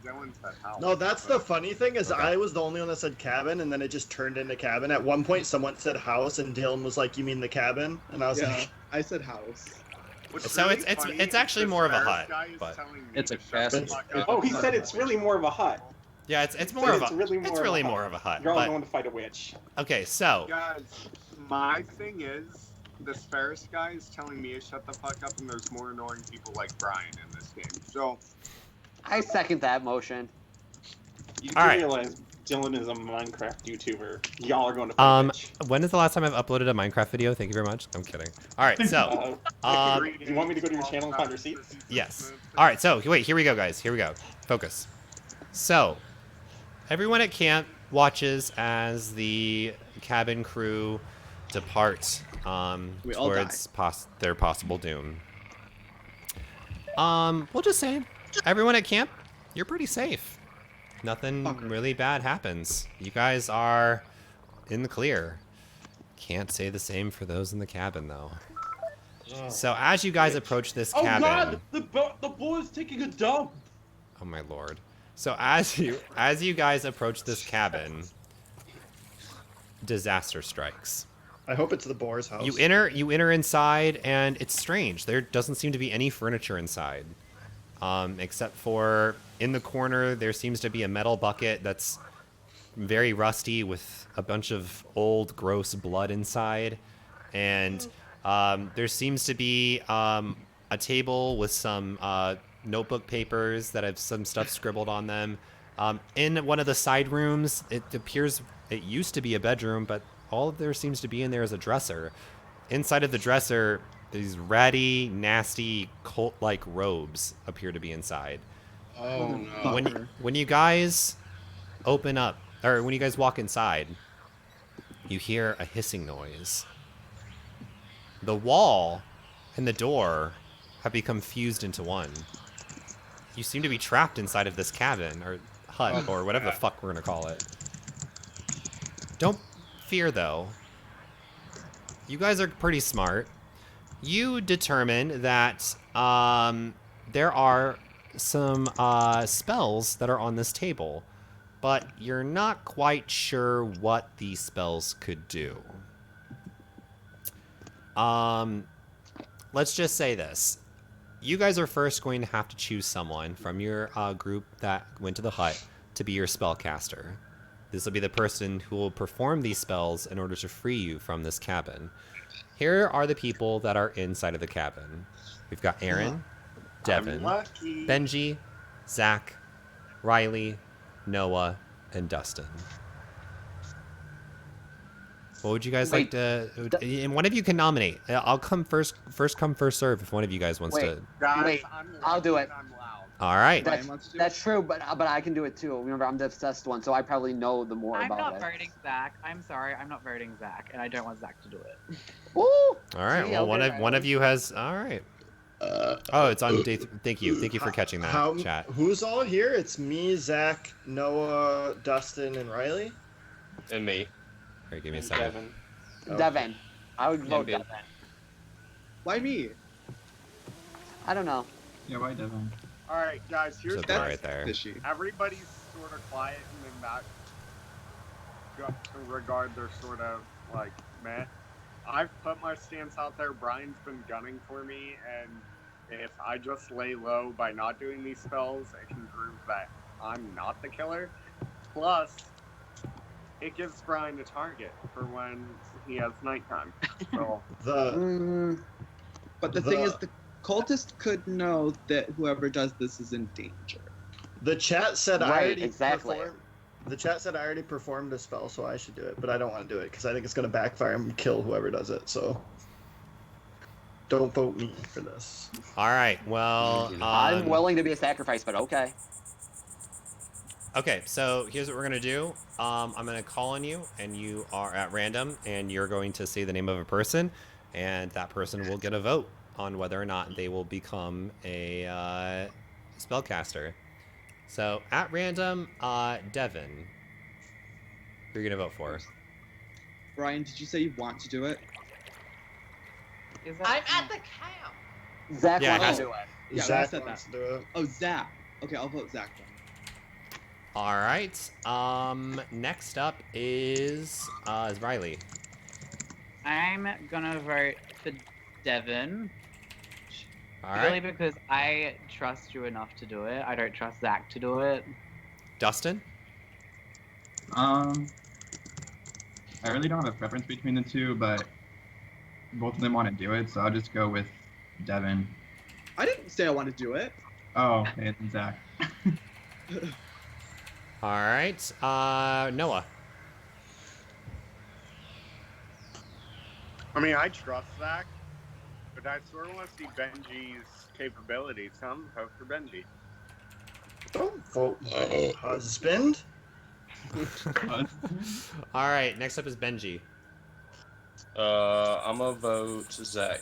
Dylan said house. No, that's the funny thing is I was the only one that said cabin, and then it just turned into cabin. At one point, someone said house, and Dylan was like, "You mean the cabin?" And I was like, I said house. So it's actually more of a hut, but it's a cabin. Oh, he said it's really more of a hut. yeah, it's more of a It's really more of a hut. You're all But going to fight a witch. okay, so Guys, my thing is, this Ferris guy is telling me to shut the fuck up, and there's more annoying people like Brian in this game. So, I second that motion. You All do right. realize Dylan is a Minecraft YouTuber. Y'all are going to fight a witch. when is the last time I've uploaded a Minecraft video? Thank you very much. I'm kidding. All right, so Do you want me to go to your channel and find receipts? yes. All right, so wait, here we go, guys. Here we go. Focus. So, everyone at camp watches as the cabin crew depart We all towards their possible doom. We'll just say, everyone at camp, you're pretty safe. Nothing really bad happens. You guys are in the clear. Can't say the same for those in the cabin, though. So as you guys approach this cabin... Oh god! The boy's taking a dump! Oh my lord. So as you guys approach this cabin, disaster strikes. I hope it's the boar's house. You enter inside, and it's strange. There doesn't seem to be any furniture inside. Except for in the corner, there seems to be a metal bucket that's very rusty with a bunch of old, gross blood inside. And there seems to be a table with some notebook papers that have some stuff scribbled on them. In one of the side rooms, it appears it used to be a bedroom, but all there seems to be in there is a dresser. Inside of the dresser, these ratty, nasty, cult-like robes appear to be inside. Oh no. When you guys open up, or when you guys walk inside, you hear a hissing noise. The wall and the door have become fused into one. You seem to be trapped inside of this cabin, or hut, or whatever the fuck we're gonna call it. Don't fear, though. You guys are pretty smart. You determine that there are some spells that are on this table, but you're not quite sure what these spells could do. Let's just say this. You guys are first going to have to choose someone from your group that went to the hut to be your spellcaster. This will be the person who will perform these spells in order to free you from this cabin. Here are the people that are inside of the cabin. We've got Aaron, Devin, Benji, Zach, Riley, Noah, and Dustin. What would you guys like to? And one of you can nominate. I'll come first. First come, first serve. If one of you guys wants to. Wait, I'll do it. All right. That's true, but I can do it too. Remember, I'm the obsessed one, so I probably know the more I'm about not it. voting Zach. I'm sorry, I'm not voting Zach, and I don't want Zach to do it. Woo! All right. See, Well, okay, one of you has. All right. Oh, it's on day. Thank you for catching that, chat. Who's all here? It's me, Zach, Noah, Dustin, and Riley. And me. All right, give me a second. Devin. Devin. I would vote Devin. Devin. Why me? I don't know. Yeah, why Devin? All right, guys. Here's So they're right there. Everybody's sort of quiet, and in that regard, they're sort of like meh. I've put my stance out there. Brian's been gunning for me, and if I just lay low by not doing these spells, it can prove that I'm not the killer. Plus, it gives Brian a target for when he has nighttime. So But the thing is, the cultist could know that whoever does this is in danger. The chat said I Right, already exactly. performed. The chat said I already performed a spell, so I should do it. But I don't want to do it because I think it's going to backfire and kill whoever does it. So don't vote me for this. All right. Well, I'm willing to be a sacrifice, but okay. Okay, so here's what we're gonna do. I'm gonna call on you, and you are at random, and you're going to say the name of a person, and that person will get a vote on whether or not they will become a spellcaster. So at random, Devin, who are you gonna vote for? Brian, did you say you want to do it? I'm at the camp. Zach Yeah, wants it to do it. Yeah, Zach I said wants that. to do it. Oh, Zach. Okay, I'll vote Zach then. All right. Next up is Riley. I'm gonna vote for Devin. All Purely right. because I trust you enough to do it. I don't trust Zach to do it. Dustin. I really don't have a preference between the two, but both of them want to do it, so I'll just go with Devin. I didn't say I want to do it. Oh, okay, it's Zach. All right. Noah. I mean, I trust Zach, but I sort of want to see Benji's capabilities. So I'm gonna vote for Benji. Don't vote my husband. All right. Next up is Benji. I'm gonna vote Zach.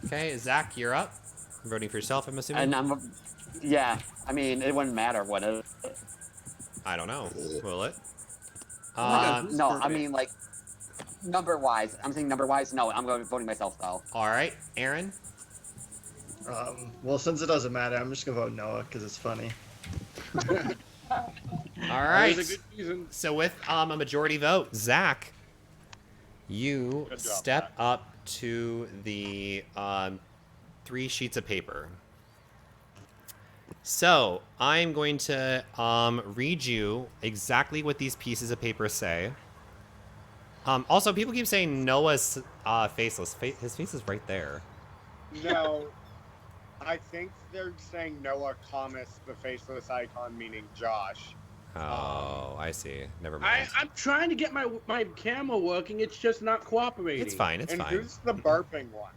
Okay, Zach, you're up. You're voting for yourself, I'm assuming. And yeah. I mean, it wouldn't matter what it. I don't know. Will it? No, I mean like number wise. I'm saying number wise. No, I'm voting myself though. All right, Aaron. Well, since it doesn't matter, I'm just gonna vote Noah because it's funny. All right. Always a good reason. So with a majority vote, Zach, you Good job, step Zach. up to the 3 sheets of paper. So I'm going to read you exactly what these pieces of paper say. Also, people keep saying Noah's faceless. His face is right there. No, I think they're saying Noah Thomas, the faceless icon, meaning Josh. Oh, I see. Never mind. I'm trying to get my camera working. It's just not cooperating. It's fine. It's and fine. who's the burping one?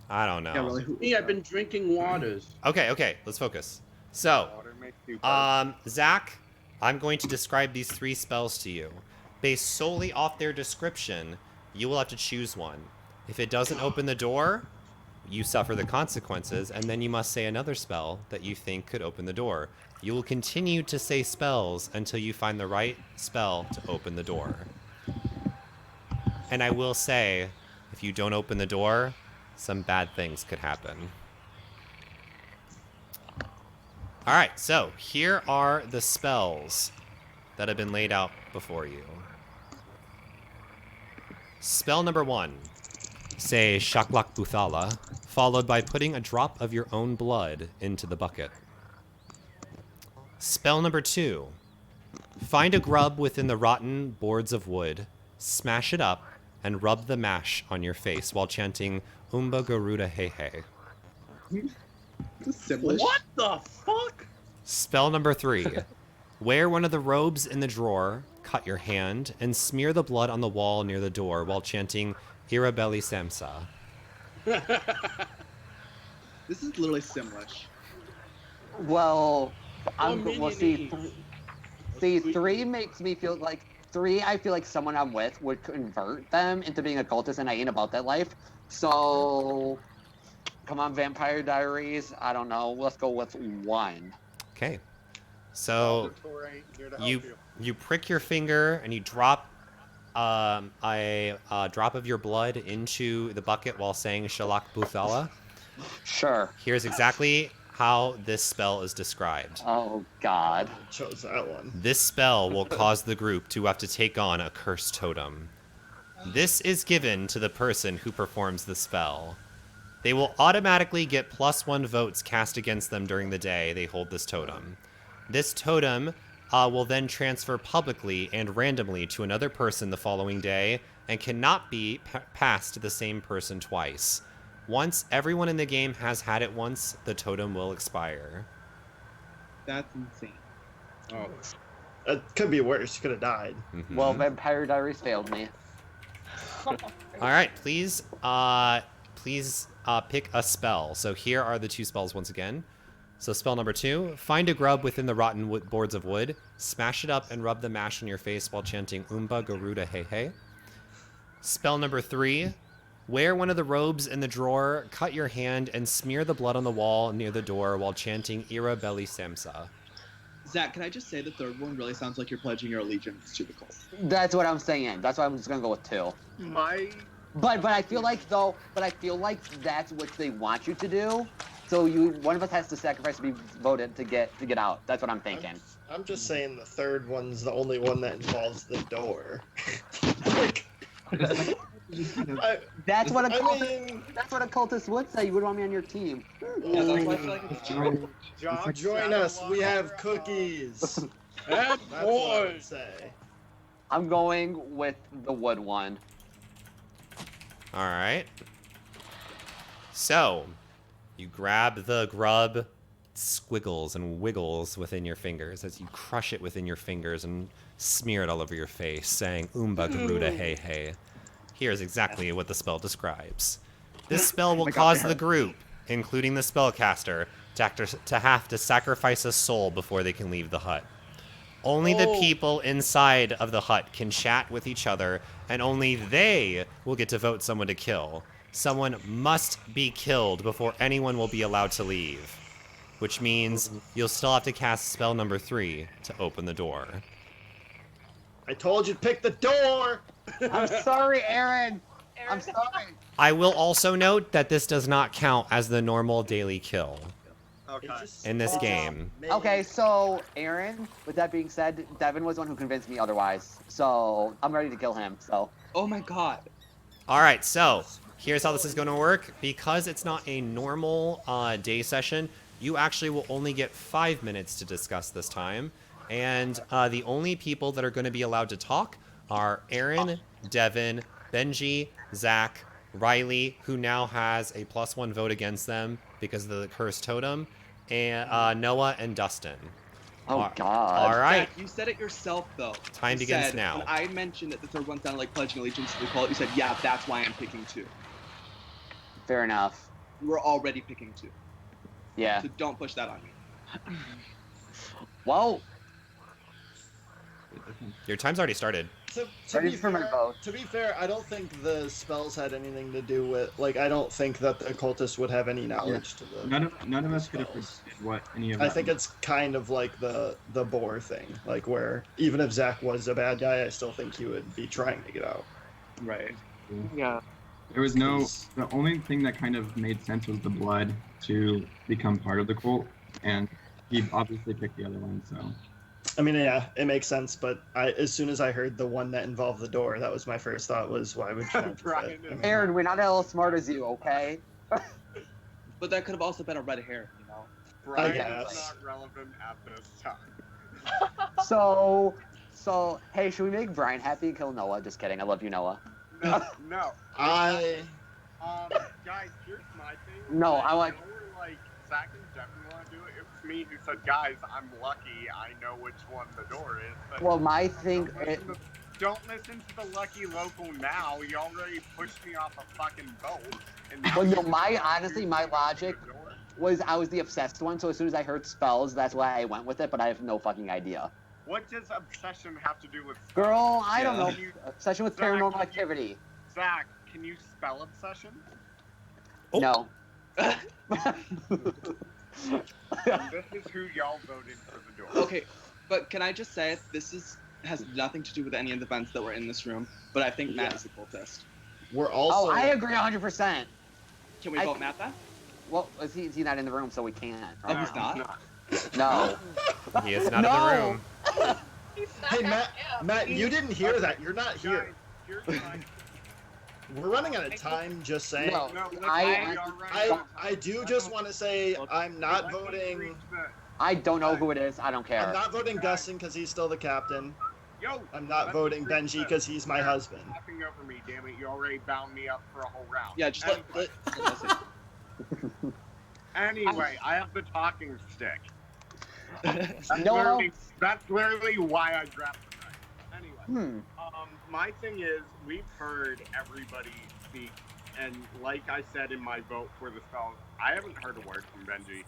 I don't know. Yeah, really, Me, I've been drinking waters. Okay, let's focus. So, Water makes you burp. Zach, I'm going to describe these 3 spells to you. Based solely off their description, you will have to choose one. If it doesn't open the door, you suffer the consequences, and then you must say another spell that you think could open the door. You will continue to say spells until you find the right spell to open the door. And I will say, if you don't open the door, some bad things could happen. All right, so here are the spells that have been laid out before you. Spell number 1. Say Shaklak Buthala, followed by putting a drop of your own blood into the bucket. Spell number 2. Find a grub within the rotten boards of wood, smash it up, and rub the mash on your face while chanting Umba Garuda Hey Hey. Simlish. What the fuck? Spell number 3. Wear one of the robes in the drawer, cut your hand, and smear the blood on the wall near the door while chanting Irabelli Samsa. This is literally Simlish. Well, see. See, 3 makes me feel like 3. I feel like someone I'm with would convert them into being a cultist, and I ain't about that life. So, come on, Vampire Diaries. I don't know. Let's go with 1. Okay. So you prick your finger and you drop a drop of your blood into the bucket while saying Shalak Buthala. Sure. Here's exactly how this spell is described. Oh, God. Chose that one. This spell will cause the group to have to take on a cursed totem. This is given to the person who performs the spell. They will automatically get +1 votes cast against them during the day they hold this totem. This totem will then transfer publicly and randomly to another person the following day and cannot be passed to the same person twice. Once everyone in the game has had it once, the totem will expire. That's insane. Oh. It could be worse. You could have died. Mm-hmm. Well, Vampire Diaries failed me. All right, please pick a spell. So here are the 2 spells once again. So spell number 2, find a grub within the rotten boards of wood, smash it up and rub the mash on your face while chanting Oomba Garuda Hey Hey. Spell number 3, wear one of the robes in the drawer, cut your hand, and smear the blood on the wall near the door while chanting Ira Belli Samsa. Zach, can I just say the third one really sounds like you're pledging your allegiance to the cult? That's what I'm saying. That's why I'm just gonna go with 2. But I feel like that's what they want you to do. So one of us has to sacrifice to be voted to get out. That's what I'm thinking. I'm just saying the third one's the only one that involves the door. That's what a cultist would say. You would want me on your team. Yeah, that's why I feel like it's true. Join us. We have cookies. That's what I would say. I'm going with the wood one. All right. So, you grab the grub, squiggles and wiggles within your fingers as you crush it within your fingers and smear it all over your face, saying Oomba Garuda Hey Hey. Here's exactly what the spell describes. This spell will cause the group, including the spellcaster, to have to sacrifice a soul before they can leave the hut. Only the people inside of the hut can chat with each other, and only they will get to vote someone to kill. Someone must be killed before anyone will be allowed to leave. Which means you'll still have to cast spell number 3 to open the door. I told you to pick the door! I'm sorry, Aaron. I'm sorry. I will also note that this does not count as the normal daily kill. Okay. In this game. Okay, so Aaron, with that being said, Devin was the one who convinced me otherwise. So I'm ready to kill him. So. Oh my god. All right, so here's how this is going to work. Because it's not a normal day session, you actually will only get 5 minutes to discuss this time. And the only people that are going to be allowed to talk are Aaron, Devin, Benji, Zach, Riley, who now has a +1 vote against them because of the cursed totem, and Noah and Dustin. Oh, God. All right. Zach, you said it yourself, though. Time you begins said, now. When I mentioned that the third one sounded like pledging allegiance to the cult, you said, yeah, that's why I'm picking 2. Fair enough. We're already picking 2. Yeah. So don't push that on me. Whoa. Your time's already started. To be fair, I don't think the spells had anything to do with, like, I don't think that the cultists would have any knowledge to the None of us could have predicted what any of I that think it's kind of like the boar thing, like where even if Zach was a bad guy, I still think he would be trying to get out. Right. Yeah. There was the only thing that kind of made sense was the blood to become part of the cult, and he obviously picked the other one, so. I mean, yeah, it makes sense, but as soon as I heard the one that involved the door, that was my first thought was, why would you want to Aaron, we're not as smart as you, okay? But that could have also been a red hair, you know? Brian is not relevant at this time. So, hey, should we make Brian happy and kill Noah? Just kidding. I love you, Noah. No. Guys, here's my thing. No, I want. Like Zach and Devin want to do it. It would me who said, "Guys, I'm lucky. I know which one the door is." But Well, my thing. Don't listen to the lucky local now. You already pushed me off a fucking boat. And now Well, no, my logic was I was the obsessed one, so as soon as I heard spells, that's why I went with it, but I have no fucking idea. What does obsession have to do with spells? Girl, I don't know. Obsession with paranormal activity. Zach, can you spell obsession? Oh. No. This is who y'all voted for the door. Okay, but can I just say has nothing to do with any of the events that were in this room, but I think Matt is the cultist. We're also. Oh, I agree 100%. Can we vote Matt then? Well, he's not in the room, so we can't. Oh, he's not? No. He is not in the room. Hey, Matt, you didn't hear that. You're not here. We're running out of time, just saying. No, I do just want to say I'm not voting. I don't know who it is. I don't care. I'm not voting Dustin because he's still the captain. Yo, I'm not voting Benji because he's my husband. Laughing over me, damn it! You already bound me up for a whole round. Yeah, just Anyway, I have the talking stick. That's literally why I grabbed the knife. Anyway, my thing is, we've heard everybody speak, and like I said in my vote for the spell, I haven't heard a word from Benji.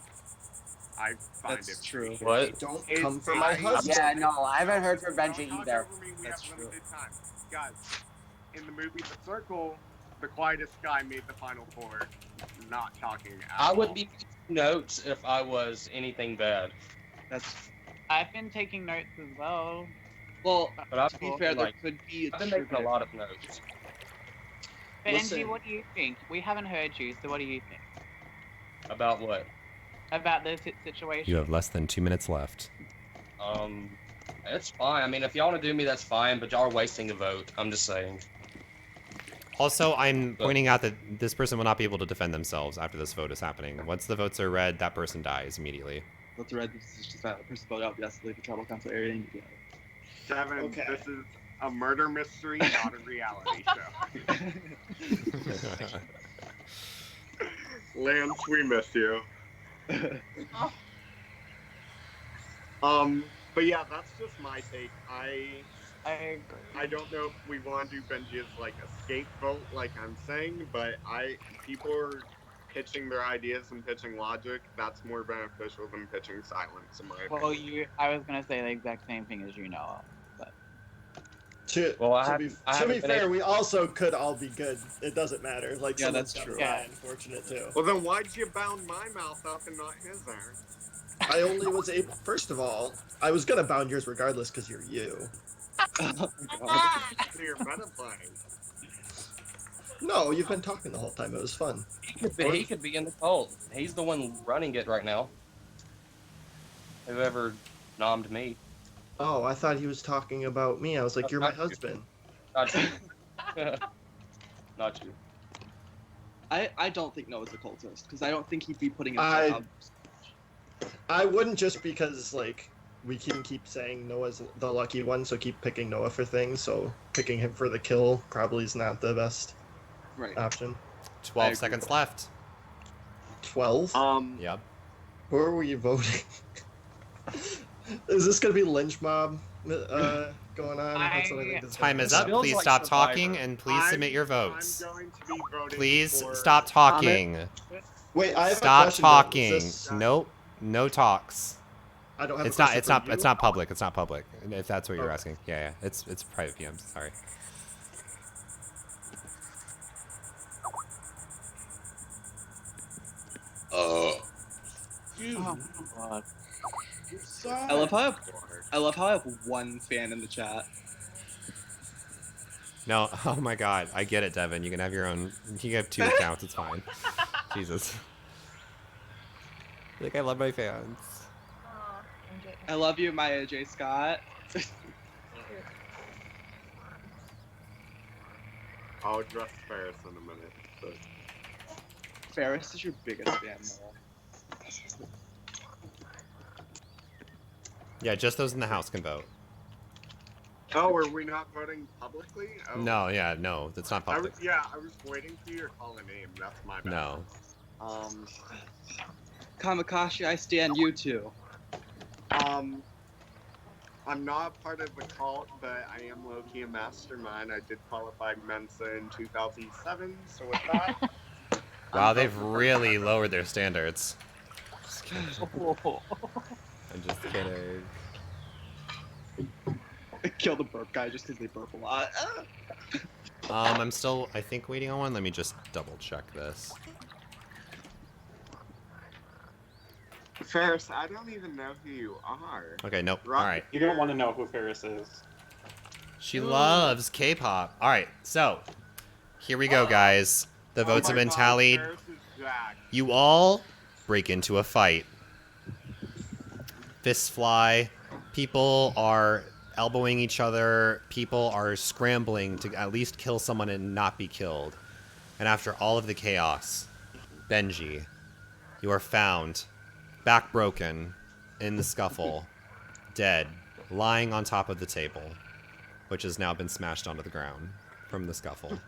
I find it true. What? Don't come for my husband. Yeah, no, I haven't heard from Benji either. That's true. Guys, in the movie The Circle, the quietest guy made the final four, not talking at all. I would be taking notes if I was anything bad. I've been taking notes as well. Well, But to be fair, there could be I've been making a lot of notes. Benji, what do you think? We haven't heard you, so what do you think? About what? About this situation? You have less than 2 minutes left. It's fine. I mean, if y'all want to do me, that's fine, but y'all are wasting a vote. I'm just saying. Also, I'm pointing out that this person will not be able to defend themselves after this vote is happening. Once the votes are read, that person dies immediately. Votes are read, this is just that the person voted out, yes, leave the tribal council area and get Devin, this is a murder mystery, not a reality show. Lance, we miss you. But yeah, that's just my take. I don't know if we want to do Benji as like a scapegoat, like I'm saying, but people are pitching their ideas and pitching logic. That's more beneficial than pitching silence, in my opinion. Well, I was gonna say the exact same thing as you know, but. To be fair, we also could all be good. It doesn't matter. Like, yeah, that's true. Yeah, unfortunate too. Well, then why'd you bound my mouth up and not his, Aaron? I only was able. First of all, I was gonna bound yours regardless because you're you. So you're meta-playing. No, you've been talking the whole time. It was fun. He could be in the cult. He's the one running it right now. Whoever nommed me. Oh, I thought he was talking about me. I was like, you're my husband. Not you. Not you. I don't think Noah's a cultist, because I don't think he'd be putting I wouldn't, just because, like, we can keep saying Noah's the lucky one, so keep picking Noah for things, so picking him for the kill probably is not the best option. 12 seconds left. 12? Yep. Who are we voting? Is this going to be lynch mob going on? That's what I think Time is up. Please like stop Survivor. talking and please submit your votes. I'm going to be voting Please for... stop talking. Wait, I have Stop a question. talking. Nope. No talks. I don't have it's a not. question It's for not. you? It's not public. It's not public. If that's what you're asking. Yeah. It's private PMs. Sorry. Oh God. I love how I have one fan in the chat. No. Oh my God. I get it, Devin. You can have your own. You can have 2 accounts. It's fine. Jesus. Like, I love my fans. I love you, Maya J. Scott. I'll address Ferris in a minute. But... Ferris is your biggest fan, Noah. Yeah, just those in the house can vote. Oh, are we not voting publicly? Oh. No, yeah, no, that's not public. I was waiting for you to call a name. That's my bad. No. Kamakashi, I stand you too. I'm not a part of the cult, but I am low-key a mastermind. I did qualify Mensa in 2007, so with that... Wow, they've really lowered their standards. Just kidding. I'm just kidding. Kill the burp guy just because they burp a lot. I'm still, I think, waiting on one. Let me just double check this. Ferris, I don't even know who you are. Okay, nope. Alright. You don't want to know who Ferris is. She loves K-pop. Alright, so, here we go, guys. The votes have been tallied. You all break into a fight. Fists fly. People are elbowing each other. People are scrambling to at least kill someone and not be killed. And after all of the chaos, Benji, you are found, back broken, in the scuffle, dead, lying on top of the table, which has now been smashed onto the ground from the scuffle.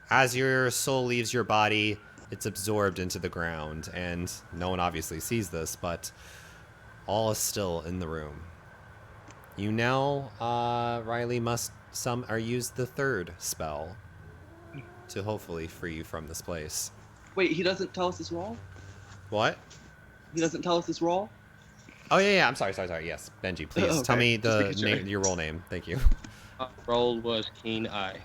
As your soul leaves your body, it's absorbed into the ground, and no one obviously sees this, but all is still in the room. You now, Riley, must use the third spell to hopefully free you from this place. Wait, he doesn't tell us his role? What? He doesn't tell us his role? Oh, yeah, I'm sorry. Yes, Benji, please Okay. tell me Sure. your role name. Thank you. Role was Keen Eye.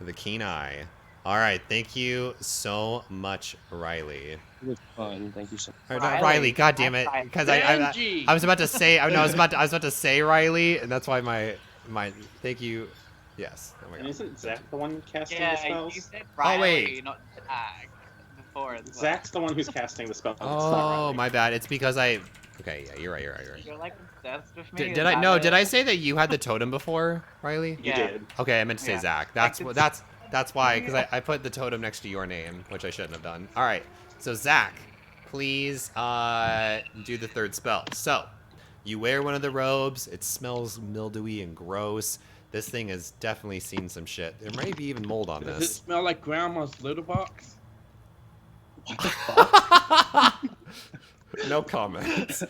The Keen Eye. All right, thank you so much, Riley. It was fun. Thank you so much. Riley, God damn it, because I was about to say I was about to say Riley, and that's why my thank you. Yes. Oh my God. And isn't Zach the one casting the Yeah, spells? you said Riley, wait. not Zach before as well. Zach's the one who's casting the spells. Oh, my bad. It's because I. Okay, yeah, you're right. You're like obsessed with me. Did I? No, did I say that you had the totem before, Riley? You did. Okay, I meant to say Yeah. Zach. That's why, because I put the totem next to your name, which I shouldn't have done. All right, so Zach, please do the third spell. So, you wear one of the robes. It smells mildewy and gross. This thing has definitely seen some shit. There may be even mold on Does it this. smell like grandma's litter box? No comments.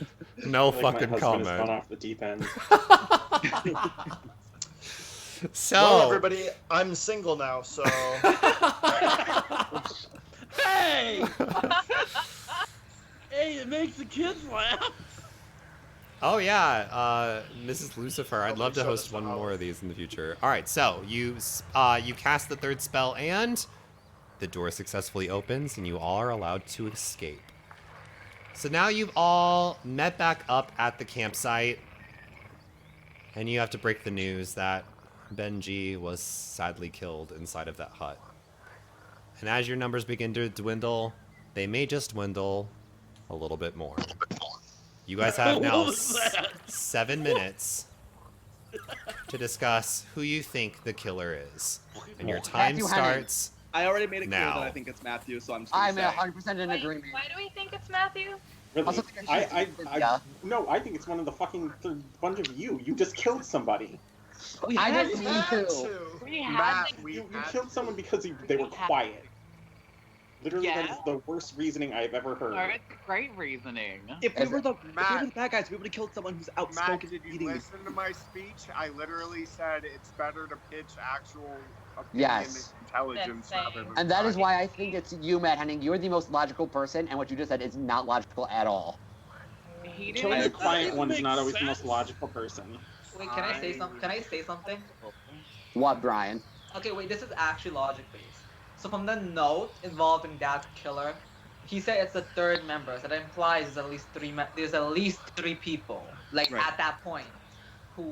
No Like fucking my husband has gone comment. off the deep end. So, well, everybody, I'm single now, so. Hey! Hey, it makes the kids laugh. oh yeah, Mrs. Lucifer, I'd love to host one more of these in the future. All right, so you cast the third spell, and the door successfully opens, and you all are allowed to escape. So now you've all met back up at the campsite, and you have to break the news that Benji was sadly killed inside of that hut. And as your numbers begin to dwindle, they may just dwindle a little bit more. You guys have now 7 minutes to discuss who you think the killer is. And your time Matthew starts I already made it clear now. that I think it's Matthew, so I'm just gonna I'm say. 100% in agreement. Why do we think it's Matthew? Really? Also, No, I think it's one of the fucking bunch of you. You just killed somebody. I didn't mean to. We Matt, had You killed someone because they were quiet. Literally, that is the worst reasoning I've ever heard. No, it's great reasoning. If we were the bad guys, we would have killed someone who's Matt, outspoken did you eating. listen to my speech? I literally said it's better to pitch actual opinion Yes. and intelligence rather than And that is science. why I think it's you, Matt Henning. You're the most logical person, and what you just said is not logical at all. He Killing the didn't. quiet one's not always the most logical person. Wait, can I say something? Can I say something? What, Brian? Okay, wait. This is actually logic based. So from the note involving that killer, he said it's the third member. So that implies there's at least three people, like Right. at that point.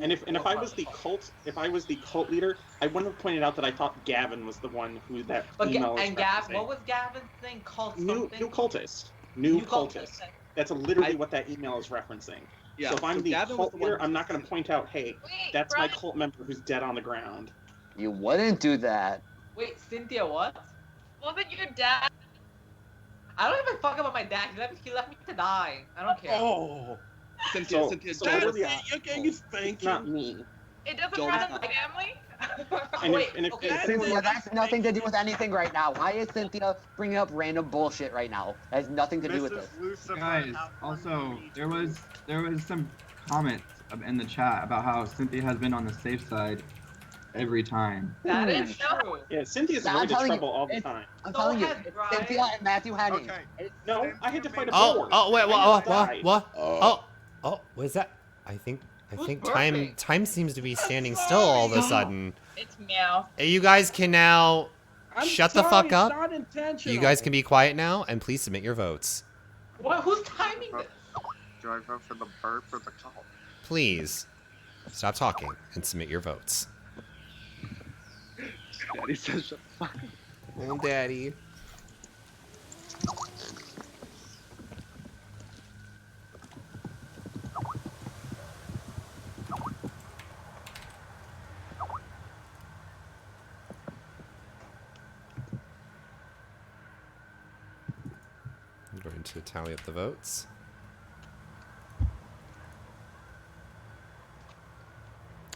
And if I was the cult leader, I wouldn't have pointed out that I thought Gavin was the one who that But email was what was Gavin's thing? Cult New something? cultist. New cultist. That's literally what that email is referencing. Yeah, so if I'm so the Gavin was cult the one leader, who I'm not going to point out, hey, that's Brian. my cult member who's dead on the ground. You wouldn't do that. Wait, Cynthia, what? Wasn't your dad? I don't give a fuck about my dad. He left me to die. I don't care. Oh. Cynthia, So Joel, literally, You're getting it's not me. It doesn't Joel, run in not- the family? Cynthia, that's nothing to do with anything right now. Why is Cynthia bringing up random bullshit right now? That has nothing to do with this. Guys, also there was some comments in the chat about how Cynthia has been on the safe side every time. That is true. Yeah, Cynthia's I'm avoided telling you, trouble all the time. I'm telling you, it's Cynthia and Matthew Henning. Okay. No, I had to fight a Oh, boar. oh, wait, what? What? Oh, what is that? I think time seems to be standing still all of a sudden. It's meow. You guys can now shut the fuck up. It's not intentional. You guys can be quiet now, and please submit your votes. What? Who's timing this? Do I vote for the burp or the call? Please stop talking and submit your votes. Daddy says shut the fuck up. Oh, Daddy. I'm going to tally up the votes.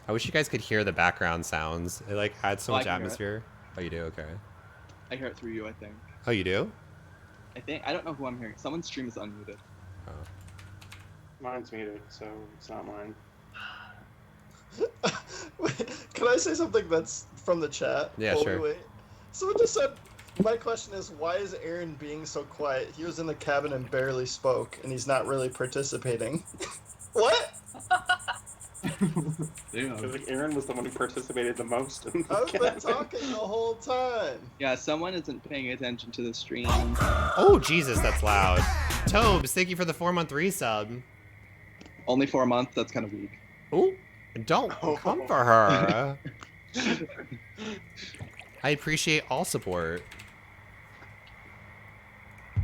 I wish you guys could hear the background sounds. It like had so much atmosphere. Oh, you do? Okay. I hear it through you, I think. Oh, you do? I don't know who I'm hearing. Someone's stream is unmuted. Oh. Mine's muted, so it's not mine. Can I say something that's from the chat? Yeah, sure. Wait. Someone just said, my question is, why is Aaron being so quiet? He was in the cabin and barely spoke, and he's not really participating. What? Because Aaron was the one who participated the most. I've been talking the whole time. Yeah, someone isn't paying attention to the stream. Oh, Jesus, that's loud. Tobes, thank you for the 4-month resub. Only 4 months? That's kind of weak. Ooh, don't come for her. I appreciate all support. Okay,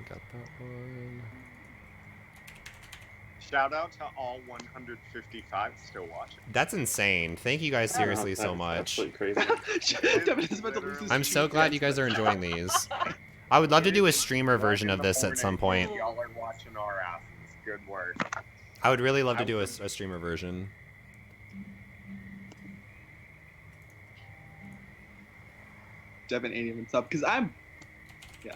got that one. Shout out to all 155 still watching. That's insane. Thank you guys seriously so much. Crazy. I'm so glad you guys are enjoying these. I would love to do a streamer version of this at some point. Y'all are watching our asses. Good work. I would really love to do a streamer version. Devin ain't even sub, because I'm... Yeah.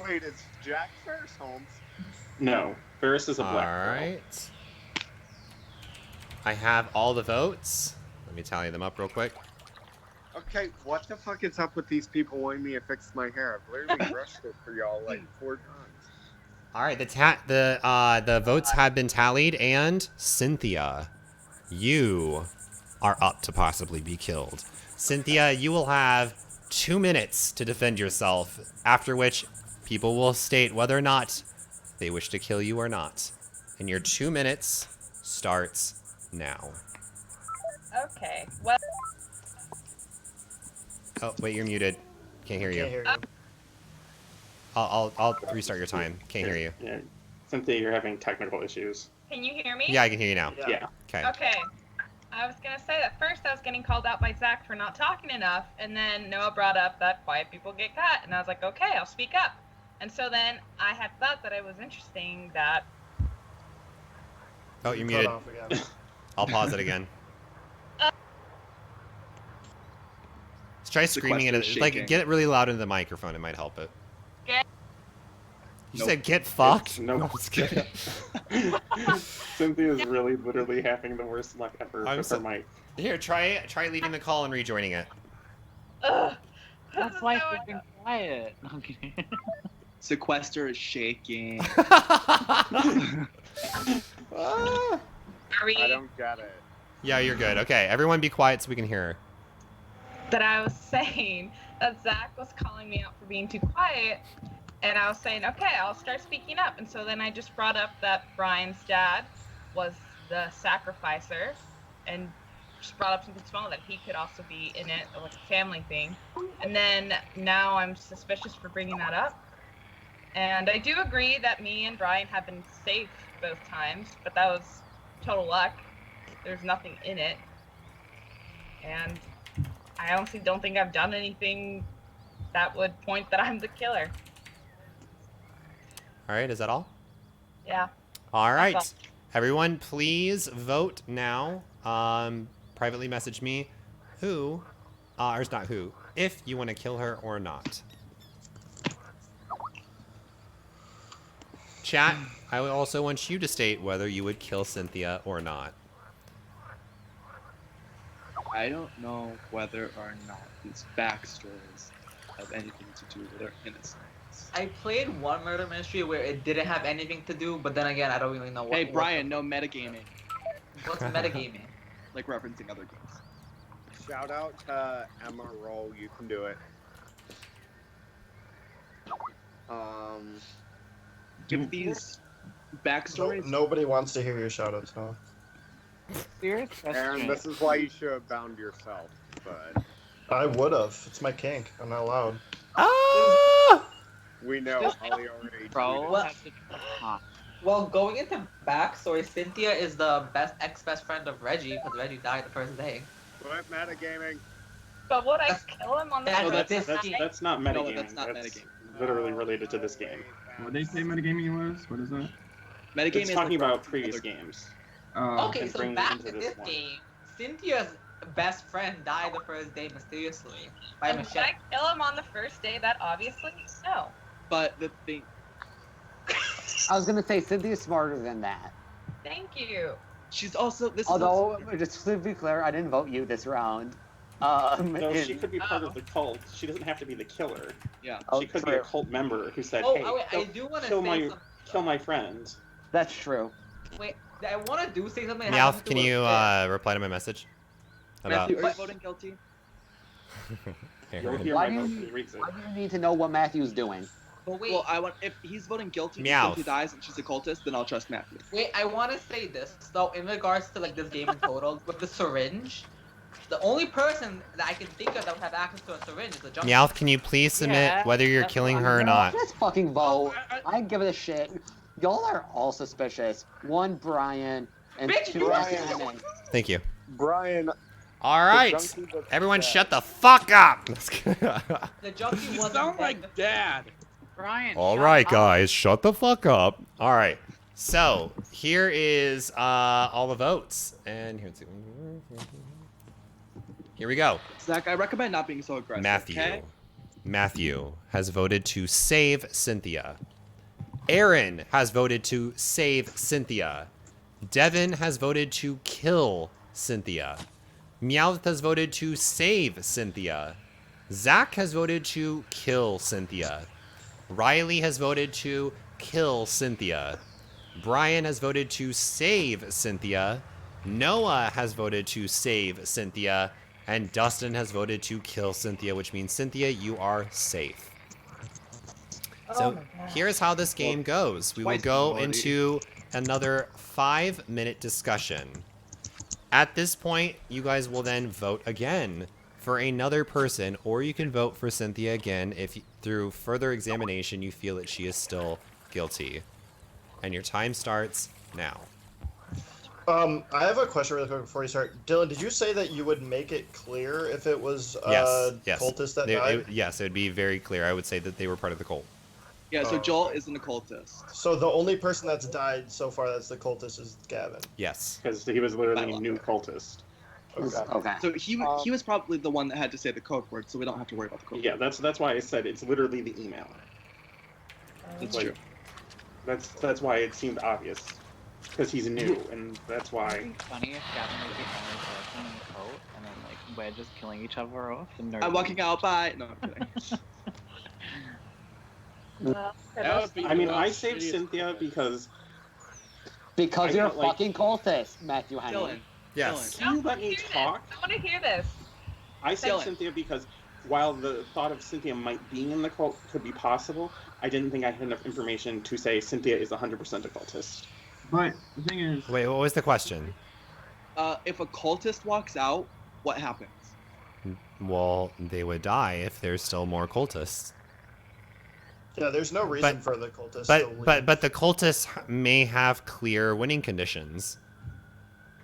Wait, is Jack Ferris Holmes? No, Ferris is a black girl. Alright. I have all the votes. Let me tally them up real quick. Okay, what the fuck is up with these people wanting me to fix my hair? I've literally brushed it for y'all like 4 times. Alright, the votes have been tallied, and Cynthia, you are up to possibly be killed. Cynthia, you will have 2 minutes to defend yourself, after which people will state whether or not they wish to kill you or not. And your 2 minutes starts now. Okay. Well. Oh, wait, you're muted. Can't hear you. Can't hear you. I'll restart your time. Can't hear you. Yeah. Cynthia, you're having technical issues. Can you hear me? Yeah, I can hear you now. Yeah. Okay. Okay. I was gonna say that first I was getting called out by Zach for not talking enough, and then Noah brought up that quiet people get cut, and I was like, okay, I'll speak up. And so then I had thought that it was interesting that. Oh, you're muted. I'll pause it again. Let's try screaming at it. Like, get it really loud into the microphone. It might help it. You said get fucked? No, I'm just kidding. Cynthia's really literally having the worst luck ever with her mic. Here, try leaving the call and rejoining it. That's why it's been quiet. Okay. Sequester is shaking. Are we? I don't get it. Yeah, you're good. Okay, everyone be quiet so we can hear her. That I was saying that Zach was calling me out for being too quiet, and I was saying, okay, I'll start speaking up. And so then I just brought up that Brian's dad was the sacrificer, and just brought up something small that he could also be in it, like a family thing. And then now I'm suspicious for bringing that up. And I do agree that me and Brian have been safe both times, but that was total luck. There's nothing in it. And I honestly don't think I've done anything that would point that I'm the killer. All right, is that all? Yeah. All right. That's Everyone, please vote now. Privately message me who, or it's not who, if you want to kill her or not. Chat, I also want you to state whether you would kill Cynthia or not. I don't know whether or not these backstories have anything to do with her innocence. I played one murder mystery where it didn't have anything to do, but then again, I don't really know what. Hey, Brian, no metagaming. What's metagaming? Like referencing other games. Shout out to Emma Roll. You can do it. Give these backstories. Nobody wants to hear your shoutouts, no. Serious Aaron, this is why you should have bound yourself, but I would have. It's my kink. I'm not allowed. we know Holly already Well, well, going into backstory, Cynthia is the ex-best friend of Reggie because Reggie died the first day. What metagaming? But would I kill him on the No, first that's day? not metagaming. No, that's not metagaming. Literally related to this game. What did they say metagaming was? What is that? Metagaming is talking about previous games. Okay, and so bringing back into in this one. game, Cynthia's best friend died the first day mysteriously by And would Michelle. I kill him on the first day? That obviously no. But the thing. I was gonna say Cynthia's smarter than that. Thank you. She's also this. Although, just to be clear, I didn't vote you this round. No, she could be part of the cult. She doesn't have to be the killer. Yeah. She could be a cult member who said, Oh, "Hey, wait, I do want to say kill my friend." That's true. Wait, I want to do say something. Meowth, can you reply to my message? Matthew, are you voting guilty? You'll hear Why my do vote you- when he reads it. Why do you need to know what Matthew's doing? But wait, Well, I want if he's voting guilty and Meow. Cynthia dies and she's a cultist, then I'll trust Matthew. wait, I want to say this. So, in regards to like this game in total, with the syringe, the only person that I can think of that would have access to a syringe is a junkie. Meowth, can you please submit whether you're killing her or not? Let's fucking vote. I ain't giving a shit. Y'all are all suspicious. One, Brian, and Bitch, two, you are Shannon. Thank you. Brian. All right, everyone, shut the fuck up. The junkie You wasn't sound dead. like Dad. Brian. All shut right, up. guys, shut the fuck up. All right, so here is all the votes, and here we go. Zach, I recommend not being so aggressive. Matthew. Okay? Matthew has voted to save Cynthia. Aaron has voted to save Cynthia. Devin has voted to kill Cynthia. Meowth has voted to save Cynthia. Zach has voted to kill Cynthia. Riley has voted to kill Cynthia. Brian has voted to save Cynthia. Noah has voted to save Cynthia. And Dustin has voted to kill Cynthia, which means, Cynthia, you are safe. So here's how this game goes. We will go into another 5-minute discussion. At this point, you guys will then vote again for another person, or you can vote for Cynthia again if through further examination you feel that she is still guilty. And your time starts now. I have a question really quick before you start. Dylan, did you say that you would make it clear if it was Yes. cultist that died? Yes, it would be very clear. I would say that they were part of the cult. Yeah, so Joel isn't a cultist. So the only person that's died so far that's the cultist is Gavin. Yes. Because he was literally a new cultist. Okay. So he was probably the one that had to say the code word, so we don't have to worry about the code Yeah, word. that's why I said it's literally the email. That's Like, true. That's why it seemed obvious. Because he's new, and that's why. It'd be funny if Gavin was the only person in the cult, and then like we're just killing each other off. And I'm walking out, bye. No, I'm kidding. I mean, I saved Cynthia because Because I you're a got, like- fucking cultist, Matthew Henry. Dylan. Yes. Can you let me talk? I want to hear this. I saved Dylan. Cynthia because while the thought of Cynthia might being in the cult could be possible, I didn't think I had enough information to say Cynthia is 100% a cultist. But the thing is, Wait, what was the question? If a cultist walks out, what happens? Well, they would die if there's still more cultists. Yeah, there's no reason for the cultists to leave. But the cultists may have clear winning conditions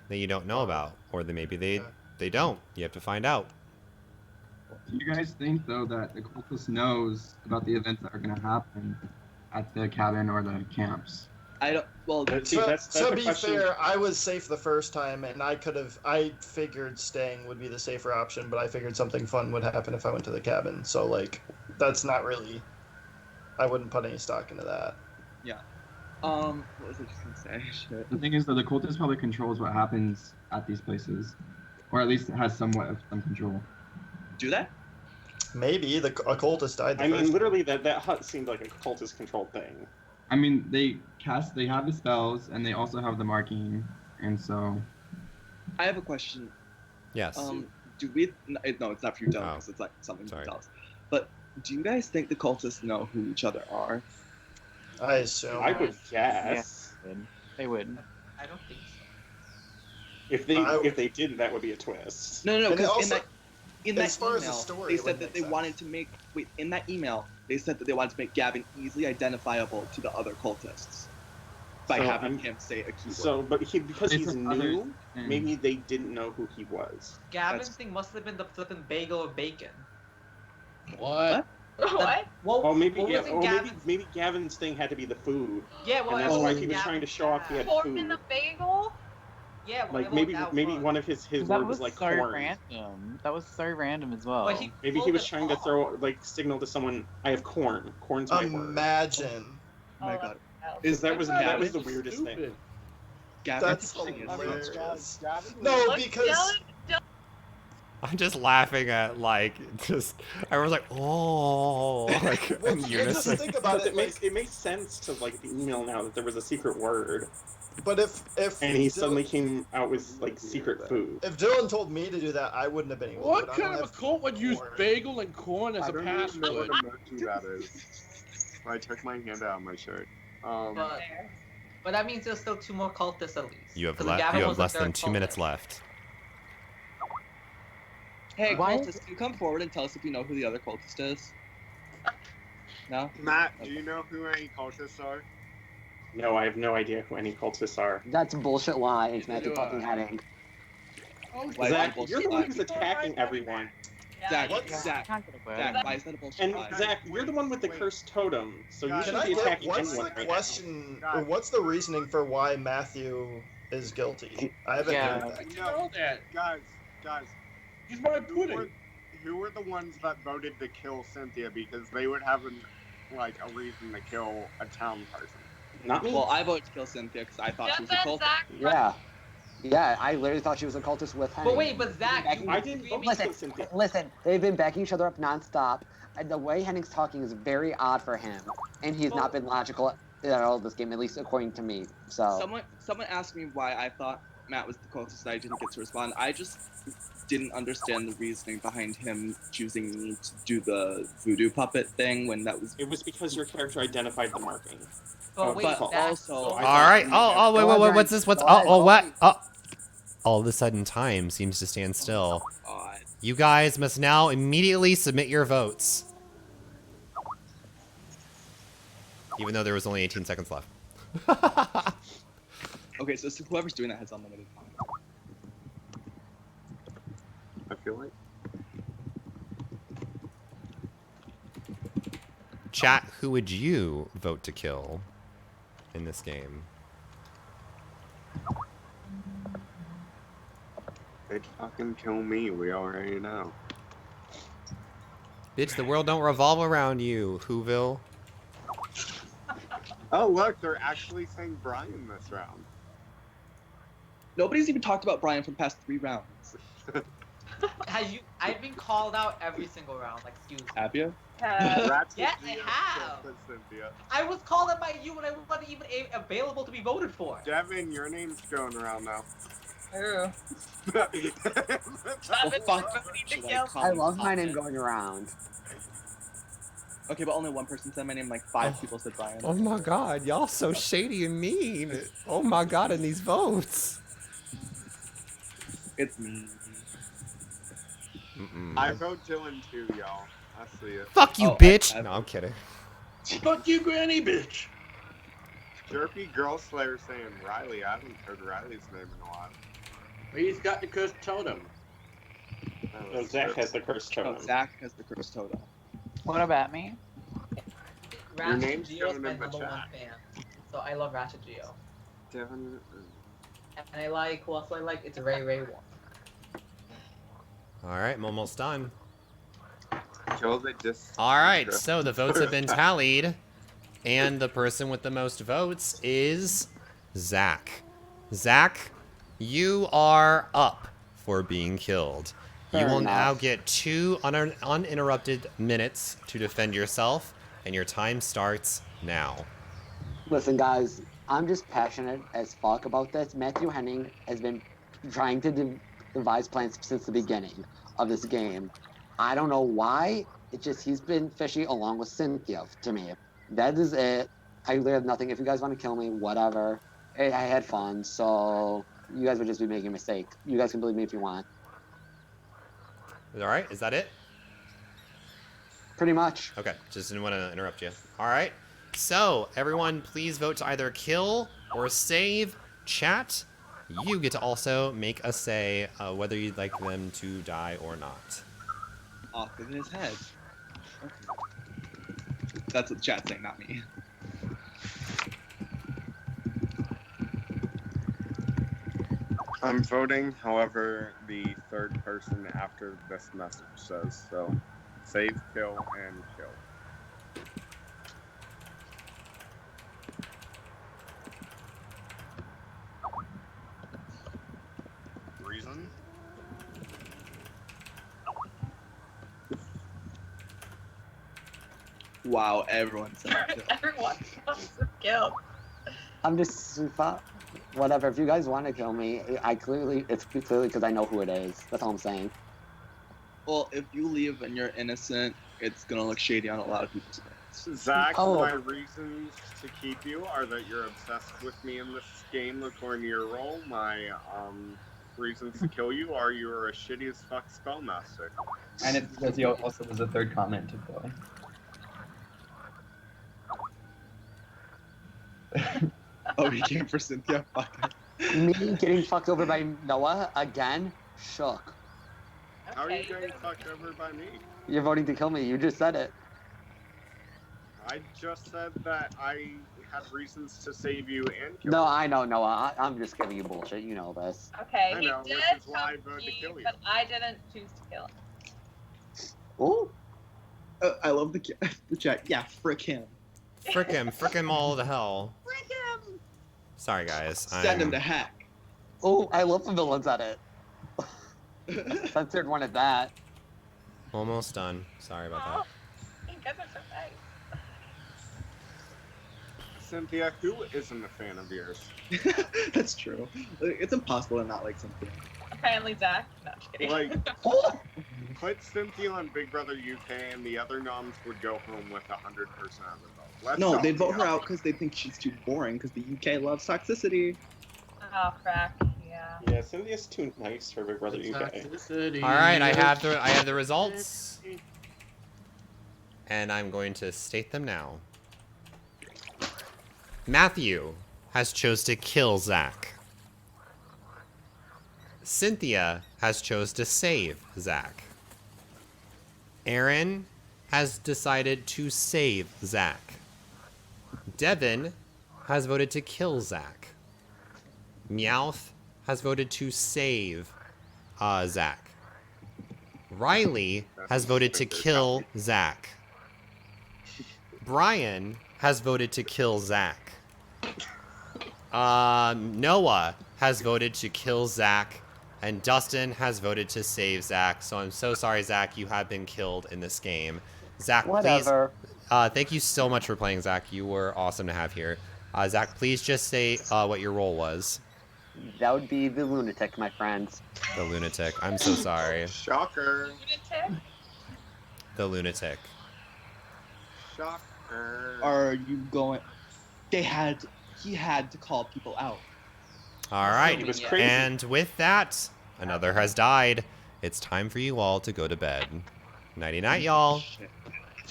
that you don't know about, or maybe they don't. You have to find out. do you guys think though that the cultist knows about the events that are going to happen at the cabin or the camps? I don't. Well, But see, To, that's to a be question. fair, I was safe the first time, and I figured staying would be the safer option, but I figured something fun would happen if I went to the cabin. So like, that's not really. I wouldn't put any stock into that. Yeah. What was I just gonna say? Shit. The thing is that the cultist probably controls what happens at these places, or at least has somewhat of some control. Do that? Maybe the occultist died the I first mean, time. literally, that hut seemed like a cultist controlled thing. I mean, they have the spells, and they also have the marking, and so. I have a question. Yes. Do we? No, it's not for you, Dylan, because it's like something to tell us. But do you guys think the cultists know who each other are? I assume. I would guess. Yeah, they would. I don't think so. If they didn't, that would be a twist. No, And because also, in that as far as the email, story, they it said wouldn't that make they sense. wanted to make. Wait, in that email, they said that they wanted to make Gavin easily identifiable to the other cultists by So, having him say a keyword. So, but because They he's said new, others. maybe they didn't know who he was. Gavin's thing must have been the flippin' bagel or bacon. What? What? Oh, maybe what yeah. was in Oh, Gavin's... maybe Gavin's thing had to be the food. Yeah, well, and that's what why was he in was trying to Gavin's show off he had Corn in food. a bagel? Yeah, well, Like well, maybe that maybe was. one of his That word was was like so corn. random. That was so random as well. But he Maybe he pulled was it trying to off. throw like signal to someone. I have corn. Corn's my word. Imagine. Oh my god. Because that was Gavin the weirdest thing. Gavin That's teaching is hilarious. dangerous. No, because I'm just laughing at like just everyone's like, oh, like in unison. think about it, It makes sense to like the email now that there was a secret word. But if and he suddenly came out with like secret food. If Dylan told me to do that, I wouldn't have been able to. What kind of a cult would use bagel and corn as I a don't even know password? what emoji that is. I took my hand out of my shirt. But that means there's still 2 more cultists at least. You have 'Cause less Gavin you was have the less than third 2 minutes left. Hey, Why- cultist, can you come forward and tell us if you know who the other cultist is? No? Matt, do you know who any cultists are? No, I have no idea who any cultists are. That's bullshit lie. It's Matthew fucking Heading. Zach, you're the one who's attacking everyone. Zach, What? Zach, why is that a bullshit And lie? Zach, you're the one with the cursed totem, so you Can shouldn't I be get attacking what's anyone the right question? Or what's the reasoning for why Matthew is guilty? I haven't heard that. know that. Guys. He's my pudding. Who were the ones that voted to kill Cynthia? Because they would have a reason to kill a town person. Not me. Well, I voted to kill Cynthia because I thought she was a cultist. Yeah. Yeah, I literally thought she was a cultist with Henning. But wait, but Zach, I didn't vote to kill Cynthia. Listen, they've been backing each other up nonstop, and the way Henning's talking is very odd for him, and he's not been logical at all this game, at least according to me. So Someone asked me why I thought Matt was the cultist, and I didn't get to respond. I just didn't understand the reasoning behind him choosing me to do the voodoo puppet thing when that was. It was because your character identified the marking. But wait, but Zach, also, All right. Oh, wait. What's this? What's what? Oh. All of a sudden, time seems to stand still. You guys must now immediately submit your votes. Even though there was only 18 seconds left. Okay, so whoever's doing that has unlimited time. I feel like. Chat, who would you vote to kill in this game? They'd fucking kill me, we already know. Bitch, the world don't revolve around you, Whoville. Oh, look, they're actually saying Brian this round. Nobody's even talked about Brian for the past 3 rounds. I've been called out every single round. Like, excuse me. Have you? Rats Yes, with I Geo, have. Jeff with Cynthia. I was called out by you when I wasn't even available to be voted for. Devin, your name's going around now. Ooh. Well, fuck. I love my name going around. Okay, but only one person said my name. Like 5 people said Brian. Oh my god, y'all so shady and mean. Oh my god, in these votes. It's me. I vote Dylan too, y'all. I see it. Fuck you, bitch! No, I'm kidding. Fuck you, granny bitch. Jerpy Girl Slayer saying Riley. I haven't heard Riley's name in a while. He's got the cursed totem. Oh, Zach has the cursed totem. Oh, Zach has the cursed totem. What about me? Your name's going in the chat. So I love Ratchet Geo. Devin. And I like, who else do I like? It's Ray Ray 1. All right, I'm almost done. Kill the dis. All right, so the votes have been tallied, and the person with the most votes is Zach. Zach, you are up for being killed. You Fair will enough. now get 2 uninterrupted minutes to defend yourself, and your time starts now. Listen, guys, I'm just passionate as fuck about this. Matthew Henning has been trying to devise plans since the beginning of this game. I don't know why. It's just he's been fishy along with Cynthia to me. That is it. I really have nothing. If you guys want to kill me, whatever. I had fun, so you guys would just be making a mistake. You guys can believe me if you want. All right, is that it? Pretty much. Okay, just didn't want to interrupt you. All right, so everyone please vote to either kill or save. Chat, you get to also make a say whether you'd like them to die or not. Off with his head. Okay. That's what the chat's saying, not me. I'm voting, however, the third person after this message says. So, save, kill, and kill. Reason? Wow, everyone said kill. Everyone wants to kill. I'm just whatever. If you guys want to kill me, it's clearly because I know who it is. That's all I'm saying. Well, if you leave and you're innocent, it's gonna look shady on a lot of people's parts. Zach, Oh. my reasons to keep you are that you're obsessed with me in this game according to your role. My reasons to kill you are you're a shitty as fuck spellmaster. And it's because he also was a third comment to Chloe. Oh, he came for Cynthia? Fuck. Me getting fucked over by Noah again? Shook. How are you getting fucked over by me? You're voting to kill me. You just said it. I just said that I had reasons to save you and kill No, you. I know, Noah. I'm just giving you bullshit. You know this. Okay, I he know, did which is why I come voted to me, kill you. but I didn't choose to kill him. Ooh. I love the chat. Yeah, frick him. Frick him all to hell. Frick him! Sorry guys. Send him to heck. Oh, I love the villains at it. Censored one at that. Almost done. Sorry about that. You guys are so nice. Cynthia, who isn't a fan of yours? That's true. It's impossible to not like Cynthia. Apparently, Zach. No, I'm just kidding. Like, put Cynthia on Big Brother UK and the other noms would go home with 100% of the vote. Let's No, not they'd be vote her honest. out because they think she's too boring because the UK loves toxicity. Oh, crack. Yeah. Yeah, Cynthia's too nice for Big Brother UK. All right, I have the results, and I'm going to state them now. Matthew has chose to kill Zach. Cynthia has chose to save Zach. Aaron has decided to save Zach. Devin has voted to kill Zach. Meowth has voted to save Zach. Riley has voted to kill Zach. Brian has voted to kill Zach. Noah has voted to kill Zach. And Dustin has voted to save Zach. So I'm so sorry, Zach, you have been killed in this game. Zach, Whatever. please. Thank you so much for playing, Zach. You were awesome to have here. Zach, please just say what your role was. That would be the lunatic, my friends. The lunatic. I'm so sorry. Shocker. Lunatic? The lunatic. Shocker. Are you going? He had to call people out. All right. He was crazy. And with that, another has died. It's time for you all to go to bed. Nighty-night, y'all.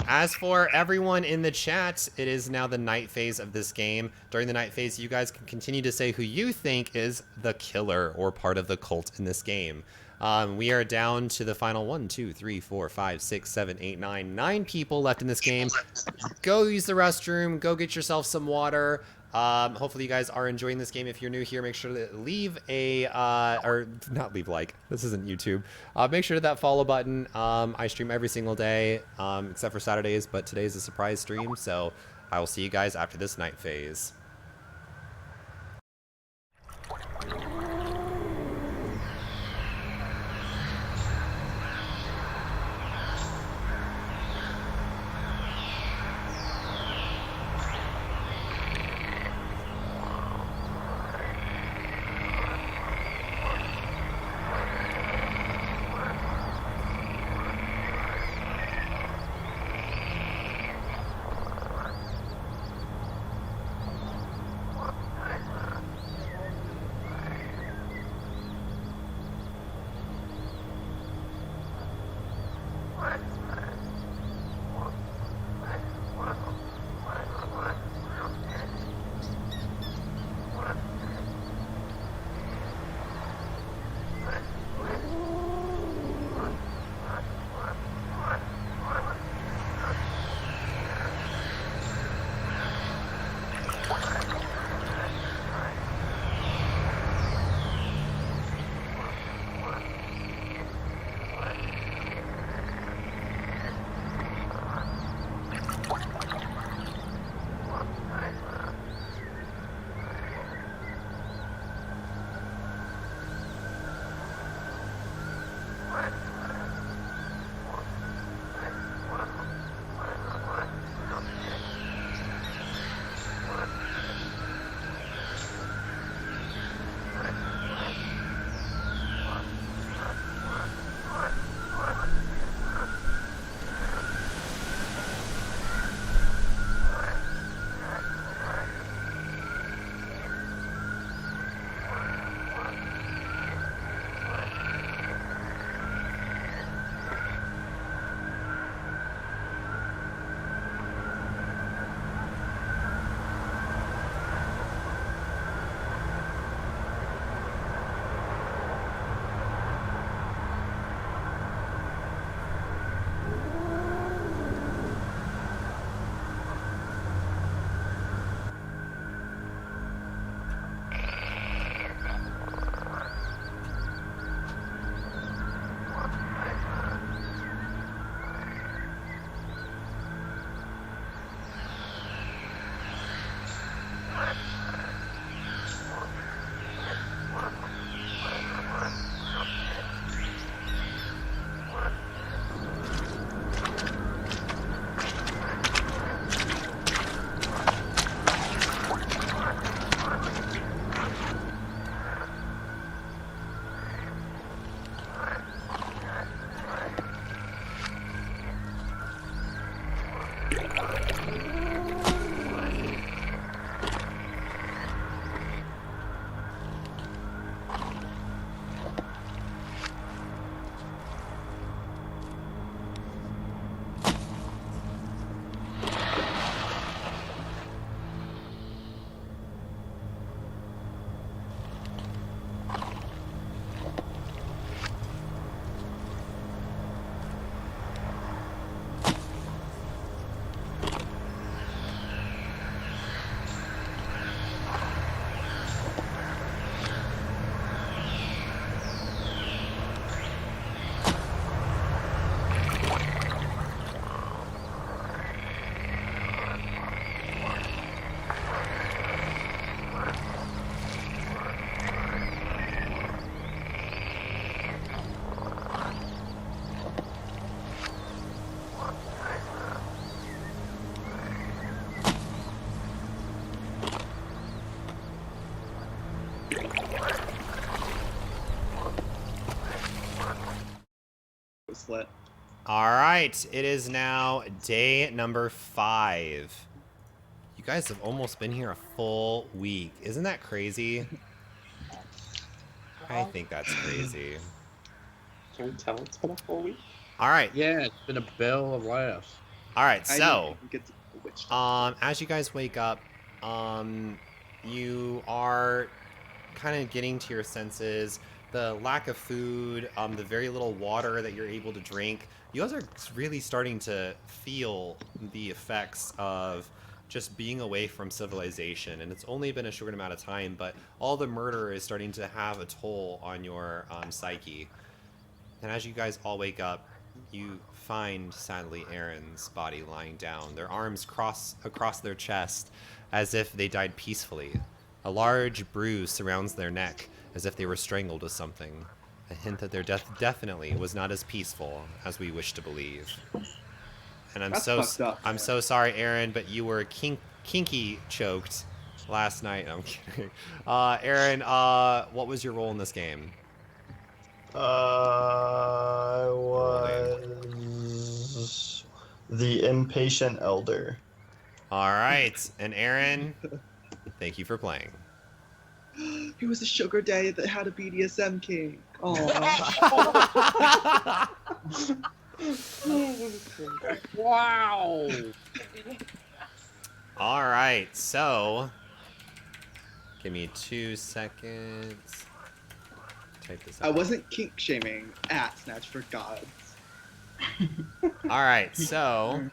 As for everyone in the chat, it is now the night phase of this game. During the night phase, you guys can continue to say who you think is the killer or part of the cult in this game. We are down to the final 1, 2, 3, 4, 5, 6, 7, 8, 9 people left in this game. Go use the restroom. Go get yourself some water. Hopefully you guys are enjoying this game. If you're new here, make sure to leave a, or not leave like, this isn't YouTube. Make sure to that follow button. I stream every single day, except for Saturdays, but today's a surprise stream, so I will see you guys after this night phase. Slit. All right, it is now day number 5. You guys have almost been here a full week. Isn't that crazy? I think that's crazy. Can we tell it's been a full week? All right. Yeah, it's been a bell of laughs. All right, so I as you guys wake up, you are kind of getting to your senses. The lack of food, the very little water that you're able to drink. You guys are really starting to feel the effects of just being away from civilization, and it's only been a short amount of time, but all the murder is starting to have a toll on your psyche. And as you guys all wake up, you find, sadly, Aaron's body lying down, their arms cross across their chest as if they died peacefully. A large bruise surrounds their neck as if they were strangled with something, a hint that their death definitely was not as peaceful as we wish to believe. And I'm That's so fucked up, I'm man. so sorry, Aaron, but you were kinky choked last night. I'm kidding. Aaron, what was your role in this game? I was the impatient elder. All right, and Aaron, thank you for playing. He was a sugar daddy that had a BDSM king. Oh. Wow. All right, so give me 2 seconds. Type this out. I wasn't kink shaming at Snatch for Gods. All right, so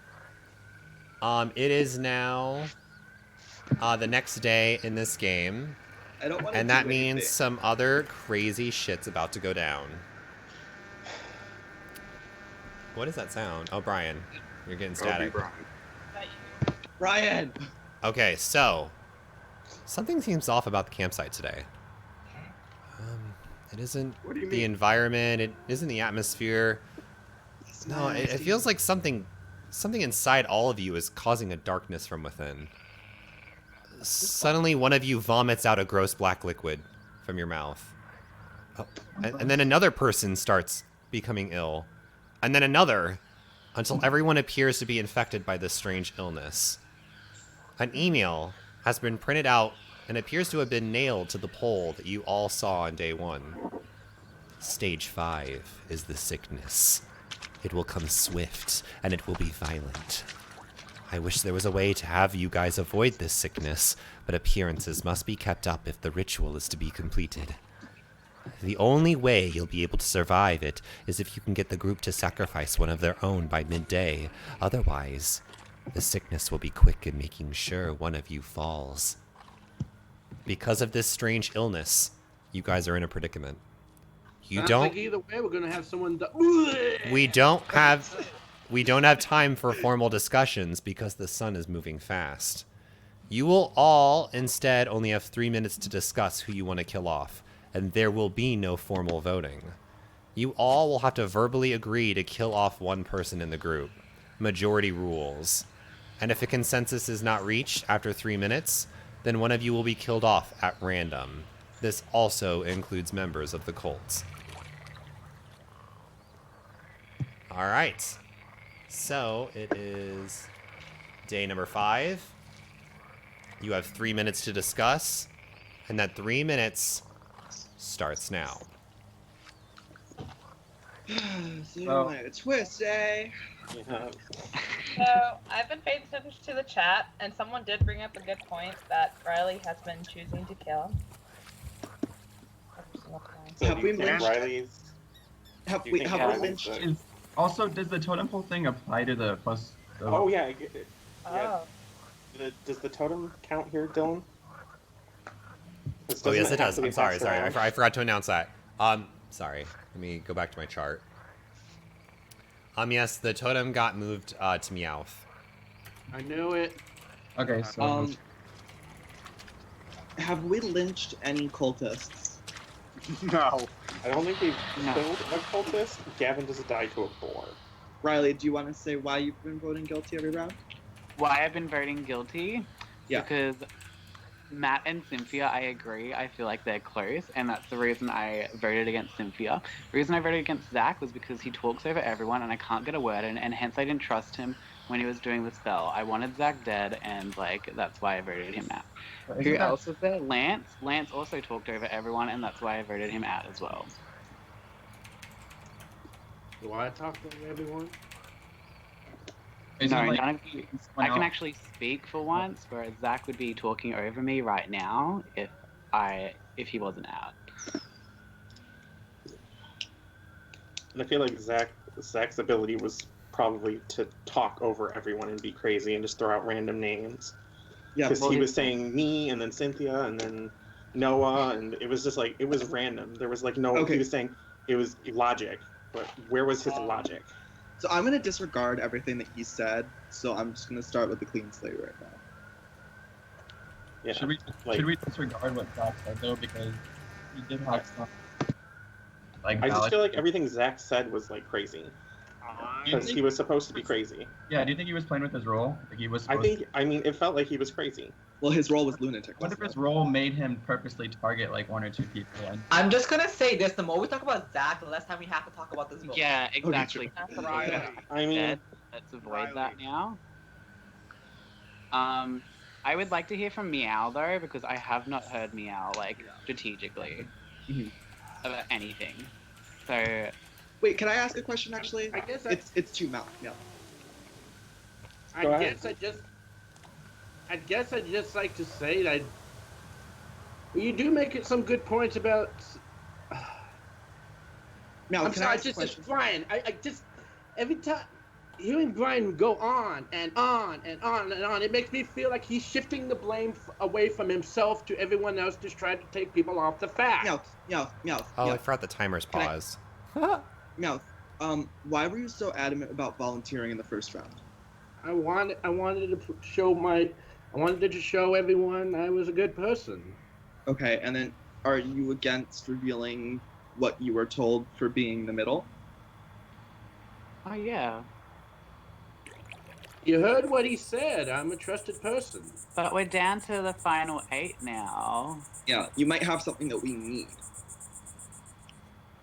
it is now the next day in this game, I don't want to and do that means anything. some other crazy shit's about to go down. What is that sound? Oh, Brian, you're getting static. Brian! Okay, so something seems off about the campsite today. It isn't What do you the mean? environment. It isn't the atmosphere. No, it feels like something inside all of you is causing a darkness from within. Suddenly, one of you vomits out a gross black liquid from your mouth. Oh, and then another person starts becoming ill. And then another, until everyone appears to be infected by this strange illness. An email has been printed out and appears to have been nailed to the pole that you all saw on day 1. Stage 5 is the sickness. It will come swift, and it will be violent. I wish there was a way to have you guys avoid this sickness, but appearances must be kept up if the ritual is to be completed. The only way you'll be able to survive it is if you can get the group to sacrifice one of their own by midday. Otherwise, the sickness will be quick in making sure one of you falls. Because of this strange illness, you guys are in a predicament. You Sounds don't... like either way, we're gonna have someone. We don't have time for formal discussions because the sun is moving fast. You will all instead only have 3 minutes to discuss who you want to kill off, and there will be no formal voting. You all will have to verbally agree to kill off one person in the group. Majority rules. And if a consensus is not reached after 3 minutes, then one of you will be killed off at random. This also includes members of the cults. All right. So it is day number 5. You have 3 minutes to discuss, and that 3 minutes starts now. So, twist, eh? So I've been paying attention to the chat, and someone did bring up a good point that Riley has been choosing to kill. Every single time. So Have do you we think lynched? Riley's? Have do you we think have we Riley's lynched? the- Also, does the totem pole thing apply to the plus? Oh yeah. I get it. Yeah. Oh. Does the totem count here, Dylan? Oh, yes, it does. have to be I'm sorry. passed Sorry, around? I forgot to announce that. Sorry. Let me go back to my chart. Yes, the totem got moved to Meowth. I knew it. Okay, so Have we lynched any cultists? No. I don't think we've No. killed a cultist. Gavin just died to a boar. Riley, do you want to say why you've been voting guilty every round? Why I've been voting guilty? Yeah. Because Matt and Cynthia, I agree. I feel like they're close, and that's the reason I voted against Cynthia. The reason I voted against Zach was because he talks over everyone, and I can't get a word in, and hence I didn't trust him when he was doing the spell. I wanted Zach dead, and that's why I voted him out. Who else was there? Lance. Lance also talked over everyone, and that's why I voted him out as well. Do I talk to everyone? No, none of you. I can actually speak for once, whereas Zach would be talking over me right now if he wasn't out. And I feel like Zach's ability was probably to talk over everyone and be crazy and just throw out random names. Yeah, because well, he he- was saying me and then Cynthia and then Noah, and it was just like it was random. There was like no. Okay. He was saying it was logic, but where was his logic? So I'm gonna disregard everything that he said. So I'm just gonna start with the clean slate right now. Yeah. Should we disregard what Zach said though, because he did have some like I just valid. feel like everything Zach said was like crazy because he was supposed to be crazy. Yeah, do you think he was playing with his role? Like he was. I mean, it felt like he was crazy. Well, his role was lunatic. What if his role made him purposely target like 1 or 2 people? And... I'm just gonna say this: the more we talk about Zach, the less time we have to talk about this book. Yeah, exactly. I mean, let's avoid that now. I would like to hear from Meow though, because I have not heard Meow like strategically about anything. So. Wait, can I ask a question? Actually, I guess it's to Mouth. Yeah. I guess I'd just like to say that you do make some good points about. Now, I'm can I sorry, ask a question? Brian. I just every time hearing Brian go on and on and on and on, it makes me feel like he's shifting the blame away from himself to everyone else, just trying to take people off the fact. Meow. Oh, I forgot the timer's paused. Meow. Why were you so adamant about volunteering in the first round? I wanted to show everyone I was a good person. Okay, and then are you against revealing what you were told for being the middle? Oh yeah. You heard what he said. I'm a trusted person. But we're down to the final 8 now. Yeah, you might have something that we need.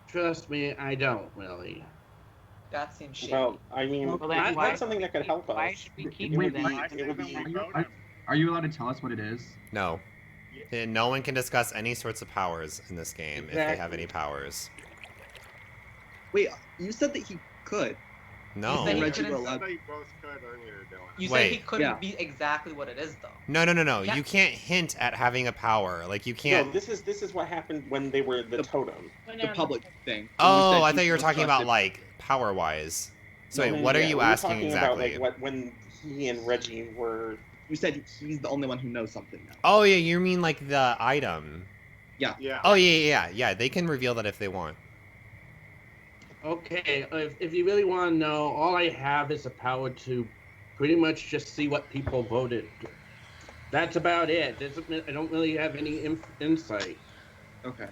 Trust me, I don't really. That seems shady. Well, I mean, Well, then why- that's something that could help us. Why should we keep It would with be. it? It would be. Are you allowed to tell us what it is? No. And no one can discuss any sorts of powers in this game if they have any powers. Wait, you said that he could. No. You said he Reggie couldn't- were allowed. They both could earlier, Dylan. You said Wait. he couldn't be exactly what it is, though. No. Yeah. You can't hint at having a power. Like you can't. No, this is what happened when they were the totem. The public thing. Oh, I thought you were talking about like power-wise. So wait, what are you we were asking talking exactly? About, like, when he and Reggie were. You said he's the only one who knows something now. Oh yeah, you mean like the item? Yeah. Yeah. Oh yeah. They can reveal that if they want. Okay, if you really want to know, all I have is the power to pretty much just see what people voted. That's about it. I don't really have any insight. Okay.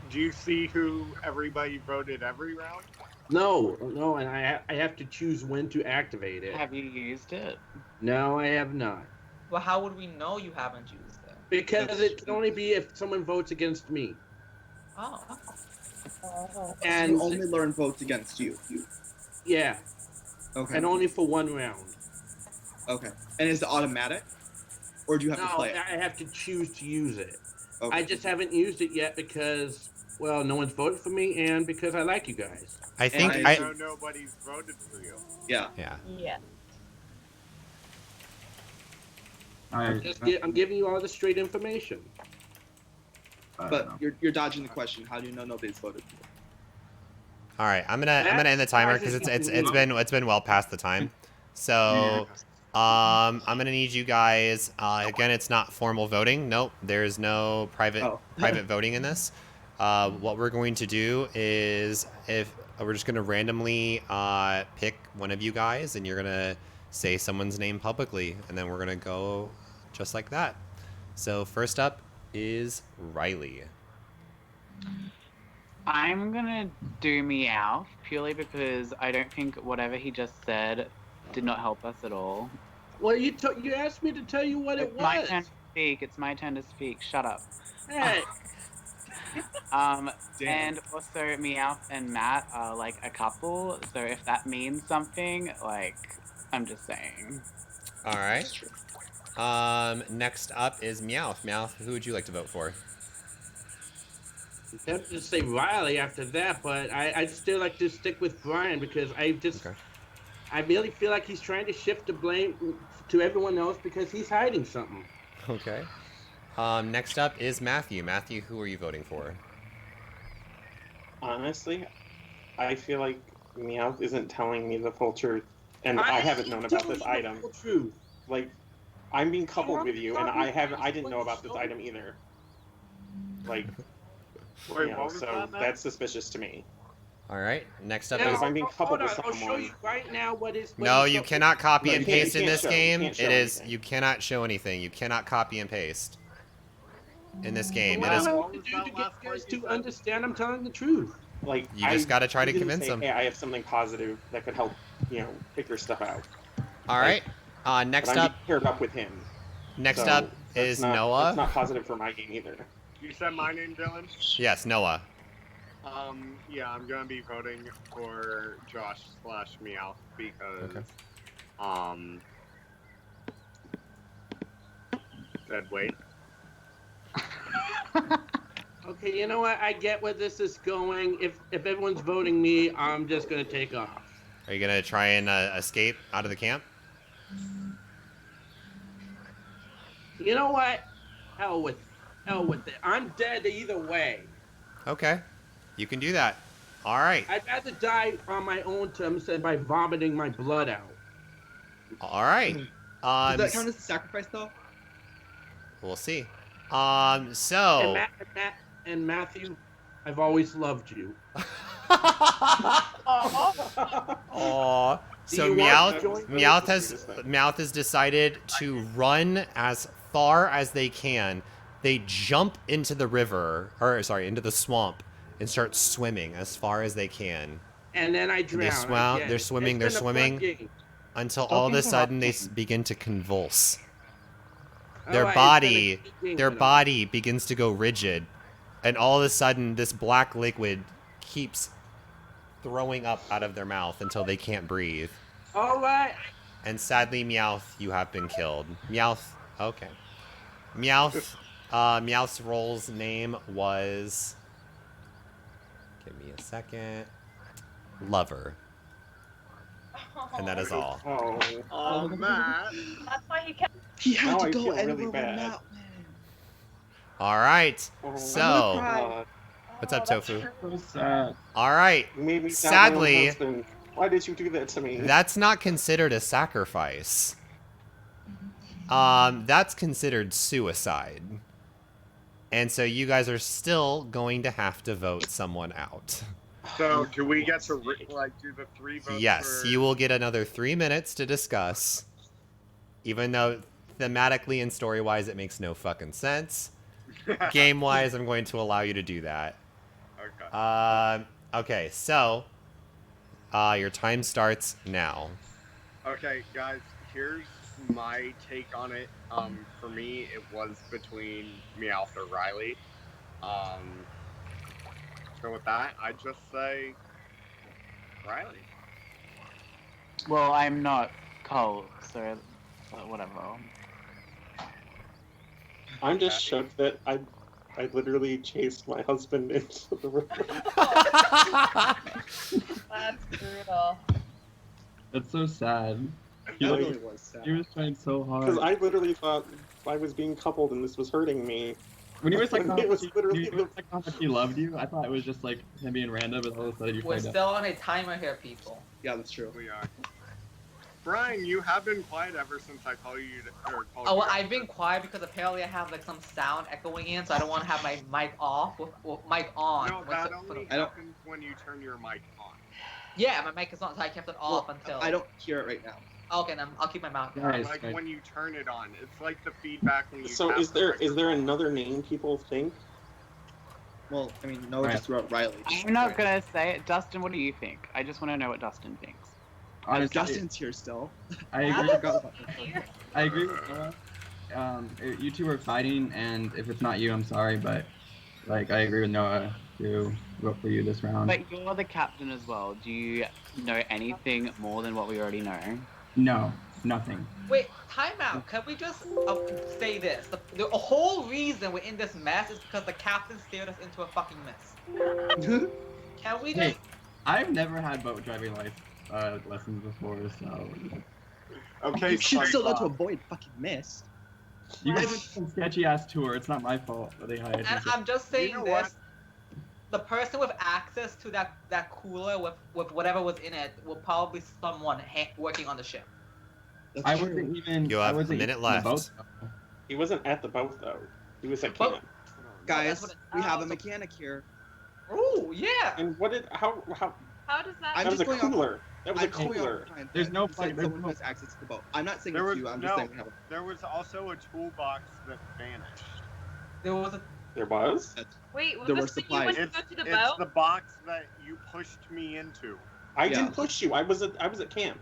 Do you see who everybody voted every round? No, and I have to choose when to activate it. Have you used it? No, I have not. Well, how would we know you haven't used it? Because it can only be if someone votes against me. Oh. And you only learn votes against you. Yeah. Okay. And only for 1 round. Okay. And is it automatic? Or do you have to play it? I have to choose to use it. Okay. I just haven't used it yet because, well, no one's voted for me and because I like you guys. I think I know nobody's voted for you. Yeah. Yeah. Yeah. I'm giving you all the straight information. But you're dodging the question. How do you know nobody's voted for you? All right, I'm gonna end the timer because it's been well past the time. So, I'm gonna need you guys. Again, it's not formal voting. Nope, there's no private voting in this. What we're going to do is we're just gonna randomly pick one of you guys, and you're gonna say someone's name publicly, and then we're gonna go just like that. So first up is Riley. I'm gonna do Meow purely because I don't think whatever he just said did not help us at all. Well, you asked me to tell you what it was. My turn to speak. It's my turn to speak. Shut up. Hey. And also Meowth and Matt are like a couple, so if that means something, like, I'm just saying. All right. Next up is Meowth. Meowth, who would you like to vote for? I'm tempted to say Riley after that, but I still like to stick with Brian because I really feel like he's trying to shift the blame to everyone else because he's hiding something. Okay. Next up is Matthew. Matthew, who are you voting for? Honestly, I feel like Meowth isn't telling me the full truth, and I haven't known about this item. Truth. like, I'm being coupled with you, and I didn't know about this item either. Like, Wait, you know, what was so that, Matt? that's suspicious to me. All right. Next up Because is. if I'm being coupled Hold with on, I'll show someone. you right now what is. No, you cannot copy No, and you can't- paste you in can't this show- you game. can't show It is. anything. You cannot show anything. You cannot copy and paste in this game. What It is. do I have to do to get you guys to understand I'm telling the truth? Like, You just got to try to didn't convince say, them. Hey, I have something positive that could help, you know, figure stuff out. All right. Next but I'm up. being paired up with him. Next So up that's is not, Noah. That's not positive for my game either. You said my name, Dylan? Yes, Noah. Yeah, I'm gonna be voting for Josh/Meowth because, Dead weight. Okay, you know what? I get where this is going. If everyone's voting me, I'm just gonna take off. Are you gonna try and escape out of the camp? You know what? Hell with it. I'm dead either way. Okay. You can do that. All right. I'd rather die on my own terms than by vomiting my blood out. All right. Does that count as a sacrifice, though? We'll see. And, So. and Matthew, I've always loved you. Aw. So Meowth has decided to run as far as they can. They jump into the river, or sorry, into the swamp, and start swimming as far as they can. And then I drown. They're swimming until all of a sudden they begin to convulse. Their body begins to go rigid, and all of a sudden this black liquid keeps throwing up out of their mouth until they can't breathe. All right. And sadly, Meowth, you have been killed. Meowth, okay. Meowth's role's name was. Give me a second. Lover. And that is all. Oh, Matt. That's why he kept. He had Now to I go feel anywhere really with bad. Matt. All right. Oh, So, what's up, Tofu? So sad. All right. You made me doubt my own Sadly, husband. Why did you do that to me? that's not considered a sacrifice. That's considered suicide. And so you guys are still going to have to vote someone out. So, do we get to do the 3 votes? Yes, you will get another 3 minutes to discuss. Even though thematically and story-wise it makes no fucking sense. Game-wise, I'm going to allow you to do that. Okay. Okay, so your time starts now. Okay, guys, here's my take on it. For me, it was between Meowth or Riley. So with that, I just say Riley. Well, I'm not cold, so whatever. I'm just shook that I literally chased my husband into the river. That's brutal. That's so sad. He That was, really was sad. he was trying so hard. Because I literally thought I was being coupled and this was hurting me. When you were like, It was literally he loved you, I thought it was just like him being random, but all of a sudden you We're find out. still on a timer here, people. Yeah, that's true. We are. Brian, you have been quiet ever since I called you. Called Oh, well, you. I've been quiet because apparently I have like some sound echoing in, so I don't want to have my mic off with mic on. No, that only happens when you turn your mic on. Yeah, my mic is on, so I kept it off until. I don't hear it right now. Okay, then I'll keep my mouth. Like when you turn it on, it's like the feedback when you. So tap is the there another name people think? Well, I mean, Noah just threw out Riley. I'm not gonna say it. Dustin, what do you think? I just want to know what Dustin thinks. Honestly, Justin's here still. I agree. I agree with Noah. You two are fighting, and if it's not you, I'm sorry, but like I agree with Noah to vote for you this round. But you're the captain as well. Do you know anything more than what we already know? No, nothing. Wait, time out. Can we just say this? The whole reason we're in this mess is because the captain steered us into a fucking mess. Can we just... Hey, I've never had boat driving lessons before, so... Okay, you should still know to avoid fucking mess. You guys went on a sketchy-ass tour. It's not my fault that they hired me. And I'm just saying You know this. The person with access to that cooler with whatever was in it will probably be someone working on the ship. I wasn't even. You I have a wasn't minute even on the boat, left. though. He wasn't at the boat though. He was at camp. Guys, what we have a mechanic here. Oh yeah. And what did how How does that? I'm that was just a going off. cooler. That was a I'm just going off cooler. behind There's that. no He fight. said There's someone no. who has access to the boat. I'm not saying There it's was you. I'm just no. saying we have a. There was also a toolbox that vanished. There was a. There was. Wait, was There were this when you went supplies. to go to the It's boat? the box that you pushed me into. I Yeah. didn't push you. I was at camp.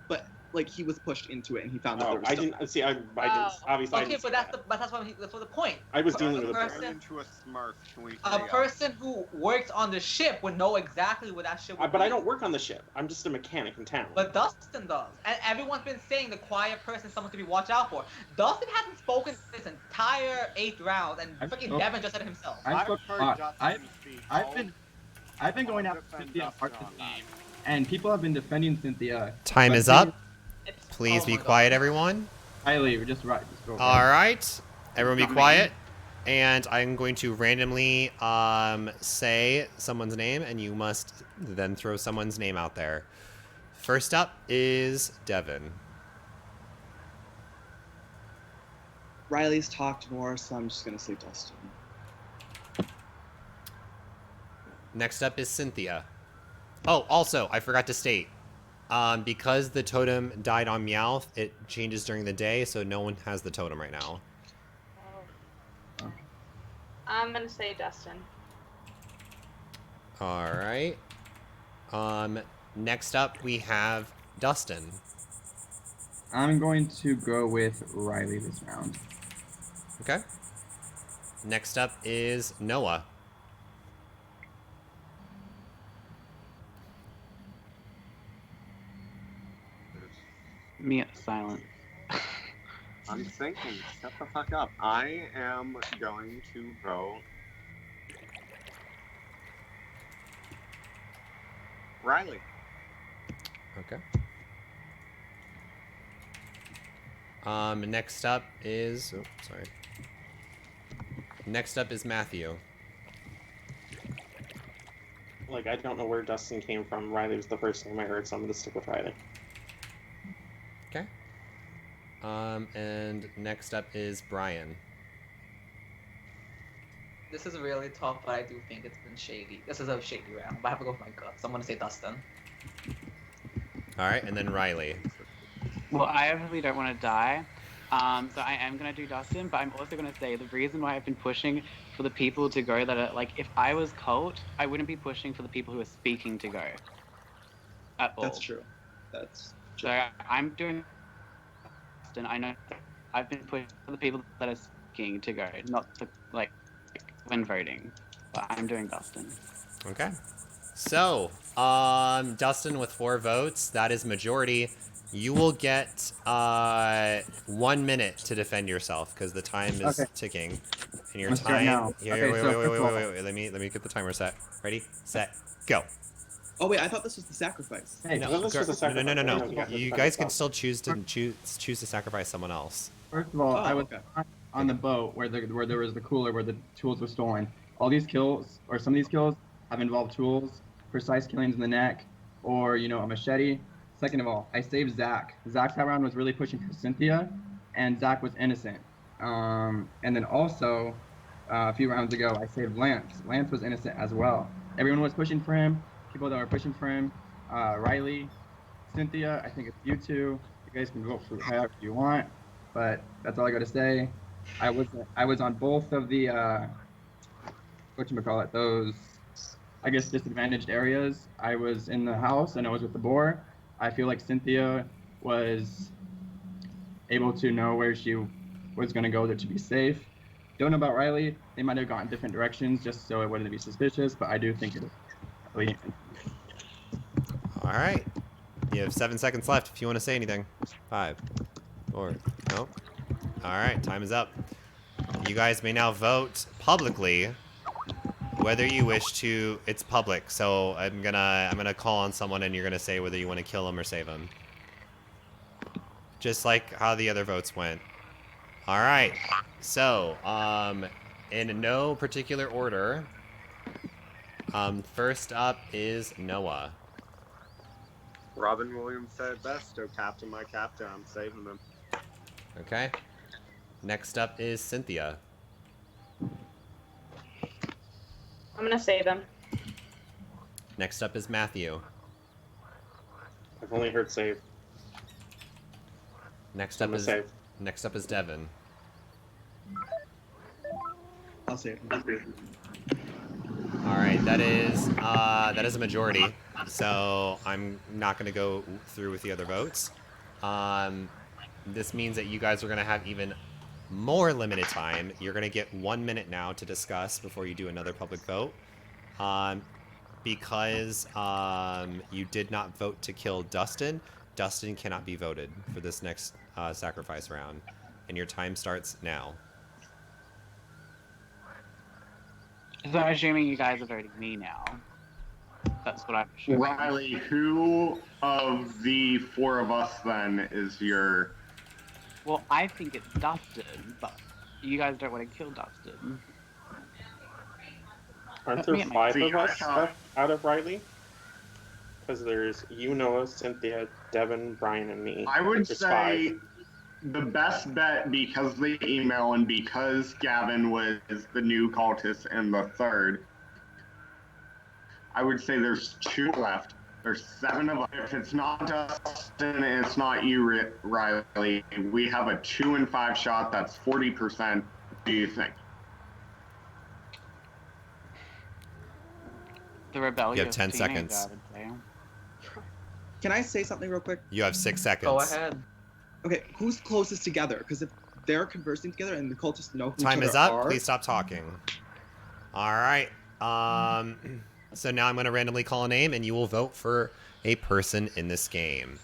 But like he was pushed into it and he found that Oh, there was I stuff. didn't see. I didn't. Oh. Obviously, I Okay, didn't see but that's that. that's what the point. I was A dealing with a person- Turned into a Smurf. Can we A hurry up? person who works on the ship would know exactly what that ship would But be. I don't work on the ship. I'm just a mechanic in town. But Dustin does. And everyone's been saying the quiet person is someone to be watched out for. Dustin hasn't spoken this entire 8th round, and freaking spoken. Devin just said it himself. I've spoken a lot. Dustin speak. I've been going after Cynthia part of the game, and people have been defending Cynthia. Time but is the thing up. Please be quiet, everyone. Kylie, just right. Just go All right, everyone be quiet. And I'm going to randomly say someone's name, and you must then throw someone's name out there. First up is Devin. Riley's talked more, so I'm just gonna say Dustin. Next up is Cynthia. Oh, also, I forgot to state. Because the totem died on Meowth, it changes during the day, so no one has the totem right now. I'm gonna say Dustin. All right. Next up, we have Dustin. I'm going to go with Riley this round. Okay. Next up is Noah. Me silent. I'm thinking. Shut the fuck up. I am going to vote Riley. Okay. Next up is... Oh, sorry. Next up is Matthew. Like, I don't know where Dustin came from. Riley was the first name I heard, so I'm going to stick with Riley. Okay. And next up is Brian. This is really tough, but I do think it's been shady. This is a shady round, but I have to go with my guts. I'm gonna say Dustin. All right, and then Riley. Well, I obviously don't want to die, so I am going to do Dustin, but I'm also going to say the reason why I've been pushing for the people to go that are, like, if I was cult, I wouldn't be pushing for the people who are speaking to go. At all. That's true. That's true. So I'm doing Dustin. I know I've been pushing for the people that are speaking to go, not to, like, when voting, but I'm doing Dustin. Okay. So, Dustin with 4 votes. That is majority. You will get 1 minute to defend yourself because the time is ticking. And your Let's start time. now. Here, Okay, wait, so wait, wait, first wait, of all- wait, wait. Let me get the timer set. Ready, set, go. Oh wait, I thought this was the sacrifice. Hey, No, well, this was a no, no, no, sacrifice. no. We have to You defend guys can ourselves. still choose to sacrifice someone else. First of all, I was okay. on the boat where there was the cooler where the tools were stolen. All these kills, or some of these kills, have involved tools, precise killings in the neck, or a machete. Second of all, I saved Zach. Zach that round was really pushing for Cynthia, and Zach was innocent. And then also, a few rounds ago, I saved Lance. Lance was innocent as well. Everyone was pushing for him. People that were pushing for him, Riley, Cynthia. I think it's you two. You guys can vote for however you want, but that's all I got to say. I was on both of the whatchamacallit, those, I guess, disadvantaged areas. I was in the house and I was with the boar. I feel like Cynthia was able to know where she was going to go there to be safe. Don't know about Riley. They might have gone different directions just so it wouldn't be suspicious, but I do think it is really. All right. You have 7 seconds left if you want to say anything. 5, 4, nope. All right, time is up. You guys may now vote publicly whether you wish to. It's public, so I'm gonna call on someone, and you're gonna say whether you want to kill him or save him. Just like how the other votes went. All right. So, in no particular order. First up is Noah. Robin Williams said best, "Oh, Captain, my Captain, I'm saving them." Okay. Next up is Cynthia. I'm gonna save him. Next up is Matthew. I've only heard save. Next So up I'm gonna is save. next up is Devin. I'll save him. All right, that is a majority. So I'm not going to go through with the other votes. This means that you guys are going to have even more limited time. You're going to get 1 minute now to discuss before you do another public vote. Because you did not vote to kill Dustin, Dustin cannot be voted for this next sacrifice round. And your time starts now. So I'm assuming you guys are voting me now. That's what I'm assuming. Riley, who of the four of us then is your... Well, I think it's Dustin, but you guys don't want to kill Dustin. Aren't there 5 of us out of Riley? Because there's you, Noah, Cynthia, Devin, Brian, and me. I would There's say 5. the best bet, because of the email and because Gavin was the new cultist and the third, I would say there's 2 left. There's 7 of us. If it's not Dustin and it's not you, Riley, we have a 2 in 5 shot. That's 40%. What do you think? The rebellious You have 10 teenager, seconds. I would say. Can I say something real quick? You have 6 seconds. Go ahead. Okay, who's closest together? Because if they're conversing together and the cultists know who Time each is other up. are, Please stop talking. All right. So now I'm going to randomly call a name, and you will vote for a person in this game.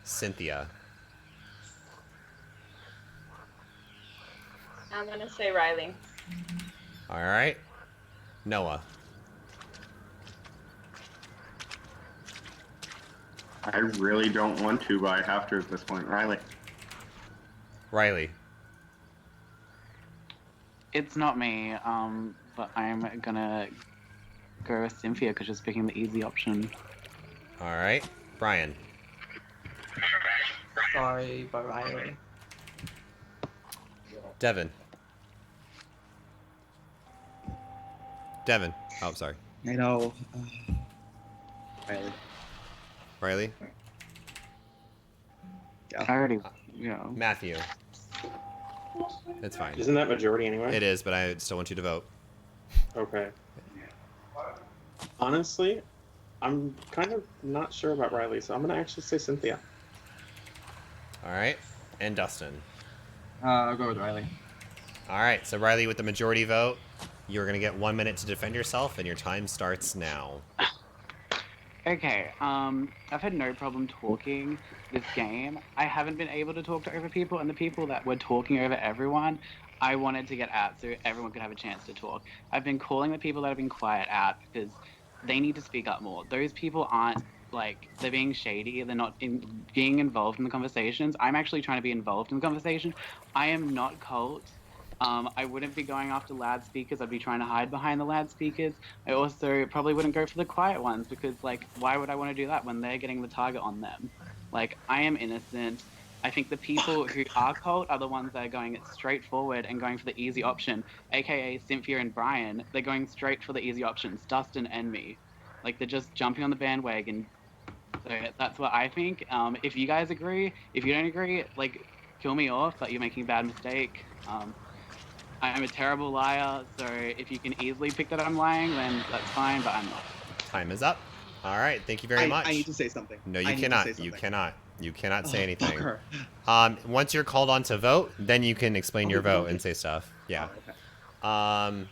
Cynthia. I'm gonna say Riley. All right. Noah. I really don't want to, but I have to at this point. Riley. Riley. It's not me, but I'm gonna go with Cynthia because she's picking the easy option. All right. Brian. Sorry, but Riley. Devin. Devin. Oh, sorry. I know. Riley. Riley. Yeah. I already, you know. Matthew. It's fine. Isn't that majority anyway? It is, but I still want you to vote. Okay. Honestly, I'm kind of not sure about Riley, so I'm gonna actually say Cynthia. All right. And Dustin. I'll go with Riley. All right. So Riley with the majority vote. You're going to get 1 minute to defend yourself, and your time starts now. Okay, I've had no problem talking this game. I haven't been able to talk to over people, and the people that were talking over everyone, I wanted to get out so everyone could have a chance to talk. I've been calling the people that have been quiet out because they need to speak up more. Those people aren't, like, they're being shady, they're not being involved in the conversations. I'm actually trying to be involved in the conversation. I am not cult. I wouldn't be going after loudspeakers. I'd be trying to hide behind the loudspeakers. I also probably wouldn't go for the quiet ones because, like, why would I want to do that when they're getting the target on them? Like, I am innocent. I think the people who are cult are the ones that are going straight forward and going for the easy option, aka Cynthia and Brian. They're going straight for the easy options, Dustin and me. Like, they're just jumping on the bandwagon. So that's what I think. If you guys agree, if you don't agree, like, kill me off, but you're making a bad mistake. I'm a terrible liar, so if you can easily pick that I'm lying, then that's fine, but I'm not. Time is up. All right, thank you very much. I need to say something. No, I you need to cannot. say You something. cannot. You cannot say anything. fucker. Once you're called on to vote, then you can explain your vote okay. and say stuff. Yeah. Oh, okay.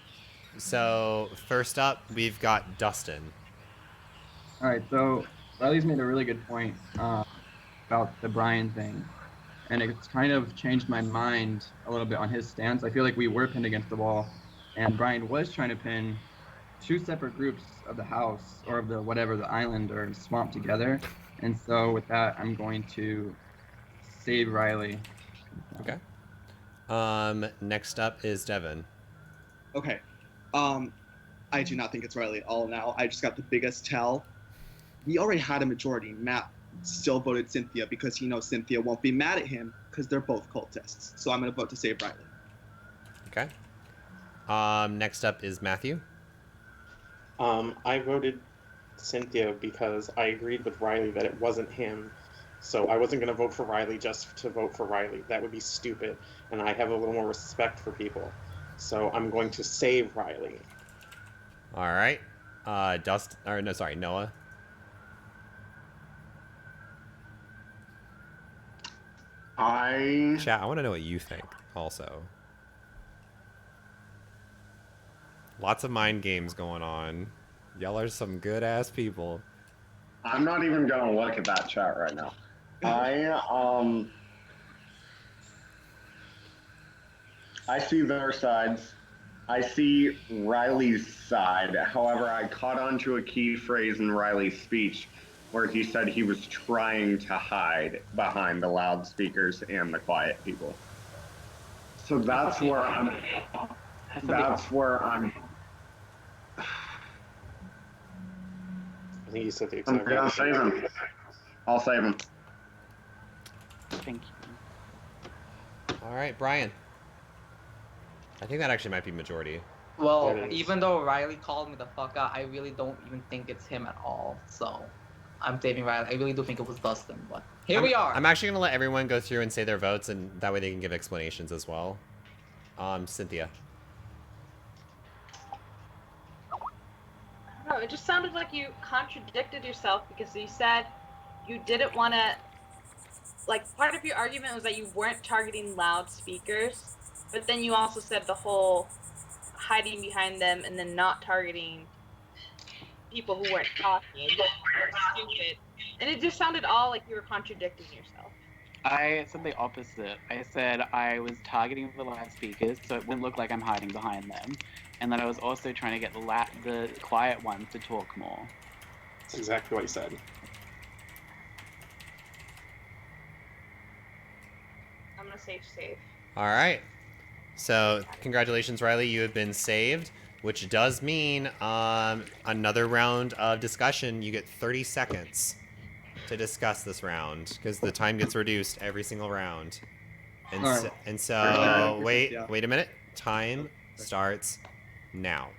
So first up, we've got Dustin. All right, so Riley's made a really good point about the Brian thing, and it's kind of changed my mind a little bit on his stance. I feel like we were pinned against the wall, and Brian was trying to pin 2 separate groups of the house or of the whatever, the island or swamp together. And so with that, I'm going to save Riley. Okay. Next up is Devin. Okay. I do not think it's Riley at all now. I just got the biggest tell. We already had a majority. Matt still voted Cynthia because he knows Cynthia won't be mad at him because they're both cultists. So I'm going to vote to save Riley. Okay. Next up is Matthew. I voted Cynthia because I agreed with Riley that it wasn't him. So I wasn't going to vote for Riley just to vote for Riley. That would be stupid. And I have a little more respect for people. So I'm going to save Riley. All right. Noah. Chat, I want to know what you think also. Lots of mind games going on. Y'all are some good ass people. I'm not even gonna look at that chat right now. I see their sides. I see Riley's side. However, I caught on to a key phrase in Riley's speech where he said he was trying to hide behind the loudspeakers and the quiet people. So that's where I'm. I think you said the I'm exact gonna save him. I'll save him. Thank you. All right, Brian. I think that actually might be majority. Well, even though Riley called me the fuck out, I really don't even think it's him at all. So I'm saving Riley. I really do think it was Dustin, but here we are. I'm actually going to let everyone go through and say their votes, and that way they can give explanations as well. Cynthia. I don't know, it just sounded like you contradicted yourself because you said you didn't want to, like, part of your argument was that you weren't targeting loudspeakers, but then you also said the whole hiding behind them and then not targeting people who weren't talking. Stupid. And it just sounded all like you were contradicting yourself. I said the opposite. I said I was targeting the loudspeakers so it wouldn't look like I'm hiding behind them, and that I was also trying to get the quiet ones to talk more. That's exactly what you said. I'm gonna save. All right. So congratulations, Riley. You have been saved, which does mean another round of discussion. You get 30 seconds to discuss this round because the time gets reduced every single round. And so wait a minute. Time starts now.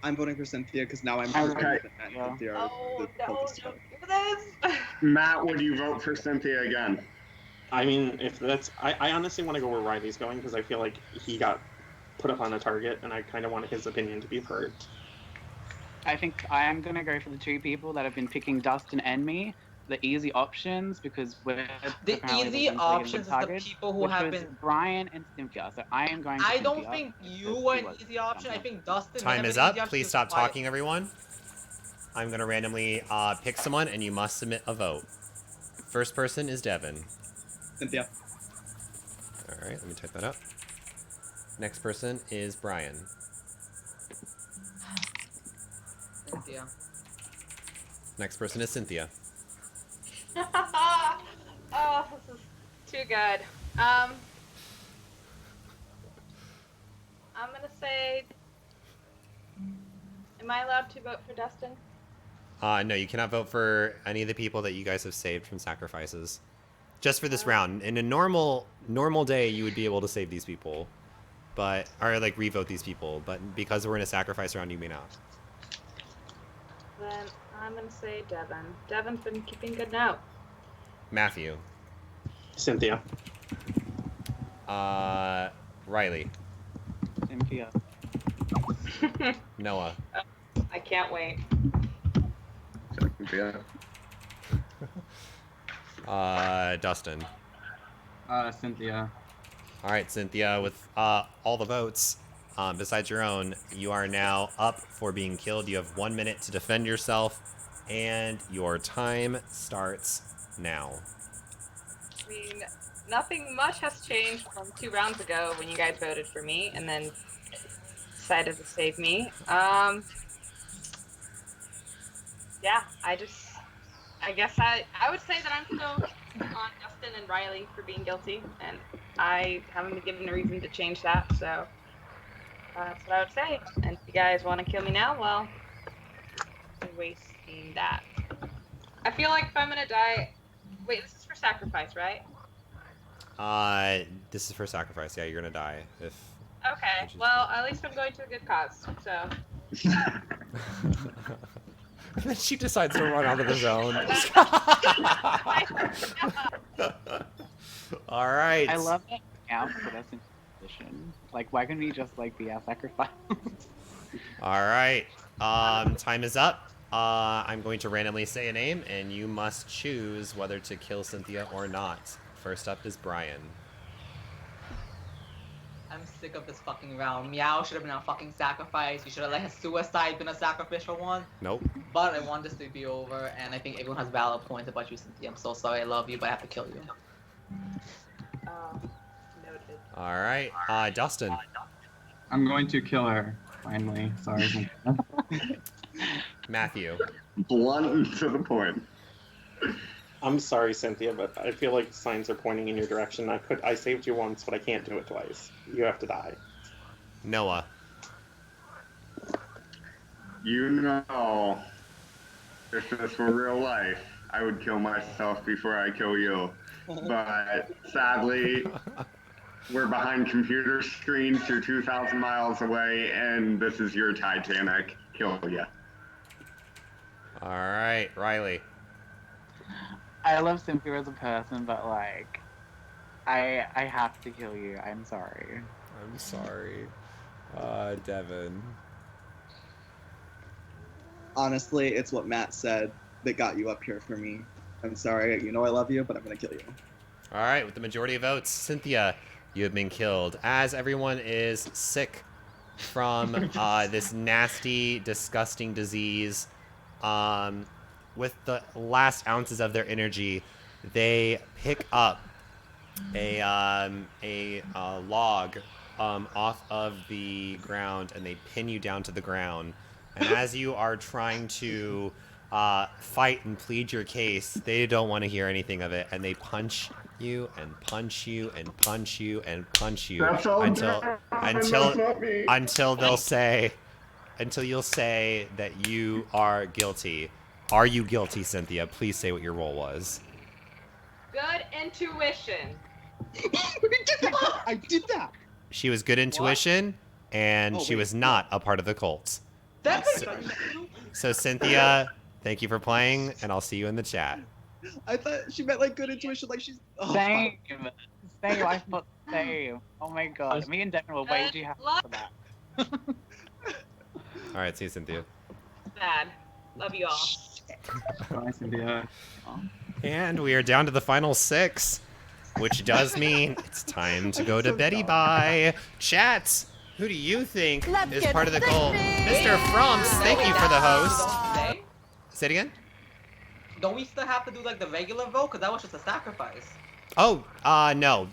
I'm voting for Cynthia because now I'm Okay. Cynthia Oh no, don't do this. Matt, would you vote for Cynthia again? I mean, if that's... I honestly want to go where Riley's going because I feel like he got put up on a target and I kind of want his opinion to be heard. I think I am going to go for the two people that have been picking Dustin and me, the easy options, because we're the easy options is the people who have been Brian and Cynthia. So I am going. I don't think you were an easy option. I think Dustin. Time is up. Please stop talking, everyone. I'm going to randomly pick someone, and you must submit a vote. First person is Devin. Cynthia. All right, let me type that up. Next person is Brian. Cynthia. Next person is Cynthia. Oh, this is too good. I'm gonna say, am I allowed to vote for Dustin? No, you cannot vote for any of the people that you guys have saved from sacrifices. Just for this round. In a normal day, you would be able to save these people, or like revote these people. But because we're in a sacrifice round, you may not. Then I'm gonna say Devin. Devin's been keeping good note. Matthew. Cynthia. Riley. Cynthia. Noah. I can't wait. Cynthia. Dustin. Cynthia. All right, Cynthia, with all the votes, besides your own, you are now up for being killed. You have 1 minute to defend yourself, and your time starts now. I mean, nothing much has changed from 2 rounds ago when you guys voted for me and then decided to save me. Yeah, I guess I would say that I'm still on Dustin and Riley for being guilty, and I haven't been given a reason to change that, so that's what I would say. And if you guys want to kill me now, well, I'm wasting that. I feel like if I'm gonna die, Wait, this is for sacrifice, right? This is for sacrifice. Yeah, you're gonna die if. Okay. Well, at least I'm going to a good cause. So. And then she decides to run out of the zone. All right. I love that Meow put us in position. Like, why couldn't we just like be our sacrifice? All right. Time is up. I'm going to randomly say a name, and you must choose whether to kill Cynthia or not. First up is Brian. I'm sick of this fucking round. Meow should have been a fucking sacrifice. You should have let his suicide been a sacrificial one. Nope. But I want this to be over, and I think everyone has valid points about you, Cynthia. I'm so sorry. I love you, but I have to kill you. Noted. All right. Dustin. I'm going to kill her. Finally. Sorry. Matthew. Blunt and to the point. I'm sorry, Cynthia, but I feel like signs are pointing in your direction. I saved you once, but I can't do it twice. You have to die. Noah. You know, if this were real life, I would kill myself before I kill you. But sadly, we're behind computer screens. You're 2,000 miles away, and this is your Titanic. Kill ya. All right, Riley. I love Cynthia as a person, but like, I have to kill you. I'm sorry. I'm sorry. Devin. Honestly, it's what Matt said that got you up here for me. I'm sorry, you know I love you, but I'm gonna kill you. All right, with the majority of votes, Cynthia, you have been killed. As everyone is sick from this nasty, disgusting disease, with the last ounces of their energy, they pick up a log off of the ground, and they pin you down to the ground. And as you are trying to fight and plead your case, they don't want to hear anything of it, and they punch you and punch you and punch you and punch you That's all until that's not me. until you'll say that you are guilty. Are you guilty, Cynthia? Please say what your role was. Good intuition. I did that. She was good intuition, and she was not a part of the cult. So Cynthia, thank you for playing, and I'll see you in the chat. I thought she meant like good intuition, like she's. Oh, Same. Same. I thought same. Oh my god. Me and Devin were way too happy for that. All right, see you, Cynthia. Sad. Love you all. Bye, Cynthia. And we are down to the final 6, which does mean it's time to go to Betty Bye. Chats, who do you think is part of the cult? Mr. Frumps, thank you for the host. Say it again? Don't we still have to do like the regular vote? Because that was just a sacrifice. Oh, no.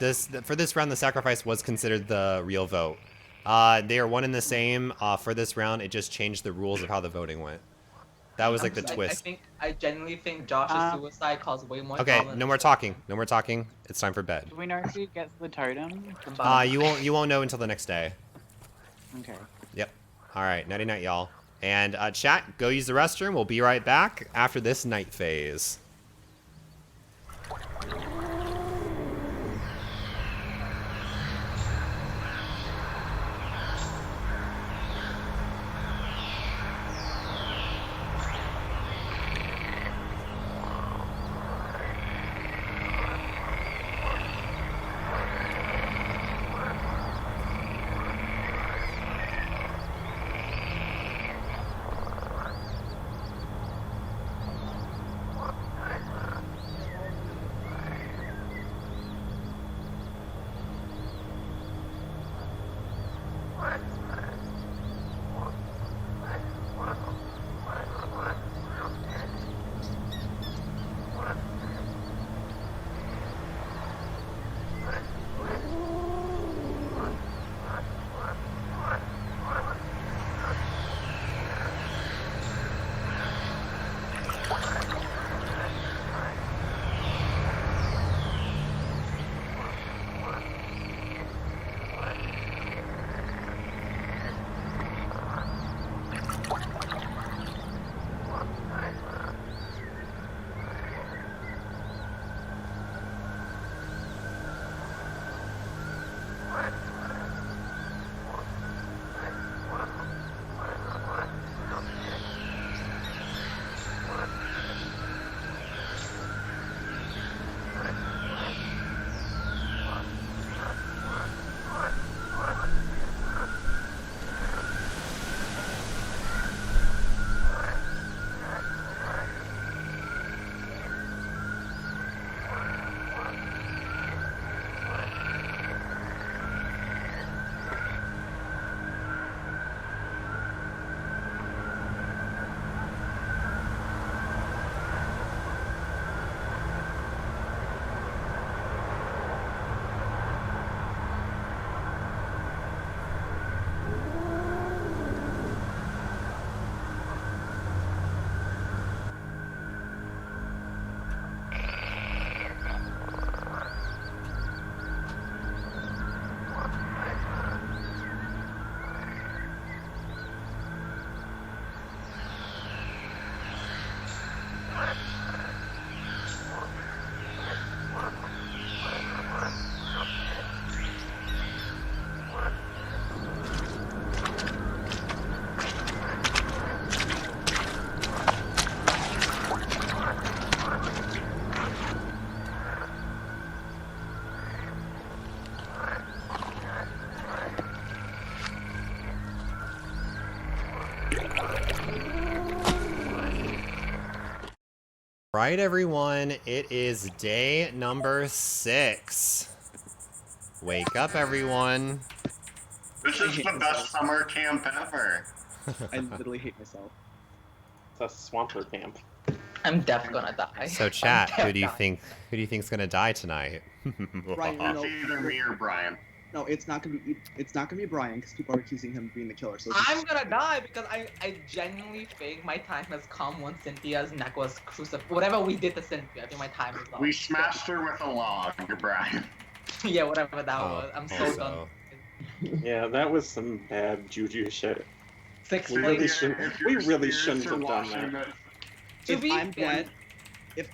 For this round, the sacrifice was considered the real vote. They are one and the same. For this round, it just changed the rules of how the voting went. That was like the twist. I genuinely think Josh's suicide caused way more. Okay, no more talking. No more talking. It's time for bed. Do we know who gets the totem? You won't know until the next day. Okay. Yep. All right. Nighty night, y'all. And chat, go use the restroom. We'll be right back after this night phase. Right, everyone, it is day number 6. Wake up, everyone. This is the best summer camp ever. I literally hate myself. It's a swamper camp. I'm definitely gonna die. So, chat, who do you think's gonna die tonight? Brian, It's either me or Brian. No, it's not gonna be Brian because people are accusing him of being the killer. So I'm gonna die because I genuinely think my time has come when Cynthia's neck was crucified. Whatever we did to Cynthia, I think my time is up. We smashed her with a log, Brian. Yeah, whatever that was. I'm so also. done. Yeah, that was some bad juju shit. 6 We really shouldn't have done that. If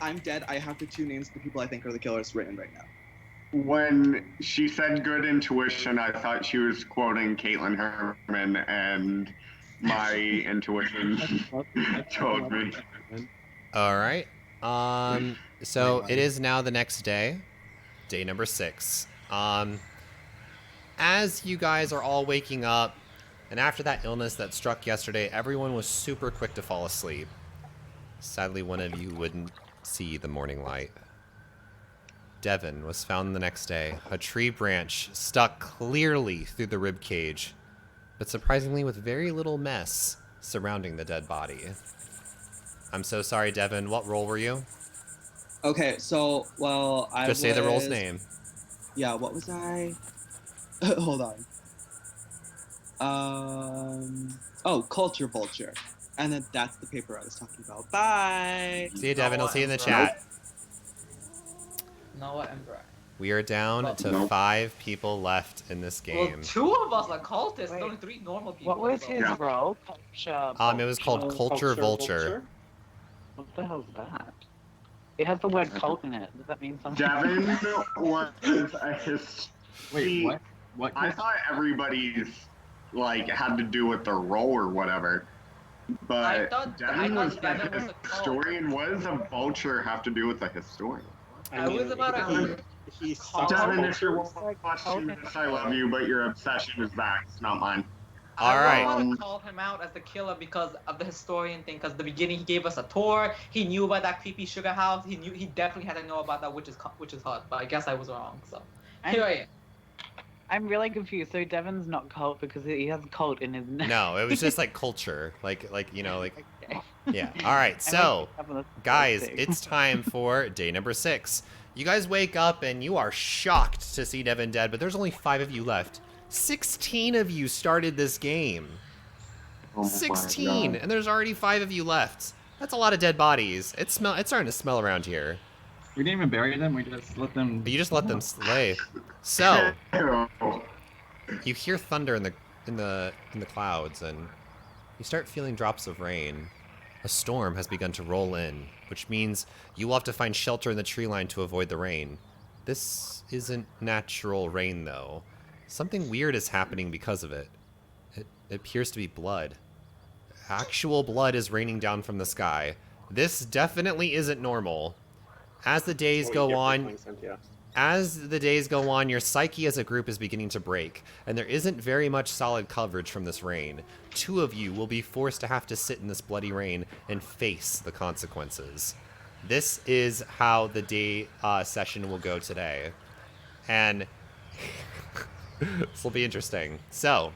I'm dead, I have the 2 names of the people I think are the killers written right now. When she said good intuition, I thought she was quoting Caitlin Herman, and my intuition told me. All right. So it is now the next day, day number 6. As you guys are all waking up, and after that illness that struck yesterday, everyone was super quick to fall asleep. Sadly, one of you wouldn't see the morning light. Devin was found the next day, a tree branch stuck clearly through the rib cage, but surprisingly with very little mess surrounding the dead body. I'm so sorry, Devin. What role were you? Okay, so, well, I Just say the role's name. Yeah, what was I? Hold on. Oh, Culture Vulture. And then that's the paper I was talking about. Bye! See you, Devin. I'll see you in the chat. Noah and Brian. We are down to 5 people left in this game. Well, 2 of us are cultists. Only 3 normal people. What was his role? Culture. It was called Culture Vulture. What the hell is that? It has the word cult in it. Does that mean something? Devin was a Wait, what? I thought everybody's had to do with their role or whatever. But Devin was the historian. What does a vulture have to do with a historian? I was about to. Devin, if you're watching this, I love you, but your obsession is Zach's, not mine. I want to call him out as the killer because of the historian thing. Because the beginning he gave us a tour. He knew about that creepy sugar house. He definitely had to know about that witch's hut. But I guess I was wrong. So here I am. I'm really confused. So Devin's not cult because he has cult in his name. No, it was just culture, yeah. All right, so guys, it's time for day number 6. You guys wake up and you are shocked to see Devin dead, but there's only 5 of you left. 16 of you started this game. 16, and there's already 5 of you left. That's a lot of dead bodies. It's starting to smell around here. We didn't even bury them. We just let them. You just let them lay. So you hear thunder in the clouds, and you start feeling drops of rain. A storm has begun to roll in, which means you will have to find shelter in the tree line to avoid the rain. This isn't natural rain, though. Something weird is happening because of it. It appears to be blood. Actual blood is raining down from the sky. This definitely isn't normal. As the days go on, your psyche as a group is beginning to break, and there isn't very much solid coverage from this rain. 2 of you will be forced to have to sit in this bloody rain and face the consequences. This is how the day session will go today. And this will be interesting. So,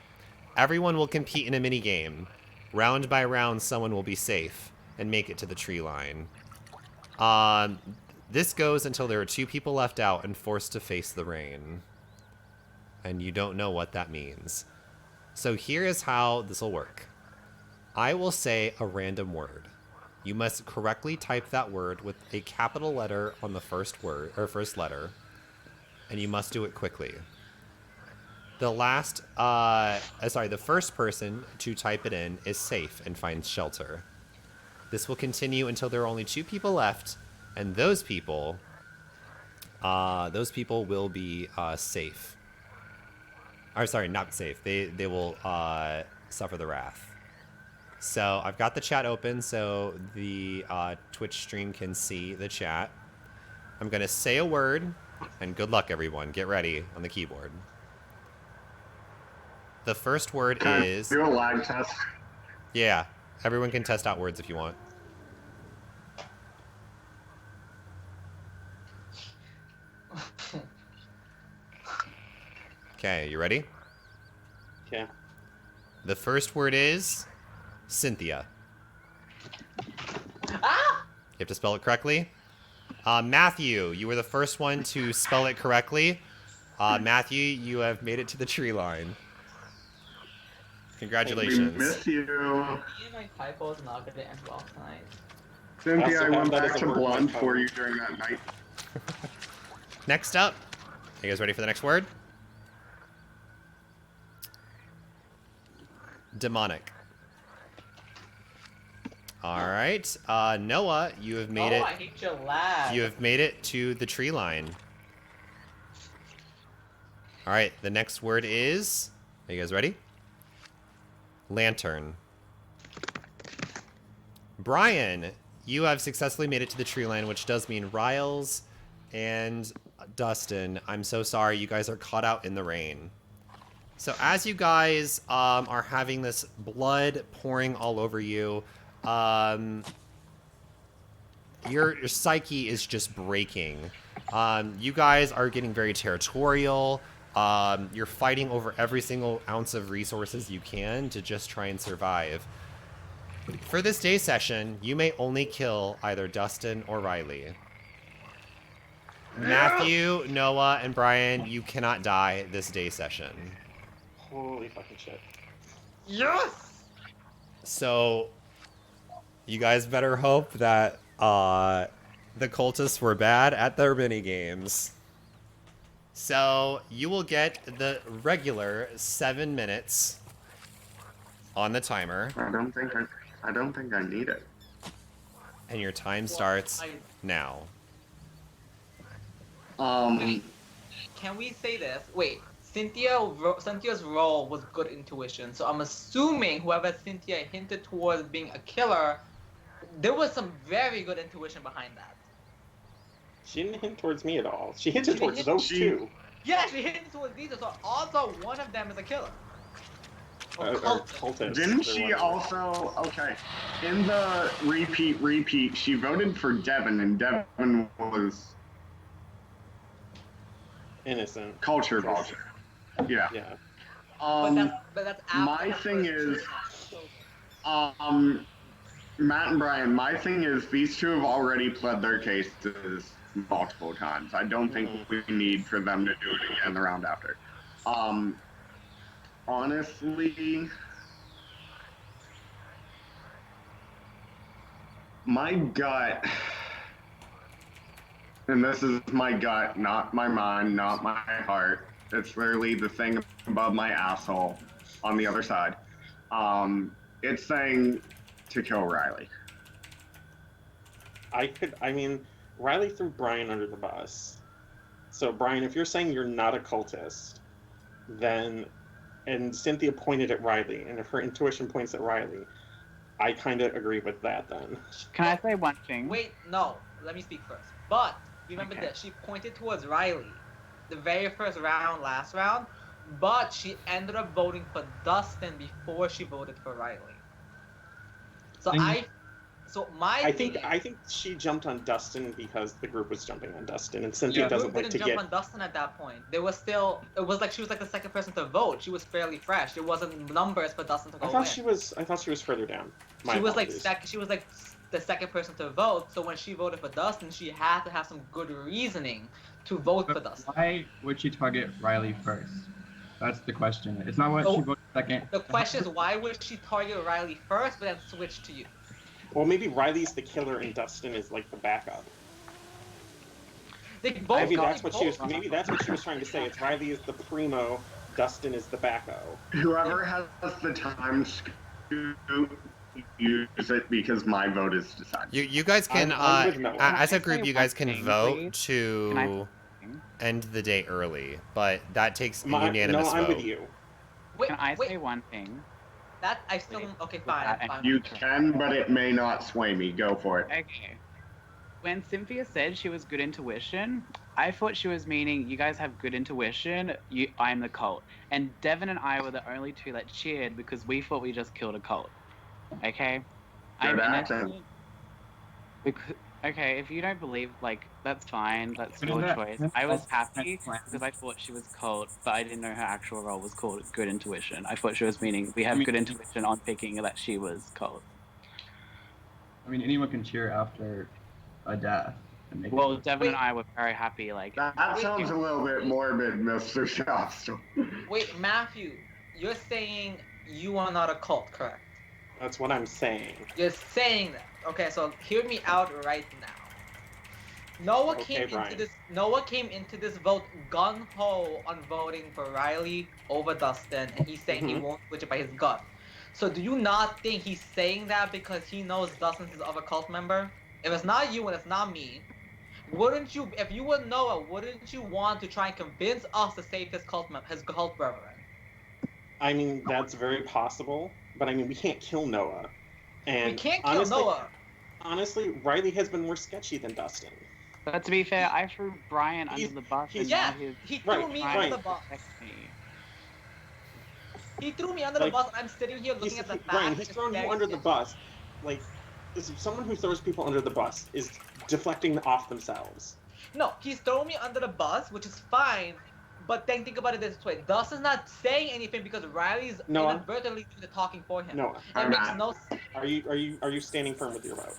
everyone will compete in a mini game. Round by round, someone will be safe and make it to the tree line. This goes until there are 2 people left out and forced to face the rain. And you don't know what that means. So here is how this will work. I will say a random word. You must correctly type that word with a capital letter on the first word or first letter, and you must do it quickly. The first person to type it in is safe and finds shelter. This will continue until there are only 2 people left, and those people will be safe. Or sorry, not safe. They will suffer the wrath. So I've got the chat open so the Twitch stream can see the chat. I'm gonna say a word, and good luck, everyone. Get ready on the keyboard. The first word is. Do a lag test. Yeah, everyone can test out words if you want. Okay, you ready? Yeah. The first word is Cynthia. Ah! You have to spell it correctly. Matthew, you were the first one to spell it correctly. Matthew, you have made it to the tree line. Congratulations. We miss you. Me and my typos are not gonna end well tonight. Cynthia, I also went have that back as a to word in my blonde for phone. you during that night. Next up. You guys ready for the next word? Demonic. All right. Noah, you have made it. I hate your lag. You have made it to the tree line. All right. The next word is. Are you guys ready? Lantern. Brian, you have successfully made it to the tree line, which does mean Riles and Dustin, I'm so sorry, you guys are caught out in the rain. So as you guys are having this blood pouring all over you, your psyche is just breaking. You guys are getting very territorial. You're fighting over every single ounce of resources you can to just try and survive. For this day session, you may only kill either Dustin or Riley. Matthew, Noah, and Brian, you cannot die this day session. Holy fucking shit. Yes! So, you guys better hope that the cultists were bad at their minigames. So, you will get the regular 7 minutes on the timer. I don't think I need it. And your time starts now. Can we say this? Wait, Cynthia's role was good intuition, so I'm assuming whoever Cynthia hinted towards being a killer, there was some very good intuition behind that. She didn't hint towards me at all. She hinted towards those two. Yeah, she hinted towards these, so odds are one of them is a killer. Cultist. Didn't she also, okay, in the repeat, she voted for Devin, and Devin was innocent. Culture. Yeah. Yeah. But that's after my thing is, Matt and Brian, my thing is these two have already pled their cases multiple times. I don't think we need for them to do it again the round after. Honestly, my gut, and this is my gut, not my mind, not my heart. It's literally the thing above my asshole on the other side. It's saying to kill Riley. Riley threw Brian under the bus. So Brian, if you're saying you're not a cultist, then, and Cynthia pointed at Riley, and if her intuition points at Riley, I kind of agree with that then. Can I say one thing? Wait, no, let me speak first. But remember that she pointed towards Riley the very first round, last round, but she ended up voting for Dustin before she voted for Riley. So I think she jumped on Dustin because the group was jumping on Dustin, and Cynthia doesn't like to jump on Dustin at that point. There was still, it was like she was like the second person to vote. She was fairly fresh. There wasn't numbers for Dustin to go I thought she was further down. She was like the second person to vote. So when she voted for Dustin, she had to have some good reasoning to vote for Dustin. Why would she target Riley first? That's the question. It's not what she voted second. The question is, why would she target Riley first, but then switch to you? Well, maybe Riley's the killer and Dustin is like the backup. Maybe that's what she was trying to say. It's Riley is the primo, Dustin is the backup. Whoever has the time to use it because my vote is decided. You guys can, as a group, you guys can vote to end the day early, but that takes a unanimous vote. I'm with you. Can I say one thing? That I still okay, fine. You can, but it may not sway me. Go for it. Okay. When Cynthia said she was good intuition, I thought she was meaning you guys have good intuition. I'm the cult, and Devin and I were the only two that cheered because we thought we just killed a cult. Okay. Good acting. Okay, if you don't believe, like, That's fine. That's But your that- choice. that's- I was that's happy fine. because I thought she was cult, but I didn't know her actual role was called good intuition. I thought she was meaning we have I mean- good intuition on picking that she was cult. I mean, anyone can cheer after a death. And make Well, it Devin and I were very happy. Like That sounds a little bit morbid, Mr. Shasta. Wait, Matthew, you're saying you are not a cult, correct? That's what I'm saying. You're saying that. Okay, so hear me out right now. Noah Okay, came into this vote gung ho on voting for Riley over Dustin, and he's saying he won't switch it by his gut. So do you not think he's saying that because he knows Dustin's his other cult member? If it's not you and it's not me, wouldn't you? If you were Noah, wouldn't you want to try and convince us to save his cult brethren? I mean, that's very possible, but I mean, we can't kill Noah. And We can't kill Noah. Honestly, Riley has been more sketchy than Dustin. But to be fair, I threw Brian under the bus. And now he threw me under the bus. He threw me under the bus, and I'm sitting here looking at the facts. Brian, he's throwing you under the bus. Like, someone who throws people under the bus is deflecting off themselves. No, he's throwing me under the bus, which is fine. But then think about it this way: Dustin's not saying anything because Riley's inadvertently doing the talking for him. No, it makes no sense. Are you standing firm with your vote?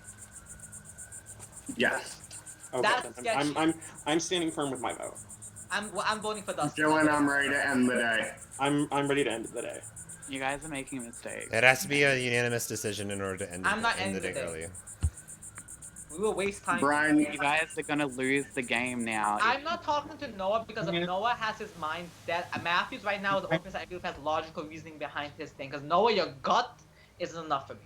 Yes. Okay, That's sketchy. I'm standing firm with my vote. I'm voting for Dustin. Dylan, I'm ready to end the day. I'm ready to end the day. You guys are making mistakes. It has to be a unanimous decision in order to end I'm not end the ending day the day. early. We will waste time. Brian, you guys are gonna lose the game now. I'm not talking to Noah because if Noah has his mind set. Matthews right now is open to everyone has logical reasoning behind his thing. Because Noah, your gut isn't enough for me.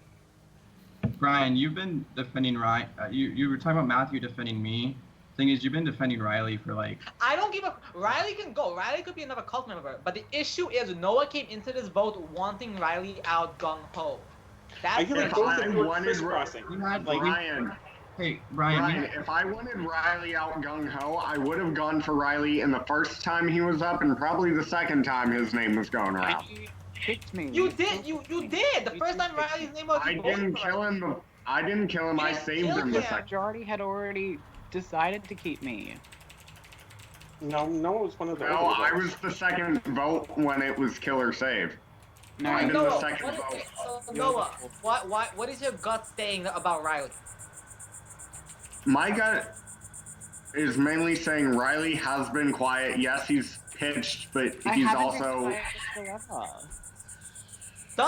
Brian, you've been defending Ryan. You were talking about Matthew defending me. Thing is, you've been defending Riley for like. I don't give a. Riley can go. Riley could be another cult member. But the issue is Noah came into this vote wanting Riley out gung ho. I feel like both of you were crisscrossing. Brian. Hey, Brian, if I wanted Riley out gung ho, I would have gone for Riley in the first time he was up, and probably the second time his name was going around. Kicked me. You did. You did. The first time Riley's name was. I didn't kill him. I didn't kill him. I saved him. The majority had already decided to keep me. No, Noah was one of the. No, I was the second vote when it was kill or save. No, I've been Noah, the second vote. Noah, what is your gut saying about Riley? My gut is mainly saying Riley has been quiet. Yes, he's pitched, but he's also.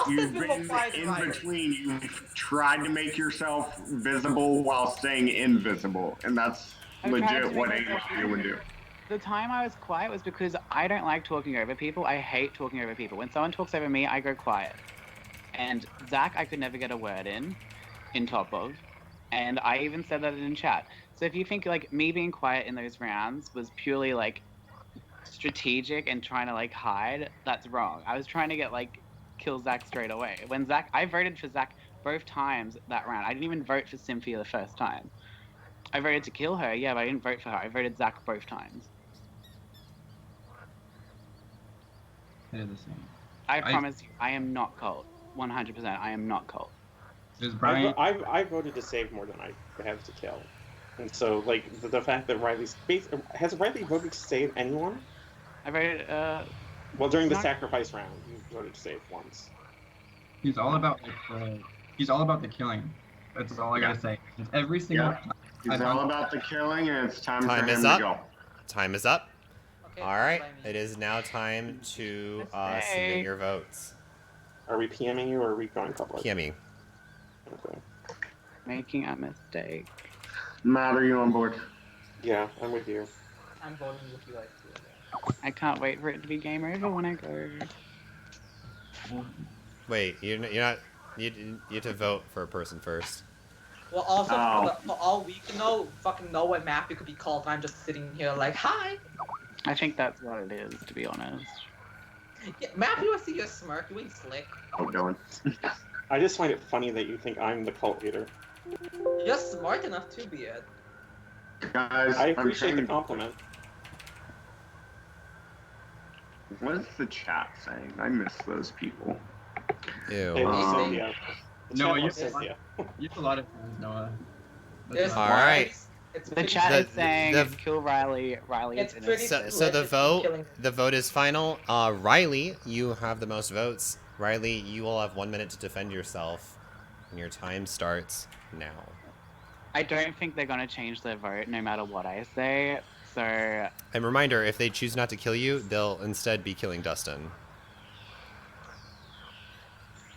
You've been in between. You've tried to make yourself visible while staying invisible, and that's legit what anyone would do. The time I was quiet was because I don't like talking over people. I hate talking over people. When someone talks over me, I go quiet. And Zach, I could never get a word in top of. And I even said that in chat. So if you think like me being quiet in those rounds was purely like strategic and trying to like hide, that's wrong. I was trying to get like kill Zach straight away. When I voted for Zach both times that round. I didn't even vote for Cynthia the first time. I voted to kill her, yeah, but I didn't vote for her. I voted Zach both times. They're the same. I promise you, I am not cult. 100%, I am not cult. I voted to save more than I have to kill. And so, like, the fact that has Riley voted to save anyone? I voted, well, during the sacrifice round, you voted to save once. He's all about he's all about the killing. That's all I gotta say. It's every single time. He's all about the killing, and it's time for him is to up. go. Time is up. All right, it is now time to submit your votes. Are we PMing you, or are we going public? PMing. Okay. Making a mistake. Matt, are you on board? Yeah, I'm with you. I'm voting with you guys too. I can't wait for it to be game over when I go. Wait, you're not. You have to vote for a person first. Well, also, for all we can know, fucking Noah and Matthew could be called, and I'm just sitting here like, hi. I think that's what it is, to be honest. Yeah, Matthew, I see your smirk. You ain't slick. Oh, Dylan. I just find it funny that you think I'm the cult leader. You're smart enough to be it. Guys, I appreciate the compliment. What is the chat saying? I miss those people. Ew. Noah, you have a lot of friends, Noah. All right. The chat is saying kill Riley. Riley is innocent. So the vote is final. Riley, you have the most votes. Riley, you will have 1 minute to defend yourself, and your time starts now. I don't think they're gonna change their vote no matter what I say. So. And reminder, if they choose not to kill you, they'll instead be killing Dustin.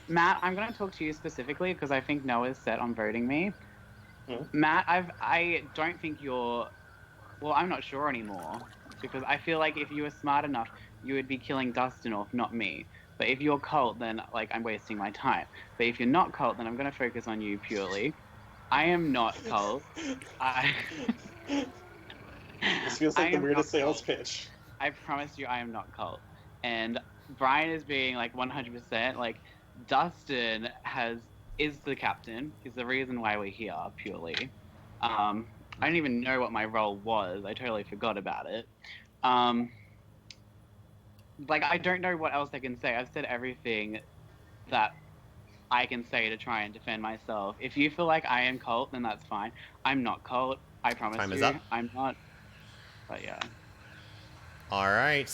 Matt, I'm gonna talk to you specifically because I think Noah's set on voting me. Matt, I don't think you're. Well, I'm not sure anymore because I feel like if you were smart enough, you would be killing Dustin off, not me. But if you're Colt, then like I'm wasting my time. But if you're not Colt, then I'm gonna focus on you purely. I am not Colt. This feels like the weirdest sales pitch. I promise you, I am not Colt. And Brian is being like 100%. Like Dustin is the captain. Is the reason why we're here purely. I don't even know what my role was. I totally forgot about it. Like I don't know what else I can say. I've said everything that I can say to try and defend myself. If you feel like I am Colt, then that's fine. I'm not Colt. I promise Time you. is up. I'm not. But yeah. All right.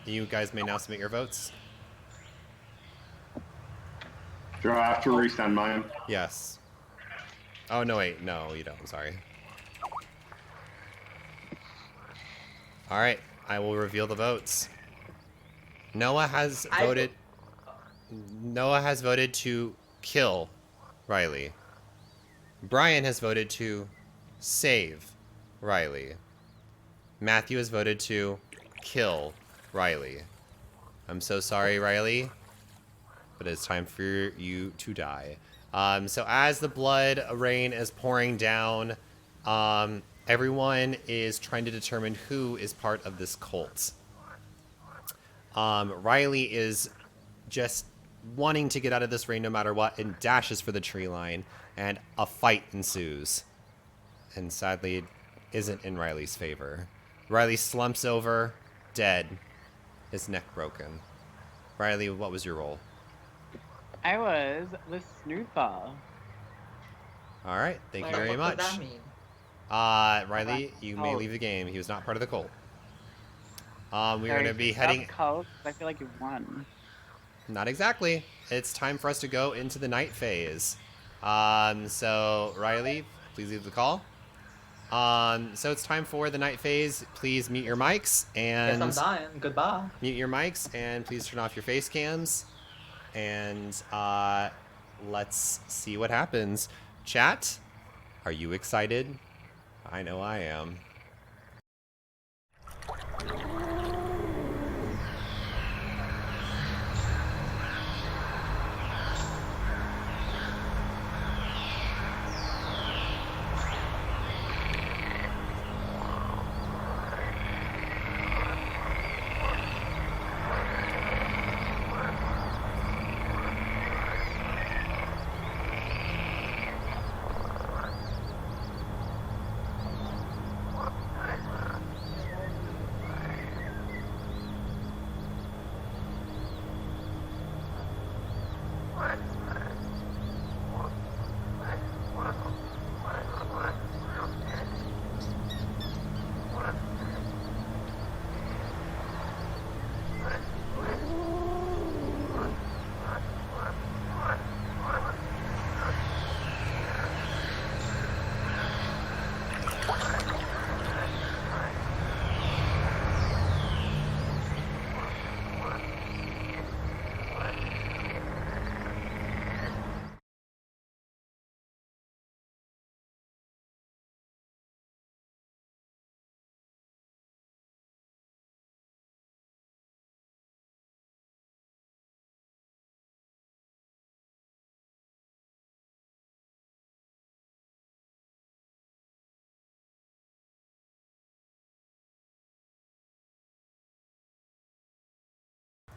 You guys may now submit your votes. Do I have to resend mine? Yes. Oh, no, wait. No, you don't. Sorry. All right. I will reveal the votes. Noah has voted to kill Riley. Brian has voted to save Riley. Matthew has voted to kill Riley. I'm so sorry, Riley, but it's time for you to die. So as the blood rain is pouring down, everyone is trying to determine who is part of this cult. Riley is just wanting to get out of this rain no matter what and dashes for the tree line, and a fight ensues. And sadly, it isn't in Riley's favor. Riley slumps over, dead, his neck broken. Riley, what was your role? I was the snooper. All right, thank you very much. What does that mean? Riley, you may leave the game. He was not part of the cult. We're going to be heading... Cult, I feel like you won. Not exactly. It's time for us to go into the night phase. So, Riley, please leave the call. So it's time for the night phase. Please mute your mics and... Yes, I'm dying. Goodbye. Mute your mics and please turn off your face cams. And let's see what happens. Chat, are you excited? I know I am.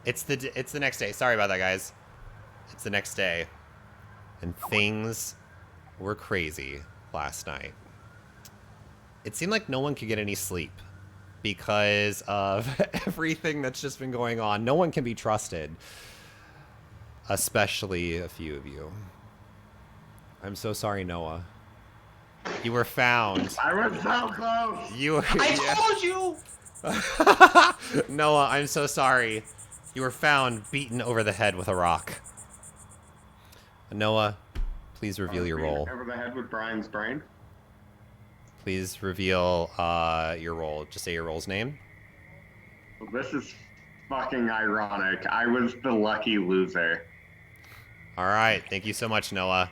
It's the next day. Sorry about that, guys. It's the next day. And things were crazy last night. It seemed like no one could get any sleep because of everything that's just been going on. No one can be trusted. Especially a few of you. I'm so sorry, Noah. You were found. I was so close. You were. I told you. Noah, I'm so sorry. You were found beaten over the head with a rock. Noah, please reveal your role. Over the head with Brian's brain. Please reveal your role. Just say your role's name. This is fucking ironic. I was the lucky loser. All right. Thank you so much, Noah.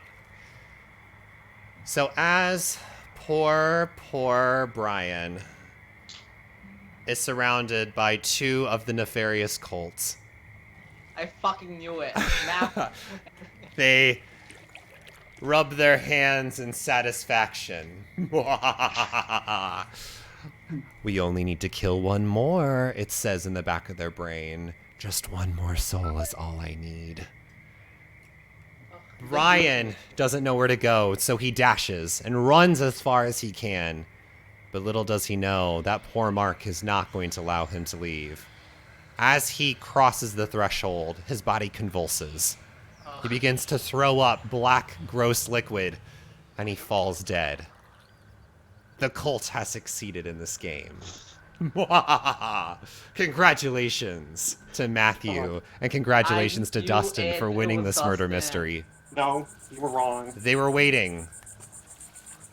So as poor Brian is surrounded by two of the nefarious cults. I fucking knew it. Math. They rub their hands in satisfaction. We only need to kill one more, it says in the back of their brain. Just one more soul is all I need. Brian doesn't know where to go, so he dashes and runs as far as he can. But little does he know, that poor Mark is not going to allow him to leave. As he crosses the threshold, his body convulses. He begins to throw up black, gross liquid, and he falls dead. The cult has succeeded in this game. Congratulations to Matthew, and congratulations to Dustin for winning this murder mystery. No, you were wrong. They were waiting.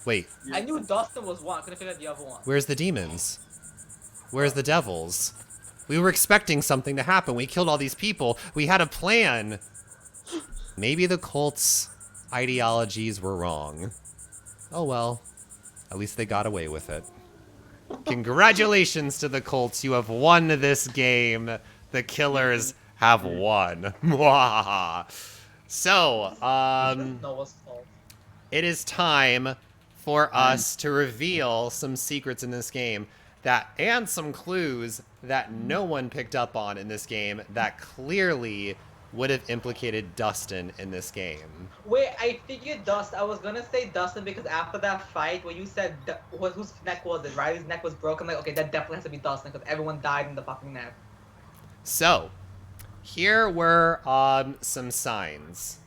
Wait, I knew Dustin was one. I couldn't figure out the other one. where's the demons? Where's the devils? We were expecting something to happen. We killed all these people. We had a plan. Maybe the cult's ideologies were wrong. Oh well. At least they got away with it. Congratulations to the cults. You have won this game. The killers have won. So, it is time for us to reveal some secrets in this game and some clues that no one picked up on in this game that clearly would have implicated Dustin in this game. Wait, I figured Dustin. I was gonna say Dustin because after that fight, when you said whose neck was it? Riley's neck was broken. Like, okay, that definitely has to be Dustin because everyone died in the fucking neck. So, here were some signs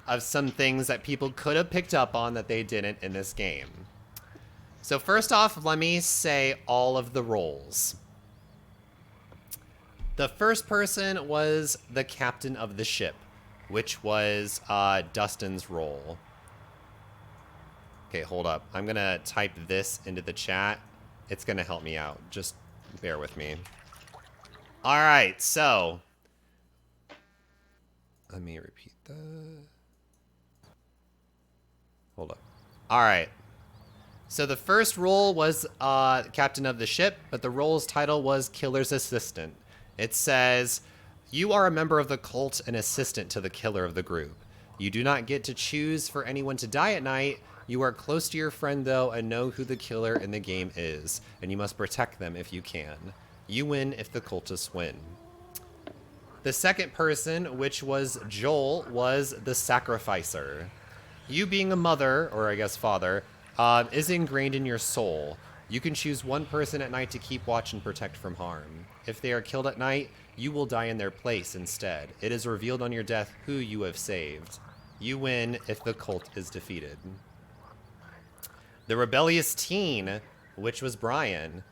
of some things that people could have picked up on that they didn't in this game. So first off, let me say all of the roles. The first person was the captain of the ship, which was Dustin's role. Okay, hold up. I'm gonna type this into the chat. It's gonna help me out. Just bear with me. All right, so let me repeat that. Hold up. All right. So the first role was captain of the ship, but the role's title was killer's assistant. It says, you are a member of the cult and assistant to the killer of the group. You do not get to choose for anyone to die at night. You are close to your friend, though, and know who the killer in the game is, and you must protect them if you can. You win if the cultists win. The second person, which was Joel, was the sacrificer. You being a mother, or I guess father, is ingrained in your soul. You can choose one person at night to keep watch and protect from harm. If they are killed at night, you will die in their place instead. It is revealed on your death who you have saved. You win if the cult is defeated. The rebellious teen, which was Brian.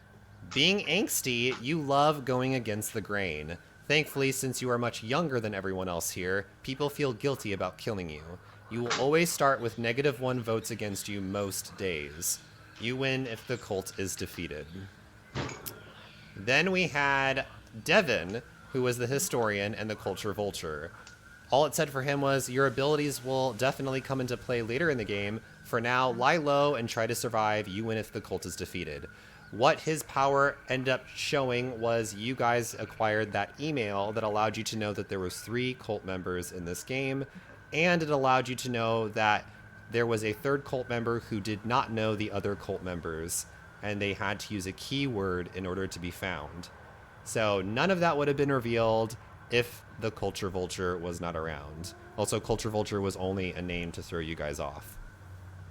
Being angsty, you love going against the grain. Thankfully, since you are much younger than everyone else here, people feel guilty about killing you. You will always start with -1 votes against you most days. You win if the cult is defeated. Then we had Devin, who was the historian and the culture vulture. All it said for him was, your abilities will definitely come into play later in the game. For now, lie low and try to survive. You win if the cult is defeated. What his power ended up showing was you guys acquired that email that allowed you to know that there was 3 cult members in this game, and it allowed you to know that there was a third cult member who did not know the other cult members, and they had to use a keyword in order to be found. So none of that would have been revealed if the Culture Vulture was not around. Also, Culture Vulture was only a name to throw you guys off.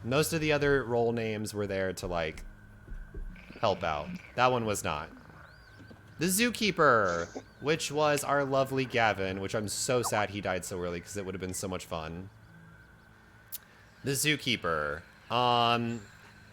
Most of the other role names were there to, like, help out. That one was not. The Zookeeper, which was our lovely Gavin, which I'm so sad he died so early because it would have been so much fun. The Zookeeper.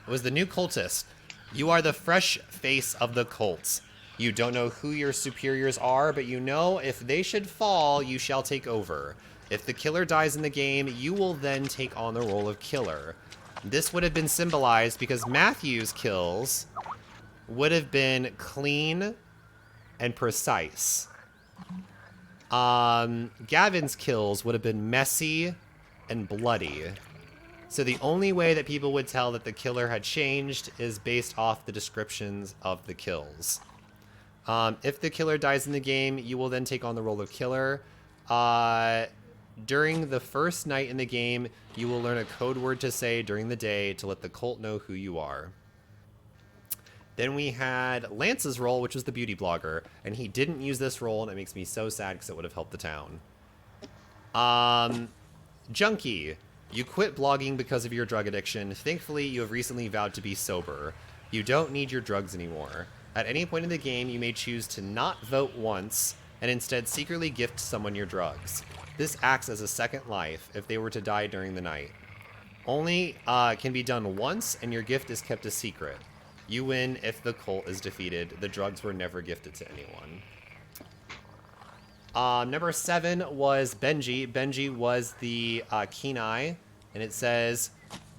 was the new cultist. You are the fresh face of the cult. You don't know who your superiors are, but you know if they should fall, you shall take over. If the killer dies in the game, you will then take on the role of killer. This would have been symbolized because Matthew's kills would have been clean and precise. Gavin's kills would have been messy and bloody. So the only way that people would tell that the killer had changed is based off the descriptions of the kills. If the killer dies in the game, you will then take on the role of killer. During the first night in the game, you will learn a code word to say during the day to let the cult know who you are. Then we had Lance's role, which was the beauty blogger, and he didn't use this role, and it makes me so sad because it would have helped the town. Junkie. You quit blogging because of your drug addiction. Thankfully, you have recently vowed to be sober. You don't need your drugs anymore. At any point in the game, you may choose to not vote once, and instead secretly gift someone your drugs. This acts as a second life if they were to die during the night. Only can be done once, and your gift is kept a secret. You win if the cult is defeated. The drugs were never gifted to anyone. Number 7 was Benji. Benji was the keen eye, and it says,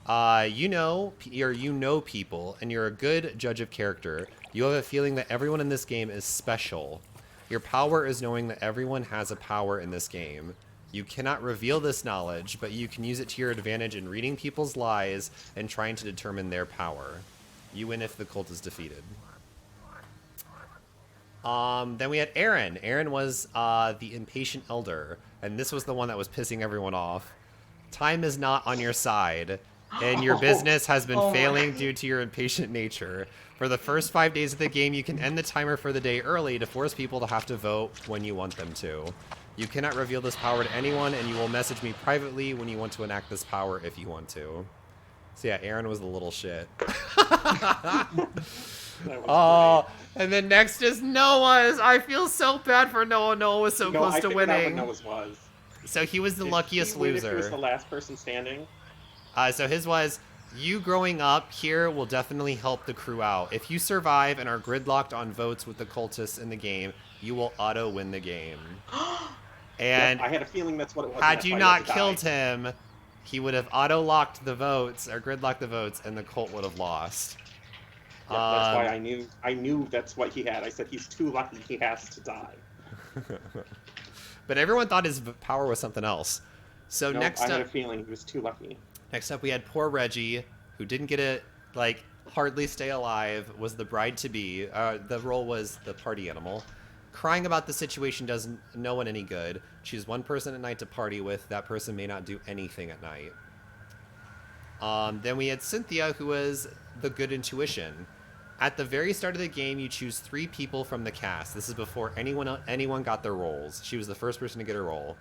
you know people, and you're a good judge of character. You have a feeling that everyone in this game is special. Your power is knowing that everyone has a power in this game. You cannot reveal this knowledge, but you can use it to your advantage in reading people's lies and trying to determine their power. You win if the cult is defeated. Then we had Aaron. Aaron was the impatient elder, and this was the one that was pissing everyone off. Time is not on your side, and your business has been failing due to your impatient nature. For the first 5 days of the game, you can end the timer for the day early to force people to have to vote when you want them to. You cannot reveal this power to anyone, and you will message me privately when you want to enact this power if you want to. So yeah, Aaron was the little shit. Oh, and then next is Noah's. I feel so bad for Noah. Noah was so close to winning. I figured out what Noah's was. So he was the luckiest loser. He was the last person standing. So his was, you growing up here will definitely help the crew out. If you survive and are gridlocked on votes with the cultists in the game, you will auto win the game. And I had a feeling that's what it was. Had you not killed him, he would have auto-locked the votes, or gridlocked the votes, and the cult would have lost. Yeah, that's why I knew that's what he had. I said he's too lucky he has to die. But everyone thought his power was something else. So no, next I up, had a feeling he was too lucky. Next up, we had poor Reggie, who didn't get to hardly stay alive. Was the bride-to-be. The role was the party animal. Crying about the situation does no one any good. Choose one person at night to party with. That person may not do anything at night. Then we had Cynthia, who was the good intuition. At the very start of the game, you choose 3 people from the cast. This is before anyone got their roles. She was the first person to get her role.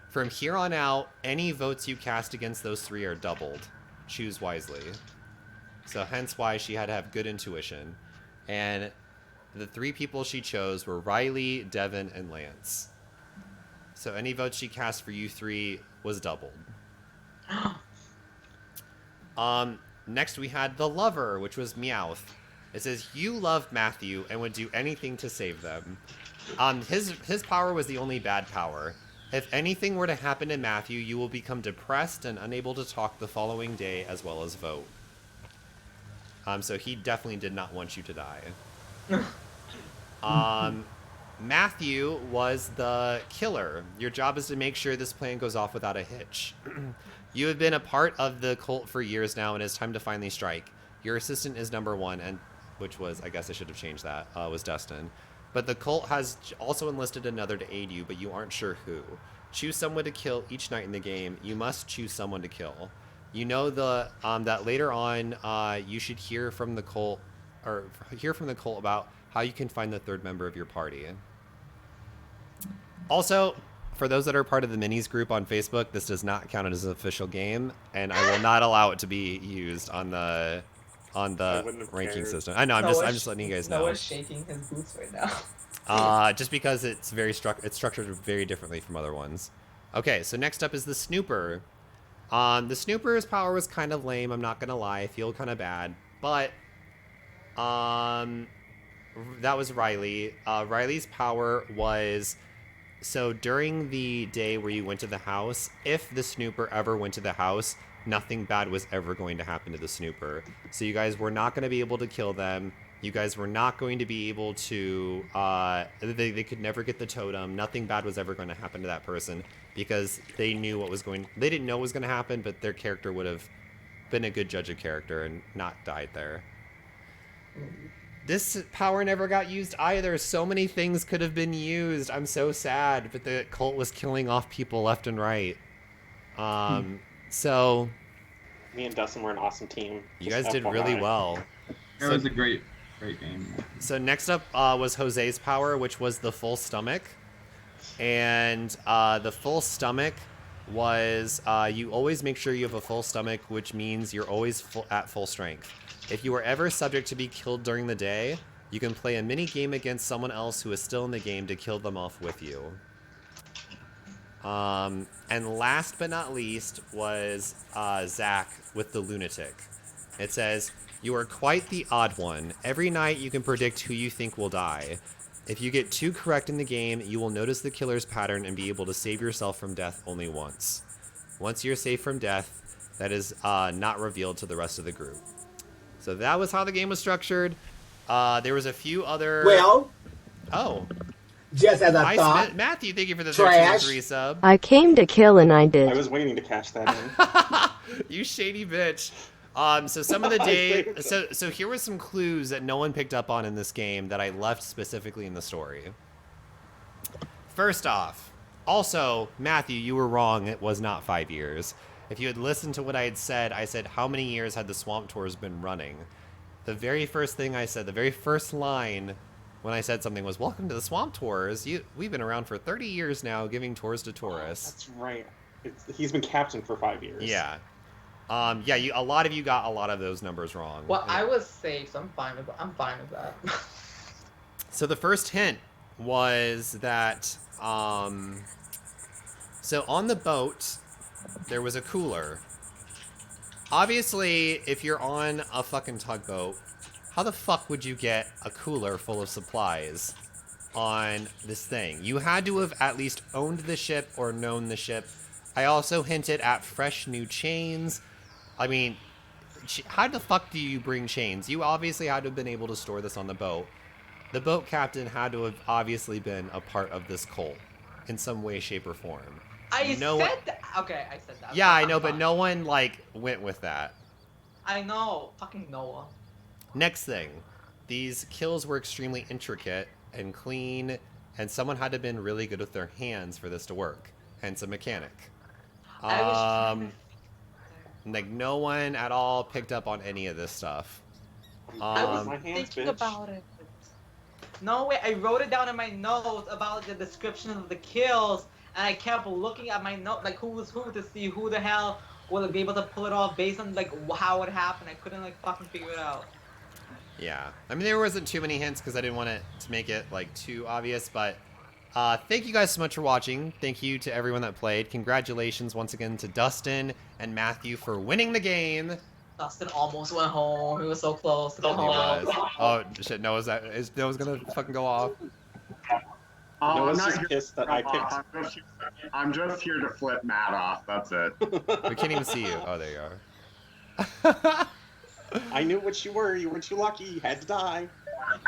From here on out, any votes you cast against those 3 are doubled. Choose wisely. So hence why she had to have good intuition. And the 3 people she chose were Riley, Devin, and Lance. So any votes she cast for you 3 was doubled. Next we had the lover, which was Meowth. It says, you love Matthew and would do anything to save them. His power was the only bad power. If anything were to happen to Matthew, you will become depressed and unable to talk the following day as well as vote. So he definitely did not want you to die. Matthew was the killer. Your job is to make sure this plan goes off without a hitch. You have been a part of the cult for years now, and it's time to finally strike. Your assistant is number 1, and which was, I guess I should have changed that, was Dustin. But the cult has also enlisted another to aid you, but you aren't sure who. Choose someone to kill each night in the game. You must choose someone to kill. You know that later on, you should hear from the cult about how you can find the 3rd member of your party. Also, for those that are part of the minis group on Facebook, this does not count as an official game, and I will not allow it to be used on the ranking system. I know, I'm just letting you guys know. Noah's shaking his boots right now. Just because it's it's structured very differently from other ones. Okay, so next up is the Snooper. The Snooper's power was kind of lame, I'm not gonna lie. I feel kind of bad. But that was Riley. Riley's power was, so during the day where you went to the house, if the snooper ever went to the house, nothing bad was ever going to happen to the snooper. So you guys were not going to be able to kill them. You guys were not going to be able to, they could never get the totem. Nothing bad was ever going to happen to that person because they knew what was going, they didn't know what was going to happen, but their character would have been a good judge of character and not died there. This power never got used either. So many things could have been used. I'm so sad, but the cult was killing off people left and right. So me and Dustin were an awesome team. You guys did really well. It was a great game. So next up was Jose's power, which was the full stomach. And the full stomach was you always make sure you have a full stomach, which means you're always at full strength. If you are ever subject to be killed during the day, you can play a mini game against someone else who is still in the game to kill them off with you. And last but not least was Zach with the lunatic. It says, you are quite the odd one. Every night you can predict who you think will die. If you get 2 correct in the game, you will notice the killer's pattern and be able to save yourself from death only once. Once you're safe from death, that is not revealed to the rest of the group. So that was how the game was structured. There was a few other... Well... Oh. Just as I thought. Matthew, thank you for the Trash. 3 sub. I came to kill and I did. I was waiting to catch that in. You shady bitch. So some of the day... So here were some clues that no one picked up on in this game that I left specifically in the story. First off, also, Matthew, you were wrong. It was not 5 years. If you had listened to what I said, how many years had the Swamp Tours been running? The very first thing I said, the very first line when I said something was, welcome to the Swamp Tours. We've been around for 30 years now giving tours to tourists. That's right. He's been captain for 5 years. Yeah. A lot of you got a lot of those numbers wrong. Well, I was safe, so I'm fine with that. So the first hint was that, so on the boat, there was a cooler. Obviously, if you're on a fucking tugboat, how the fuck would you get a cooler full of supplies on this thing? You had to have at least owned the ship or known the ship. I also hinted at fresh new chains. I mean, how the fuck do you bring chains? You obviously had to have been able to store this on the boat. The boat captain had to have obviously been a part of this cult in some way, shape, or form. I said that. Okay, I said that. Yeah, I know, but no one, went with that. I know. Fucking Noah. Next thing. These kills were extremely intricate and clean, and someone had to have been really good with their hands for this to work. Hence a mechanic. No one at all picked up on any of this stuff. I was thinking about it. No, wait, I wrote it down in my notes about the description of the kills, and I kept looking at my note, who was who, to see who the hell would be able to pull it off based on, how it happened. I couldn't, fucking figure it out. Yeah. I mean, there wasn't too many hints because I didn't want it to make it, too obvious, but thank you guys so much for watching. Thank you to everyone that played. Congratulations once again to Dustin and Matthew for winning the game. Dustin almost went home. He was so close to go home. Oh, shit. Noah's gonna fucking go off. Noah's just pissed that I picked. I'm just here to flip Matt off. That's it. We can't even see you. Oh, there you are. I knew what you were. You were too lucky. You had to die.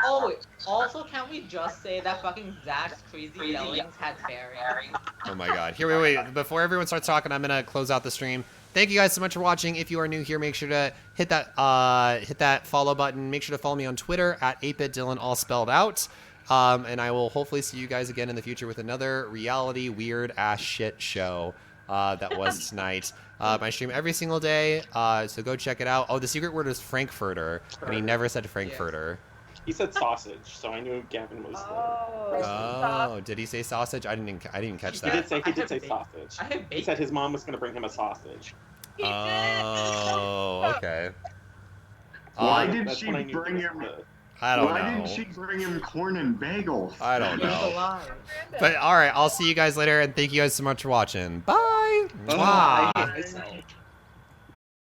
Oh, wait. Also, can we just say that fucking Zach's crazy yellings had fairy? Oh my god. Here, wait. Before everyone starts talking, I'm gonna close out the stream. Thank you guys so much for watching. If you are new here, make sure to hit that follow button. Make sure to follow me on Twitter at 8BitDylan, all spelled out. And I will hopefully see you guys again in the future with another reality weird ass shit show that was tonight. I stream every single day, so go check it out. Oh, the secret word is Frankfurter, and he never said Frankfurter. He said sausage, so I knew Gavin was there. Oh, did he say sausage? I didn't catch that. He did say sausage. He said his mom was going to bring him a sausage. Oh, okay. Why did she bring him? I don't know. Why didn't she bring him corn and bagels? I don't know. But all right, I'll see you guys later, and thank you guys so much for watching. Bye. Bye.